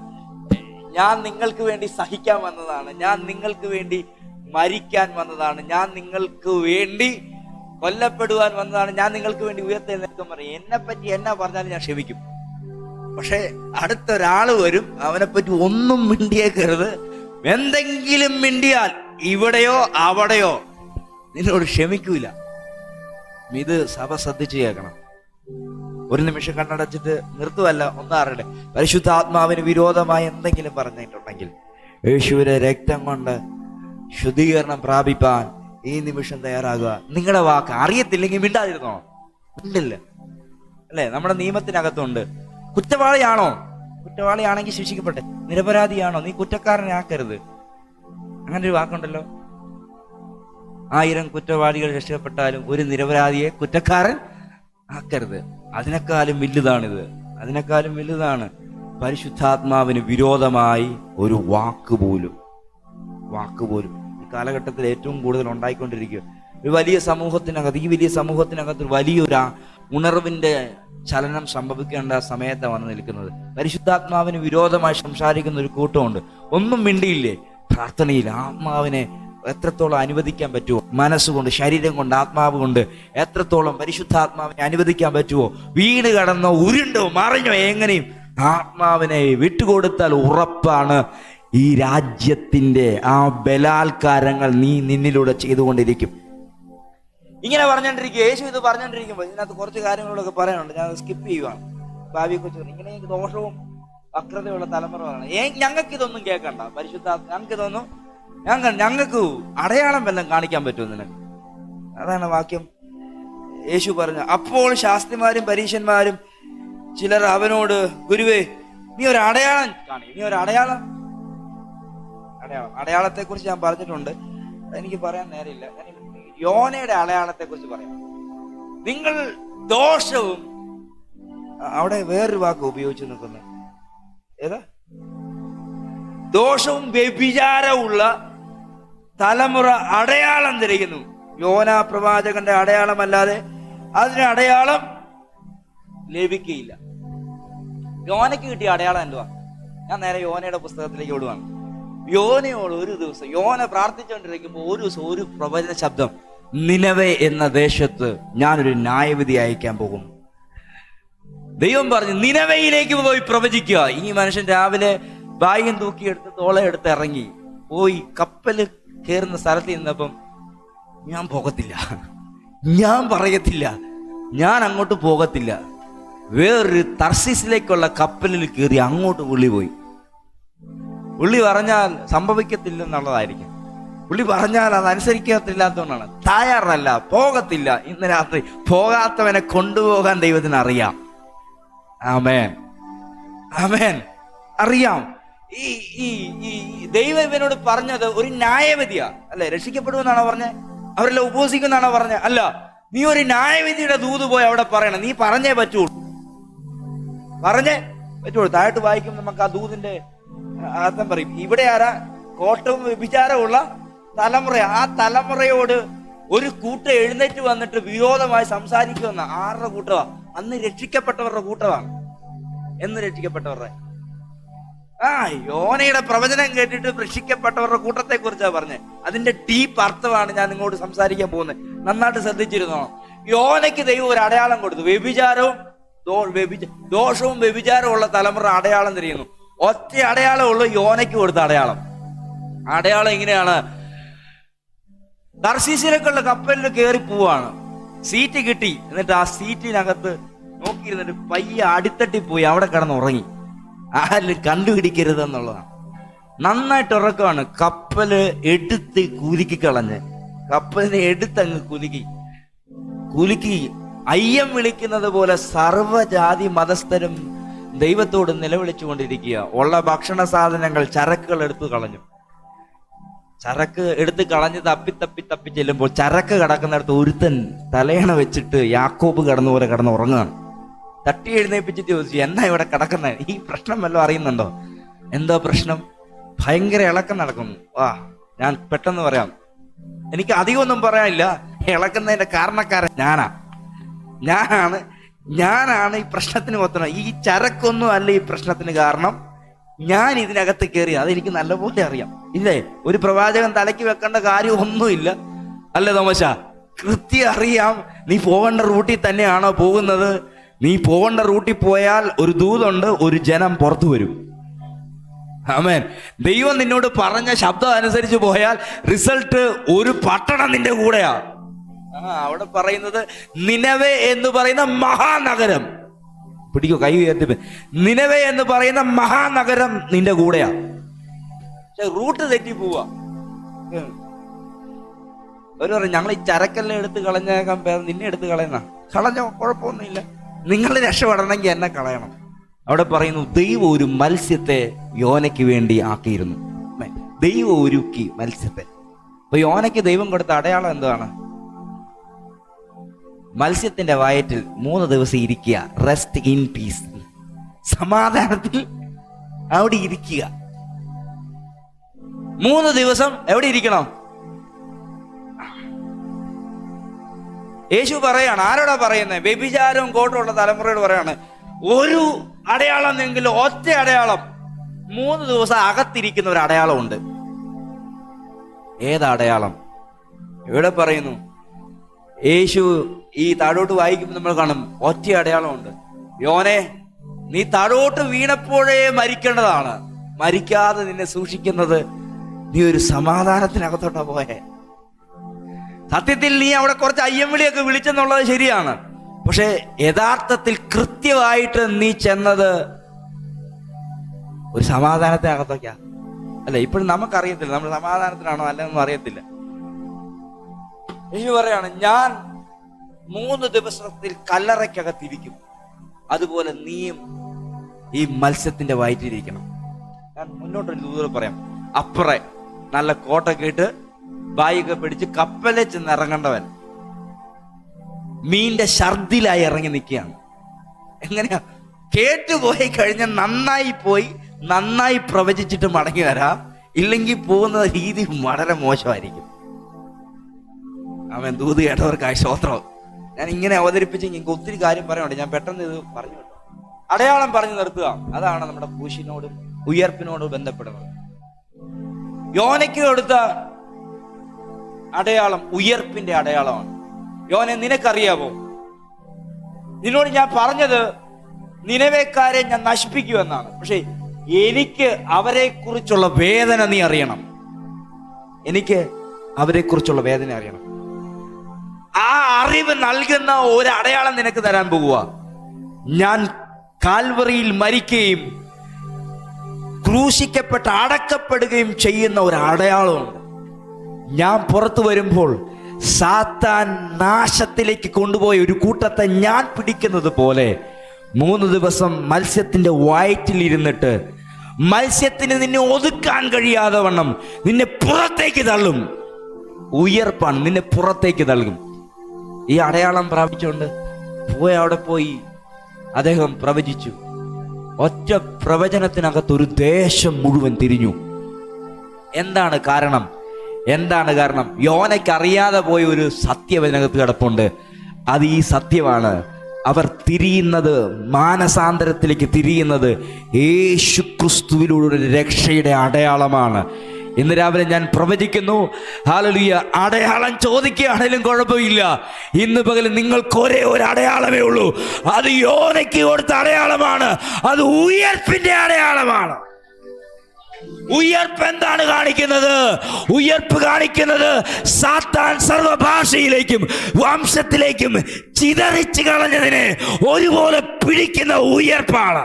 ഞാൻ നിങ്ങൾക്ക് വേണ്ടി സഹിക്കാൻ വന്നതാണ്, ഞാൻ നിങ്ങൾക്ക് വേണ്ടി മരിക്കാൻ വന്നതാണ്, ഞാൻ നിങ്ങൾക്ക് വേണ്ടി കൊല്ലപ്പെടുവാൻ വന്നതാണ്, ഞാൻ നിങ്ങൾക്ക് വേണ്ടി ഉയർത്തെഴുന്നേൽക്കാൻ പറയും. എന്നെ പറ്റി എന്നാ പറഞ്ഞാലും ഞാൻ ക്ഷമിക്കും. പക്ഷെ അടുത്തൊരാൾ വരും, അവനെപ്പറ്റി ഒന്നും മിണ്ടിയേക്കരുത്. എന്തെങ്കിലും മിണ്ടിയാൽ ഇവിടെയോ അവിടെയോ നിന്നോട് ക്ഷമിക്കൂല. ഇത് സഭ ശ്രദ്ധിച്ചു കേൾക്കണം. ഒരു നിമിഷം കണ്ണടച്ചിട്ട് നിർത്തുവല്ല, ഒന്നും അറിയില്ല. പരിശുദ്ധാത്മാവിന് വിരോധമായി എന്തെങ്കിലും പറഞ്ഞിട്ടുണ്ടെങ്കിൽ യേശുവിന്റെ രക്തം കൊണ്ട് ശുദ്ധീകരണം പ്രാപിപ്പാൻ ഈ നിമിഷം തയ്യാറാകുക. നിങ്ങളുടെ വാക്ക് അറിയത്തില്ലെങ്കിൽ മിണ്ടാതിരുന്നോ? മിണ്ടില്ല അല്ലേ? നമ്മുടെ നിയമത്തിനകത്തുണ്ട്. കുറ്റവാളിയാണോ? കുറ്റവാളിയാണെങ്കിൽ ശിക്ഷിക്കപ്പെട്ടെ. നിരപരാധിയാണോ? നീ കുറ്റക്കാരനെ ആക്കരുത്. അങ്ങനെ ഒരു വാക്കുണ്ടല്ലോ. 1000 കുറ്റവാളികൾ രക്ഷപ്പെട്ടാലും ഒരു നിരപരാധിയെ കുറ്റക്കാരൻ ആക്കരുത്. അതിനേക്കാളും വലുതാണിത്. അതിനേക്കാളും വലുതാണ് പരിശുദ്ധാത്മാവിന് വിരോധമായി ഒരു വാക്കുപോലും ഈ കാലഘട്ടത്തിൽ ഏറ്റവും കൂടുതൽ ഉണ്ടായിക്കൊണ്ടിരിക്കുക. ഒരു വലിയ സമൂഹത്തിനകത്ത്, ഈ വലിയ സമൂഹത്തിനകത്ത് വലിയൊരു ഉണർവിന്റെ ചലനം സംഭവിക്കേണ്ട സമയത്താണ് വന്ന് നിൽക്കുന്നത്. പരിശുദ്ധാത്മാവിന് വിരോധമായി സംസാരിക്കുന്ന ഒരു കൂട്ടമുണ്ട്. ഒന്നും മിണ്ടിയില്ലേ? പ്രാർത്ഥനയിൽ ആത്മാവിനെ എത്രത്തോളം അനുവദിക്കാൻ പറ്റുമോ, മനസ്സുകൊണ്ട്, ശരീരം കൊണ്ട്, ആത്മാവ് കൊണ്ട് എത്രത്തോളം പരിശുദ്ധാത്മാവിനെ അനുവദിക്കാൻ പറ്റുമോ, വീണ് കടന്നോ ഉരുണ്ടോ മറിഞ്ഞോ എങ്ങനെയും ആത്മാവിനെ വിട്ടുകൊടുത്താൽ ഉറപ്പാണ് ഈ രാജ്യത്തിന്റെ ആ ബലാത്കാരങ്ങൾ നിന്നിലൂടെ ചെയ്തുകൊണ്ടിരിക്കും. ഇങ്ങനെ പറഞ്ഞോണ്ടിരിക്കുക. യേശു ഇത് പറഞ്ഞോണ്ടിരിക്കുമ്പോൾ ഇതിനകത്ത് കുറച്ച് കാര്യങ്ങളൊക്കെ പറയാനുണ്ട്. ഞാൻ സ്കിപ്പ് ചെയ്യുവാണ്. ഭാവിയെ കുറിച്ച് ഇങ്ങനെ ദോഷവും വക്രതയുള്ള തലമുറകളാണ്. ഞങ്ങൾക്ക് ഇതൊന്നും കേൾക്കണ്ട. പരിശുദ്ധാത്മ ഞങ്ങൾക്ക് ഇതൊന്നും ഞങ്ങൾക്ക് അടയാളം വല്ലതും കാണിക്കാൻ പറ്റുമോ നിനക്ക്? അതാണ് വാക്യം. യേശു പറഞ്ഞു. അപ്പോൾ ശാസ്ത്രിമാരും പരീശന്മാരും ചിലർ അവനോട്, ഗുരുവേ, നീ ഒരു അടയാളം കാണി. നീ ഒരു അടയാളത്തെ കുറിച്ച് ഞാൻ പറഞ്ഞിട്ടുണ്ട്. എനിക്ക് പറയാൻ നേരമില്ല. യോനയുടെ അടയാളത്തെ കുറിച്ച് പറയാം. നിങ്ങൾ ദോഷവും, അവിടെ വേറൊരു വാക്ക് ഉപയോഗിച്ചു നിൽക്കുന്നത് ഏതാ? ദോഷവും വ്യഭിചാരമുള്ള തലമുറ അടയാളം തിരയുന്നു. യോനാ പ്രവാചകന്റെ അടയാളമല്ലാതെ അതിന് അടയാളം ലഭിക്കുകയില്ല. യോനയ്ക്ക് കിട്ടിയ അടയാളം എന്തുവാ? ഞാൻ നേരെ യോനയുടെ പുസ്തകത്തിലേക്ക് ഓടുവാണ്. യോനയോട് ഒരു ദിവസം യോന പ്രാർത്ഥിച്ചുകൊണ്ടിരിക്കുമ്പോൾ ഒരു ദിവസം ഒരു പ്രവചന ശബ്ദം, നിനവേ എന്ന ദേശത്ത് ഞാനൊരു ന്യായവിധി അയക്കാൻ പോകുന്നു. ദൈവം പറഞ്ഞു നിനവയിലേക്ക് പോയി പ്രവചിക്കുക. ഈ മനുഷ്യൻ രാവിലെ ബാഗും തൂക്കിയെടുത്ത് തോളയെടുത്ത് ഇറങ്ങി പോയി കപ്പല് കയറുന്ന സ്ഥലത്ത് നിന്നപ്പം, ഞാൻ പോകത്തില്ല, ഞാൻ പറയത്തില്ല, ഞാൻ അങ്ങോട്ട് പോകത്തില്ല. വേറൊരു തർശീസിലേക്കുള്ള കപ്പലിൽ കയറി അങ്ങോട്ട് പുള്ളി പോയി. പുള്ളി പറഞ്ഞാൽ സംഭവിക്കത്തില്ലെന്നുള്ളതായിരിക്കും. പുള്ളി പറഞ്ഞാൽ അത് അനുസരിക്കത്തില്ലാത്തതുകൊണ്ടാണ്. തയ്യാറല്ല, പോകത്തില്ല. ഇന്ന് രാത്രി പോകാത്തവനെ കൊണ്ടുപോകാൻ ദൈവത്തിന് അറിയാം. ആമേൻ, ആമേൻ. അറിയാം. ഈ ഈ ഈ ദൈവം ഇവനോട് പറഞ്ഞത് ഒരു ന്യായവിധിയാ അല്ലെ? രക്ഷിക്കപ്പെടുമെന്നാണോ പറഞ്ഞത്? അവരെല്ലാം ഉപവസിക്കുന്നാണോ പറഞ്ഞത്? അല്ല. നീ ഒരു ന്യായവിധിയുടെ ദൂത് പോയി അവിടെ പറയണം. നീ പറഞ്ഞേ പറ്റുള്ളൂ, പറഞ്ഞേ പറ്റുള്ളൂ. താഴോട്ട് വായിക്കും നമുക്ക് ആ ദൂതിന്റെ അർത്ഥം പറയും. ഇവിടെ ആരാ? കോട്ടവും വ്യഭിചാരമുള്ള തലമുറ. ആ തലമുറയോട് ഒരു കൂട്ടം എഴുന്നേറ്റ് വന്നിട്ട് വിരോധമായി സംസാരിക്കുമെന്ന ആരുടെ കൂട്ടമാ? അന്ന് രക്ഷിക്കപ്പെട്ടവരുടെ കൂട്ടമാണ്. എന്ന് രക്ഷിക്കപ്പെട്ടവരുടെ യോനയുടെ പ്രവചനം കേട്ടിട്ട് രക്ഷിക്കപ്പെട്ടവരുടെ കൂട്ടത്തെ കുറിച്ചാണ് പറഞ്ഞത്. അതിന്റെ ഡീപ്പ് അർത്ഥമാണ് ഞാൻ നിങ്ങളോട് സംസാരിക്കാൻ പോകുന്നത്. നന്നായിട്ട് ശ്രദ്ധിച്ചിരുന്നോ? യോനയ്ക്ക് ദൈവം ഒരു അടയാളം കൊടുത്തു. ദോഷവും വ്യഭിചാരവും ഉള്ള തലമുറ അടയാളം തിരിയുന്നു. ഒറ്റ അടയാളം ഉള്ളു യോനയ്ക്ക് കൊടുത്ത അടയാളം. അടയാളം ഇങ്ങനെയാണ്: തർശീശിലേക്കുള്ള കപ്പലിൽ കയറി പോവാണ്, സീറ്റ് കിട്ടി. എന്നിട്ട് ആ സീറ്റിനകത്ത് നോക്കിയിരുന്നിട്ട് പയ്യെ അടിത്തട്ടി പോയി അവിടെ കിടന്ന് ഉറങ്ങി. ആരും കണ്ടുപിടിക്കരുത് എന്നുള്ളതാണ്. നന്നായിട്ട് ഉറക്കമാണ്. കപ്പല് എടുത്ത് കുലുക്കി കളഞ്ഞ്, കപ്പലിനെ എടുത്തങ്ങ് കുലുക്കി അയ്യം വിളിക്കുന്നത് പോലെ സർവ്വജാതി മതസ്ഥരും ദൈവത്തോട് നിലവിളിച്ചുകൊണ്ടിരിക്കുക. ഉള്ള ഭക്ഷണ സാധനങ്ങൾ, ചരക്കുകൾ എടുത്തു കളഞ്ഞു. ചരക്ക് എടുത്ത് കളഞ്ഞ് തപ്പി ചെല്ലുമ്പോൾ ചരക്ക് കിടക്കുന്നിടത്ത് ഒരുത്തൻ തലയണ വെച്ചിട്ട് യാക്കോബ് കിടന്ന പോലെ കിടന്ന് ഉറങ്ങുകയാണ്. തട്ടി എഴുന്നേപ്പിച്ചിട്ട് ചോദിച്ചു, എന്നാ ഇവിടെ കിടക്കുന്നത്? ഈ പ്രശ്നം വല്ലതും അറിയുന്നുണ്ടോ? എന്തോ പ്രശ്നം? ഭയങ്കര ഇളക്കം നടക്കുന്നു. ഞാൻ പെട്ടെന്ന് പറയാം. എനിക്ക് അധികമൊന്നും പറയാനില്ല. ഇളക്കുന്നതിന്റെ കാരണക്കാരൻ ഞാനാണ് ഈ പ്രശ്നത്തിന് കൊത്തണം. ഈ ചരക്കൊന്നും അല്ല ഈ പ്രശ്നത്തിന് കാരണം. ഞാൻ ഇതിനകത്ത് കയറി, അതെനിക്ക് നല്ലപോലെ അറിയാം. ഇല്ലേ? ഒരു പ്രവാചകൻ തലയ്ക്ക് വെക്കേണ്ട കാര്യം ഒന്നുമില്ല അല്ലേ തോമശ? കൃത്യം അറിയാം. നീ പോകേണ്ട റൂട്ടിൽ തന്നെയാണോ പോകുന്നത്? നീ പോകേണ്ട റൂട്ടിൽ പോയാൽ ഒരു ദൂതുണ്ട്, ഒരു ജനം പുറത്തു വരും. ആമേൻ. ദൈവം നിന്നോട് പറഞ്ഞ ശബ്ദം അനുസരിച്ച് പോയാൽ റിസൾട്ട് ഒരു പട്ടണം നിന്റെ കൂടെയാ. അവിടെ പറയുന്നത് നിനവേ എന്ന് പറയുന്ന മഹാനഗരം. പിടിക്കോ, കൈ ഉയർത്തി. നിനവേ എന്ന് പറയുന്ന മഹാനഗരം നിന്റെ കൂടെയാ. പക്ഷെ റൂട്ട് തെറ്റി പോവാ. അവര് പറയും, ഞങ്ങൾ ഈ ചരക്കെല്ലാം എടുത്ത് കളഞ്ഞേക്കാൻ നിന്നെ എടുത്ത് കളയുന്ന. കളഞ്ഞോ, കുഴപ്പമൊന്നുമില്ല. നിങ്ങൾ രക്ഷപ്പെടണമെങ്കിൽ എന്നെ കളയണം. അവിടെ പറയുന്നു, ദൈവം ഒരു മത്സ്യത്തെ യോനയ്ക്ക് വേണ്ടി ആക്കിയിരുന്നു. ദൈവം ഒരുക്കി മത്സ്യത്തെ. അപ്പൊ യോനയ്ക്ക് ദൈവം കൊടുത്ത അടയാളം എന്താണ്? മത്സ്യത്തിന്റെ വയറ്റിൽ 3 ദിവസം ഇരിക്കുക. റെസ്റ്റ് ഇൻ പീസ്, സമാധാനത്തിൽ അവിടെ ഇരിക്കുക. 3 ദിവസം എവിടെ ഇരിക്കണം? യേശു പറയാണ്. ആരോടാ പറയുന്നത്? വ്യഭിചാരവും കോട്ടമുള്ള തലമുറയോട് പറയാണ്. ഒരു അടയാളം എങ്കിലും, ഒറ്റ അടയാളം, 3 ദിവസം അകത്തിരിക്കുന്ന ഒരു അടയാളമുണ്ട്. ഏതാ അടയാളം? ഇവിടെ പറയുന്നു. യേശു ഈ താഴോട്ട് വായിക്കുമ്പോൾ നമ്മൾ കാണും ഒറ്റ അടയാളമുണ്ട്. യോനെ, നീ താഴോട്ട് വീണപ്പോഴേ മരിക്കേണ്ടതാണ്. മരിക്കാതെ നിന്നെ സൂക്ഷിക്കുന്നത് നീ ഒരു സമാധാനത്തിനകത്തോട്ടാ പോയേ. സത്യത്തിൽ നീ അവിടെ കുറച്ച് അയ്യംവിളിയൊക്കെ വിളിച്ചെന്നുള്ളത് ശരിയാണ്. പക്ഷെ യഥാർത്ഥത്തിൽ കൃത്യമായിട്ട് നീ ചെന്നത് ഒരു സമാധാനത്തിനകത്തൊക്കെയാ. അല്ല, ഇപ്പോഴും നമുക്കറിയത്തില്ല നമ്മൾ സമാധാനത്തിനാണോ അല്ലെന്നൊന്നും അറിയത്തില്ല. യേശു പറയാണ്, ഞാൻ 3 ദിവസത്തിൽ കല്ലറയ്ക്കകത്തിരിക്കും. അതുപോലെ നീയും ഈ മത്സ്യത്തിന്റെ വയറ്റിലിരിക്കണം. ഞാൻ മുന്നോട്ടൊരു ദൂരം പറയാം. അപ്പുറേ നല്ല കോട്ടൊക്കെ ഇട്ട് ബായിയൊക്കെ പിടിച്ച് കപ്പലിൽ ചെന്ന് ഇറങ്ങേണ്ടവൻ മീന്റെ ഛർദിലായി ഇറങ്ങി നിൽക്കുകയാണ്. എങ്ങനെയാ? കേട്ടുപോയി കഴിഞ്ഞാൽ നന്നായി പ്രവചിച്ചിട്ട് മടങ്ങി വരാം. ഇല്ലെങ്കിൽ പോകുന്ന രീതി വളരെ മോശമായിരിക്കും. അവൻ ദൂത് കേട്ടവർക്കായി സ്തോത്രം. ഞാൻ ഇങ്ങനെ അവതരിപ്പിച്ച് എനിക്ക് ഒത്തിരി കാര്യം പറയാനുണ്ട്. ഞാൻ പെട്ടെന്ന് ഇത് പറഞ്ഞു. അടയാളം പറഞ്ഞു നിർത്തുക. അതാണ് നമ്മുടെ ക്രൂശിനോടും ഉയർപ്പിനോടും ബന്ധപ്പെടുന്നത്. യോനയ്ക്ക് കൊടുത്ത അടയാളം ഉയർപ്പിന്റെ അടയാളമാണ്. യോനെ, നിനക്കറിയാവോ? നിന്നോട് ഞാൻ പറഞ്ഞത് നിനവേക്കാരെ ഞാൻ നശിപ്പിക്കുമെന്നാണ്. പക്ഷെ എനിക്ക് അവരെ കുറിച്ചുള്ള വേദന നീ അറിയണം. എനിക്ക് അവരെ കുറിച്ചുള്ള വേദന അറിയണം. ആ അറിവ് നൽകുന്ന ഒരു അടയാളം നിനക്ക് തരാൻ പോകുക. ഞാൻ കാൽവറിയിൽ മരിക്കുകയും ക്രൂശിക്കപ്പെട്ട് അടക്കപ്പെടുകയും ചെയ്യുന്ന ഒരു അടയാളമുണ്ട്. ഞാൻ പുറത്തു വരുമ്പോൾ സാത്താൻ നാശത്തിലേക്ക് കൊണ്ടുപോയ ഒരു കൂട്ടത്തെ ഞാൻ പിടിക്കുന്നത് പോലെ 3 ദിവസം മത്സ്യത്തിന്റെ വയറ്റിലിരുന്നിട്ട് മത്സ്യത്തിന് നിന്നെ ഒതുക്കാൻ കഴിയാതെ വണ്ണം നിന്നെ പുറത്തേക്ക് തള്ളും. ഉയർപ്പാണ്, നിന്നെ പുറത്തേക്ക് തള്ളും. ഈ അടയാളം പ്രാപിച്ചുകൊണ്ട് അവിടെ പോയി അദ്ദേഹം പ്രവചിച്ചു. ഒറ്റ പ്രവചനത്തിനകത്ത് ഒരു ദേശം മുഴുവൻ തിരിഞ്ഞു. എന്താണ് കാരണം? യോനയ്ക്ക് അറിയാതെ പോയ ഒരു സത്യം അതിനകത്ത് കിടപ്പുണ്ട്. അത് ഈ സത്യമാണ്. അവർ തിരിയുന്നത്, മാനസാന്തരത്തിലേക്ക് തിരിയുന്നത് യേശു ക്രിസ്തുവിലൂടെ രക്ഷയുടെ അടയാളമാണ്. ഇന്ന് രാവിലെ ഞാൻ പ്രവചിക്കുന്നു, ഹല്ലേലൂയ, അടയാളം ചോദിക്കുകയാണെങ്കിലും കുഴപ്പമില്ല. ഇന്ന് പകൽ നിങ്ങൾക്ക് ഒരേ ഒരു അടയാളമേ ഉള്ളൂ. അത് യോനയ്ക്ക് കൊടുത്ത അടയാളമാണ്. അത് ഉയർപ്പിന്റെ അടയാളമാണ്. ഉയർപ്പ് എന്താണ് കാണിക്കുന്നത്? ഉയർപ്പ് കാണിക്കുന്നത് സാത്താൻ സർവഭാഷയിലേക്കും വംശത്തിലേക്കും ചിതറിച്ചു കളഞ്ഞതിനെ ഒരുപോലെ പിടിക്കുന്ന ഉയർപ്പാണ്.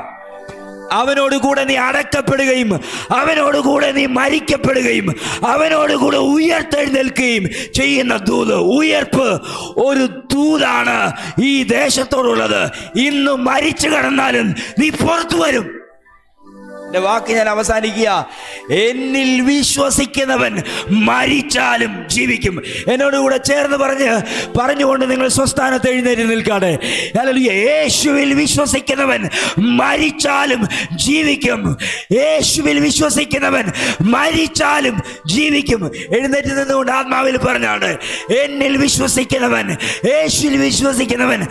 അവനോടുകൂടെ നീ അടക്കപ്പെടുകയും അവനോടുകൂടെ നീ മരിക്കപ്പെടുകയും അവനോടുകൂടെ ഉയർത്തെഴുന്നേൽക്കുകയും ചെയ്യുന്ന ദൂത്. ഉയർപ്പ് ഒരു ദൂതാണ് ഈ ദേശത്തോടുള്ളത്. ഇന്ന് മരിച്ചു കിടന്നാലും നീ പുറത്തു വരും. എന്റെ വാക്ക് ഞാൻ അവസാനിക്കുക. എന്നിൽ വിശ്വസിക്കുന്നവൻ മരിച്ചാലും ജീവിക്കും. എന്നോടുകൂടെ ചേർന്ന് പറഞ്ഞുകൊണ്ട് നിങ്ങൾ സ്വസ്ഥാനത്ത് എഴുന്നേറ്റ് നിൽക്കാതെ. ഹല്ലേലൂയ. യേശുവിൽ വിശ്വസിക്കുന്നവൻ മരിച്ചാലും ജീവിക്കും. യേശുവിൽ വിശ്വസിക്കുന്നവൻ മരിച്ചാലും ജീവിക്കും. എഴുന്നേറ്റ് നിന്നുകൊണ്ട് ആത്മാവിൽ പറഞ്ഞാണ്, എന്നിൽ വിശ്വസിക്കുന്നവൻ, യേശുവിൽ വിശ്വസിക്കുന്നവൻ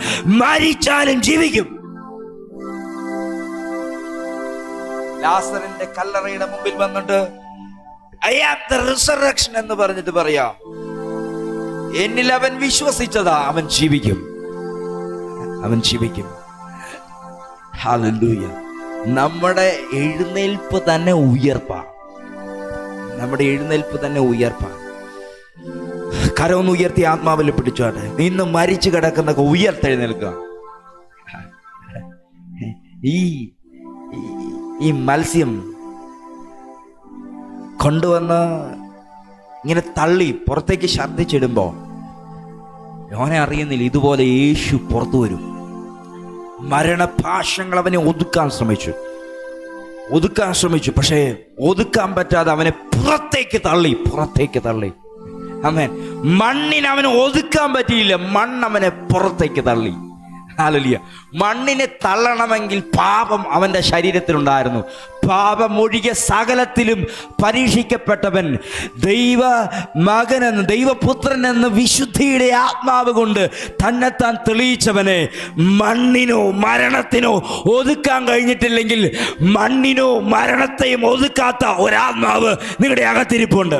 മരിച്ചാലും ജീവിക്കും. ലാസറിന്റെ കല്ലറയുടെ മുമ്പിൽ വന്നിട്ട് ഐ ആം ദ റിസറക്ഷൻ എന്ന് പറഞ്ഞിട്ട് പറയാം, എന്നിൽ അവൻ വിശ്വസിച്ചതാ, അവൻ ജീവിക്കും. ഹല്ലേലൂയ. നമ്മുടെ എഴുന്നേൽപ്പ് തന്നെ ഉയർപ്പാണ്. കരമൊന്ന് ഉയർത്തി ആത്മാവിൽ പിടിച്ചോട്ടെ. ഇന്ന് മരിച്ചു കിടക്കുന്ന ഉയർത്തെഴുന്നേൽക്കുക. ഈ മത്സ്യം കൊണ്ടുവന്ന് ഇങ്ങനെ തള്ളി പുറത്തേക്ക് ഛർദ്ദിച്ചിടുമ്പോ യോന അറിയുന്നില്ല, ഇതുപോലെ യേശു പുറത്തു വരും. മരണപാശങ്ങൾ അവനെ ഒതുക്കാൻ ശ്രമിച്ചു. പക്ഷേ ഒതുക്കാൻ പറ്റാതെ അവനെ പുറത്തേക്ക് തള്ളി. ആമേൻ. മണ്ണിനെ അവനെ ഒതുക്കാൻ പറ്റിയില്ല, മണ്ണവനെ പുറത്തേക്ക് തള്ളി. ഹല്ലേലൂയ. മണ്ണിനെ തള്ളണമെങ്കിൽ പാപം അവന്റെ ശരീരത്തിലുണ്ടായിരുന്നു. പാപം ഒഴികെ സകലത്തിലും പരീക്ഷിക്കപ്പെട്ടവൻ, ദൈവ മകനെന്ന്, ദൈവപുത്രൻ എന്ന് വിശുദ്ധിയുടെ ആത്മാവ് കൊണ്ട് തന്നെത്താൻ തെളിയിച്ചവനെ മണ്ണിനോ മരണത്തിനോ ഒതുക്കാൻ കഴിഞ്ഞിട്ടില്ലെങ്കിൽ മണ്ണിനോ മരണത്തെയും ഒതുക്കാത്ത ഒരാത്മാവ് നിങ്ങളുടെ അകത്തിരിപ്പുണ്ട്.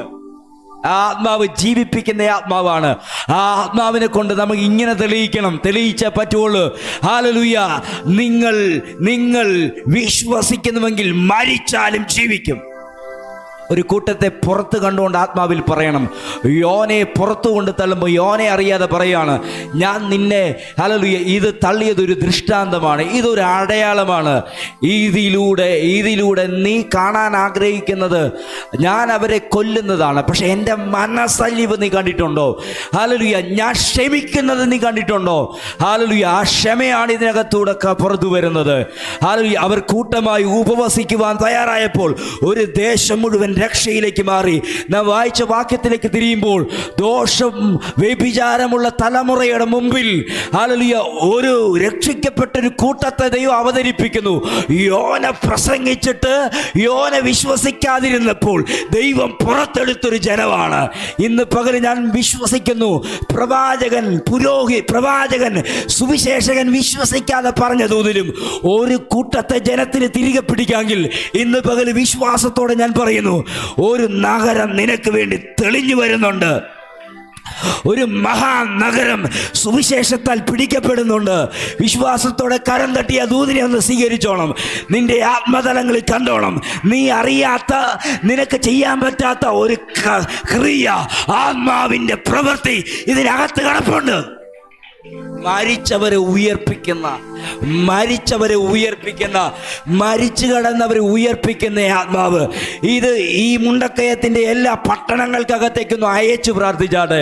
ആ ആത്മാവ് ജീവിപ്പിക്കുന്ന ആത്മാവാണ്. ആ ആത്മാവിനെ കൊണ്ട് നമുക്ക് ഇങ്ങനെ തെളിയിച്ചേ പറ്റുള്ളൂ. ഹല്ലേലൂയ. നിങ്ങൾ വിശ്വസിക്കുന്നുവെങ്കിൽ മരിച്ചാലും ജീവിക്കും. ഒരു കൂട്ടത്തെ പുറത്ത് കണ്ടുകൊണ്ട് ആത്മാവിൽ പറയണം. യോനയെ പുറത്തു കൊണ്ട് തള്ളുമ്പോൾ യോനെ അറിയാതെ പറയാണ്, ഞാൻ നിന്നെ, ഹല്ലേലൂയ, ഇത് തള്ളിയതൊരു ദൃഷ്ടാന്തമാണ്, ഇതൊരു അടയാളമാണ്. ഇതിലൂടെ നീ കാണാൻ ആഗ്രഹിക്കുന്നത് ഞാൻ അവരെ കൊല്ലുന്നതാണ്. പക്ഷെ എൻ്റെ മനസ്സലിവ് നീ കണ്ടിട്ടുണ്ടോ? ഹല്ലേലൂയ. ഞാൻ ക്ഷമിക്കുന്നത് നീ കണ്ടിട്ടുണ്ടോ? ഹല്ലേലൂയ. ആ ക്ഷമയാണ് ഇതിനകത്തൂടെ പുറത്തു വരുന്നത്. ഹല്ലേലൂയ. അവർ കൂട്ടമായി ഉപവസിക്കുവാൻ തയ്യാറായപ്പോൾ ഒരു ദേശം മുഴുവൻ രക്ഷയിലേക്ക് മാറി. നാം വായിച്ച വാക്യത്തിലേക്ക് തിരിയുമ്പോൾ, ദോഷം വ്യഭിചാരമുള്ള തലമുറയുടെ മുമ്പിൽ ഹല്ലേലൂയ ഒരു രക്ഷിക്കപ്പെട്ടൊരു കൂട്ടത്തെ ദൈവം അവതരിപ്പിക്കുന്നു. യോന പ്രസംഗിച്ചിട്ട് യോന വിശ്വസിക്കാതിരുന്നപ്പോൾ ദൈവം പുറത്തെടുത്തൊരു ജനമാണ്. ഇന്ന് പകൽ ഞാൻ വിശ്വസിക്കുന്നു, പ്രവാചകൻ സുവിശേഷകൻ വിശ്വസിക്കാതെ പറഞ്ഞ തോതിലും ഒരു കൂട്ടത്തെ ജനത്തിന് തിരികെ പിടിക്കാമെങ്കിൽ ഇന്ന് പകൽ വിശ്വാസത്തോടെ ഞാൻ പറയുന്നു, ഒരു നഗരം നിനക്ക് വേണ്ടി തെളിഞ്ഞു വരുന്നുണ്ട്. ഒരു മഹാനഗരം സുവിശേഷത്താൽ പിടിക്കപ്പെടുന്നുണ്ട്. വിശ്വാസത്തോടെ കരം തട്ടിയ ദൂതിനെ ഒന്ന് സ്വീകരിച്ചോണം. നിന്റെ ആത്മതലങ്ങളിൽ കണ്ടോണം. നീ അറിയാത്ത, നിനക്ക് ചെയ്യാൻ പറ്റാത്ത ഒരു ക്രിയ, ആത്മാവിന്റെ പ്രവൃത്തി ഇതിനകത്ത് കിടപ്പുണ്ട്. മരിച്ചവരെ ഉയർപ്പിക്കുന്ന, മരിച്ചവരെ ഉയർപ്പിക്കുന്ന, മരിച്ചു കിടന്നവരെ ഉയർപ്പിക്കുന്ന ആത്മാവ് ഇത് ഈ മുണ്ടക്കയത്തിൻ്റെ എല്ലാ പട്ടണങ്ങൾക്കകത്തേക്കൊന്ന് അയച്ചു പ്രാർത്ഥിച്ചാട്ടെ.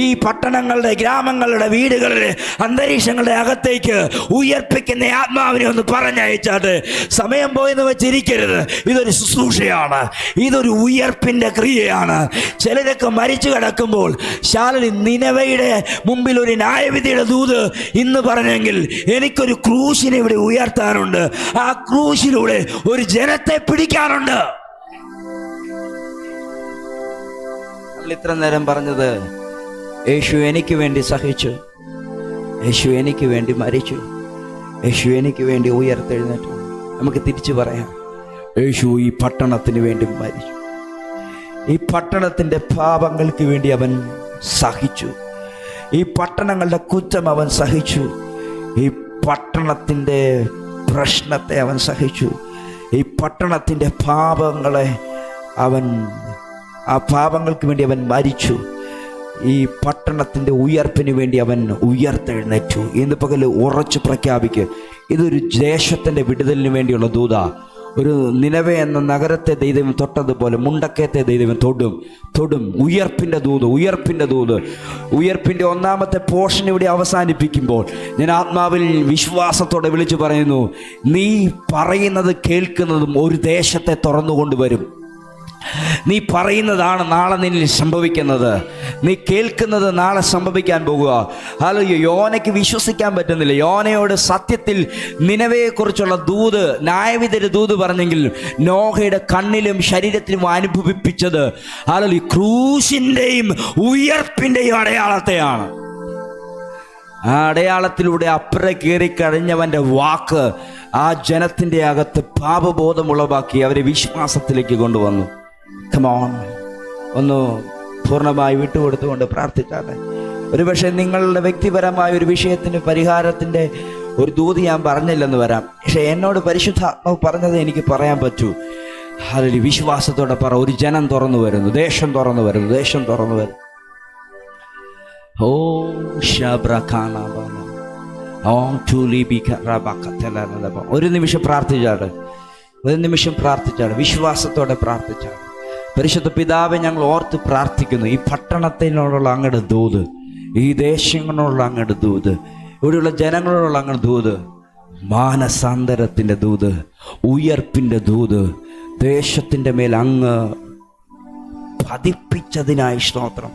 ഈ പട്ടണങ്ങളുടെ, ഗ്രാമങ്ങളുടെ, വീടുകളുടെ, അന്തരീക്ഷങ്ങളുടെ അകത്തേക്ക് ഉയർപ്പിക്കുന്ന ആത്മാവിനെ ഒന്ന് പറഞ്ഞയച്ചാട്ടെ. സമയം പോയെന്ന് വെച്ചിരിക്കരുത്. ഇതൊരു ശുശ്രൂഷയാണ്, ഇതൊരു ഉയർപ്പിൻ്റെ ക്രിയയാണ്. ചിലരൊക്കെ മരിച്ചു കിടക്കുമ്പോൾ ശാലി നിനവയുടെ മുമ്പിൽ ഒരു ന്യായവിധിയുടെ ദൂത് ഇന്ന് പറഞ്ഞെങ്കിൽ എനിക്കൊരു ക്രൂശിനെ ഇവിടെ ഉയർത്താനുണ്ട്. ആ ക്രൂശിലൂടെ ഒരു ജനത്തെ പിടിക്കാനുണ്ട്. നമ്മൾ ഇത്ര നേരം പറഞ്ഞത് യേശു എനിക്ക് വേണ്ടി സഹിച്ചു, യേശു എനിക്ക് വേണ്ടി മരിച്ചു, യേശു എനിക്ക് വേണ്ടി ഉയർത്തെഴുന്നേറ്റു. നമുക്ക് തിരിച്ചു പറയാം, യേശു ഈ പട്ടണത്തിന് വേണ്ടി മരിച്ചു. ഈ പട്ടണത്തിൻ്റെ പാപങ്ങൾക്ക് വേണ്ടി അവൻ സഹിച്ചു. ഈ പട്ടണങ്ങളുടെ കുറ്റം അവൻ സഹിച്ചു. ഈ പട്ടണത്തിൻ്റെ പ്രശ്നത്തെ അവൻ സഹിച്ചു. ഈ പട്ടണത്തിൻ്റെ പാപങ്ങളെ അവൻ, ആ പാപങ്ങൾക്ക് വേണ്ടി അവൻ മരിച്ചു. ഈ പട്ടണത്തിൻ്റെ ഉയർപ്പിന് വേണ്ടി അവൻ ഉയർത്തെഴുന്നേറ്റു. ഇന്ന് പകൽ ഉറച്ചു പ്രഖ്യാപിക്കുക, ഇതൊരു ദേശത്തിൻ്റെ വിടുതലിന് വേണ്ടിയുള്ള ദൂതാ. ഒരു നിനവെ എന്ന നഗരത്തെ ദൈവം തൊട്ടതുപോലെ മുണ്ടക്കയത്തെ ദൈവം തൊടും. ഉയർപ്പിൻ്റെ ദൂത്, ഉയർപ്പിൻ്റെ ദൂത്. ഉയർപ്പിൻ്റെ ഒന്നാമത്തെ പോർഷൻ ഇവിടെ അവസാനിപ്പിക്കുമ്പോൾ ഞാൻ ആത്മാവിൽ വിശ്വാസത്തോടെ വിളിച്ചു പറയുന്നു, നീ പറയുന്നത് കേൾക്കുന്നതും ഒരു ദേശത്തെ തുറന്നുകൊണ്ടുവരും. നീ പറയുന്നതാണ് നാളെ നിന്നിൽ സംഭവിക്കുന്നത്. നീ കേൾക്കുന്നത് നാളെ സംഭവിക്കാൻ പോകുക. ഹല്ലേലൂയ. യോനയ്ക്ക് വിശ്വസിക്കാൻ പറ്റുന്നില്ല. യോനയോട് സത്യത്തിൽ നിനവയെക്കുറിച്ചുള്ള ദൂത്, ന്യായവിധിയുടെ ദൂത് പറഞ്ഞെങ്കിൽ നോഹയുടെ കണ്ണിലും ശരീരത്തിലും അനുഭവിപ്പിച്ചത് ഹല്ലേലൂയ ക്രൂശിൻ്റെയും ഉയർപ്പിൻ്റെയും അടയാളത്തെയാണ്. ആ അടയാളത്തിലൂടെ അപ്പുറം കയറി കഴിഞ്ഞവൻ്റെ വാക്ക് ആ ജനത്തിൻ്റെ അകത്ത് പാപബോധമുളവാക്കി അവരെ വിശ്വാസത്തിലേക്ക് കൊണ്ടുവന്നു. കമോൺ, ഒന്ന് പൂർണ്ണമായി വിട്ടുകൊടുത്തുകൊണ്ട് പ്രാർത്ഥിച്ചാട്ടെ. ഒരുപക്ഷെ നിങ്ങളുടെ വ്യക്തിപരമായ ഒരു വിഷയത്തിന് പരിഹാരത്തിൻ്റെ ഒരു ദൂത് ഞാൻ പറഞ്ഞില്ലെന്ന് വരാം, പക്ഷെ എന്നോട് പരിശുദ്ധാത്മാവ് പറഞ്ഞത് എനിക്ക് പറയാൻ പറ്റൂ. അതിൽ വിശ്വാസത്തോടെ പറ, ഒരു ജനം തുറന്നു വരുന്നു, ദേശം തുറന്നു വരുന്നു, ദേശം തുറന്നു വരുന്നു. ഓ ഒരു നിമിഷം പ്രാർത്ഥിച്ചാട്, ഒരു നിമിഷം പ്രാർത്ഥിച്ചാട്, വിശ്വാസത്തോടെ പ്രാർത്ഥിച്ചാട്. പരിശുദ്ധ പിതാവെ, ഞങ്ങൾ ഓർത്ത് പ്രാർത്ഥിക്കുന്നു, ഈ പട്ടണത്തിനോടുള്ള അങ്ങയുടെ ദൂത്, ഈ ദേശങ്ങളോടുള്ള അങ്ങയുടെ ദൂത്, ഇവിടെയുള്ള ജനങ്ങളോടുള്ള അങ്ങയുടെ ദൂത്, മാനസാന്തരത്തിൻ്റെ ദൂത്, ഉയർപ്പിൻ്റെ ദൂത് ദേശത്തിൻ്റെ മേൽ അങ്ങ് പതിപ്പിച്ചതിനായി സ്തോത്രം.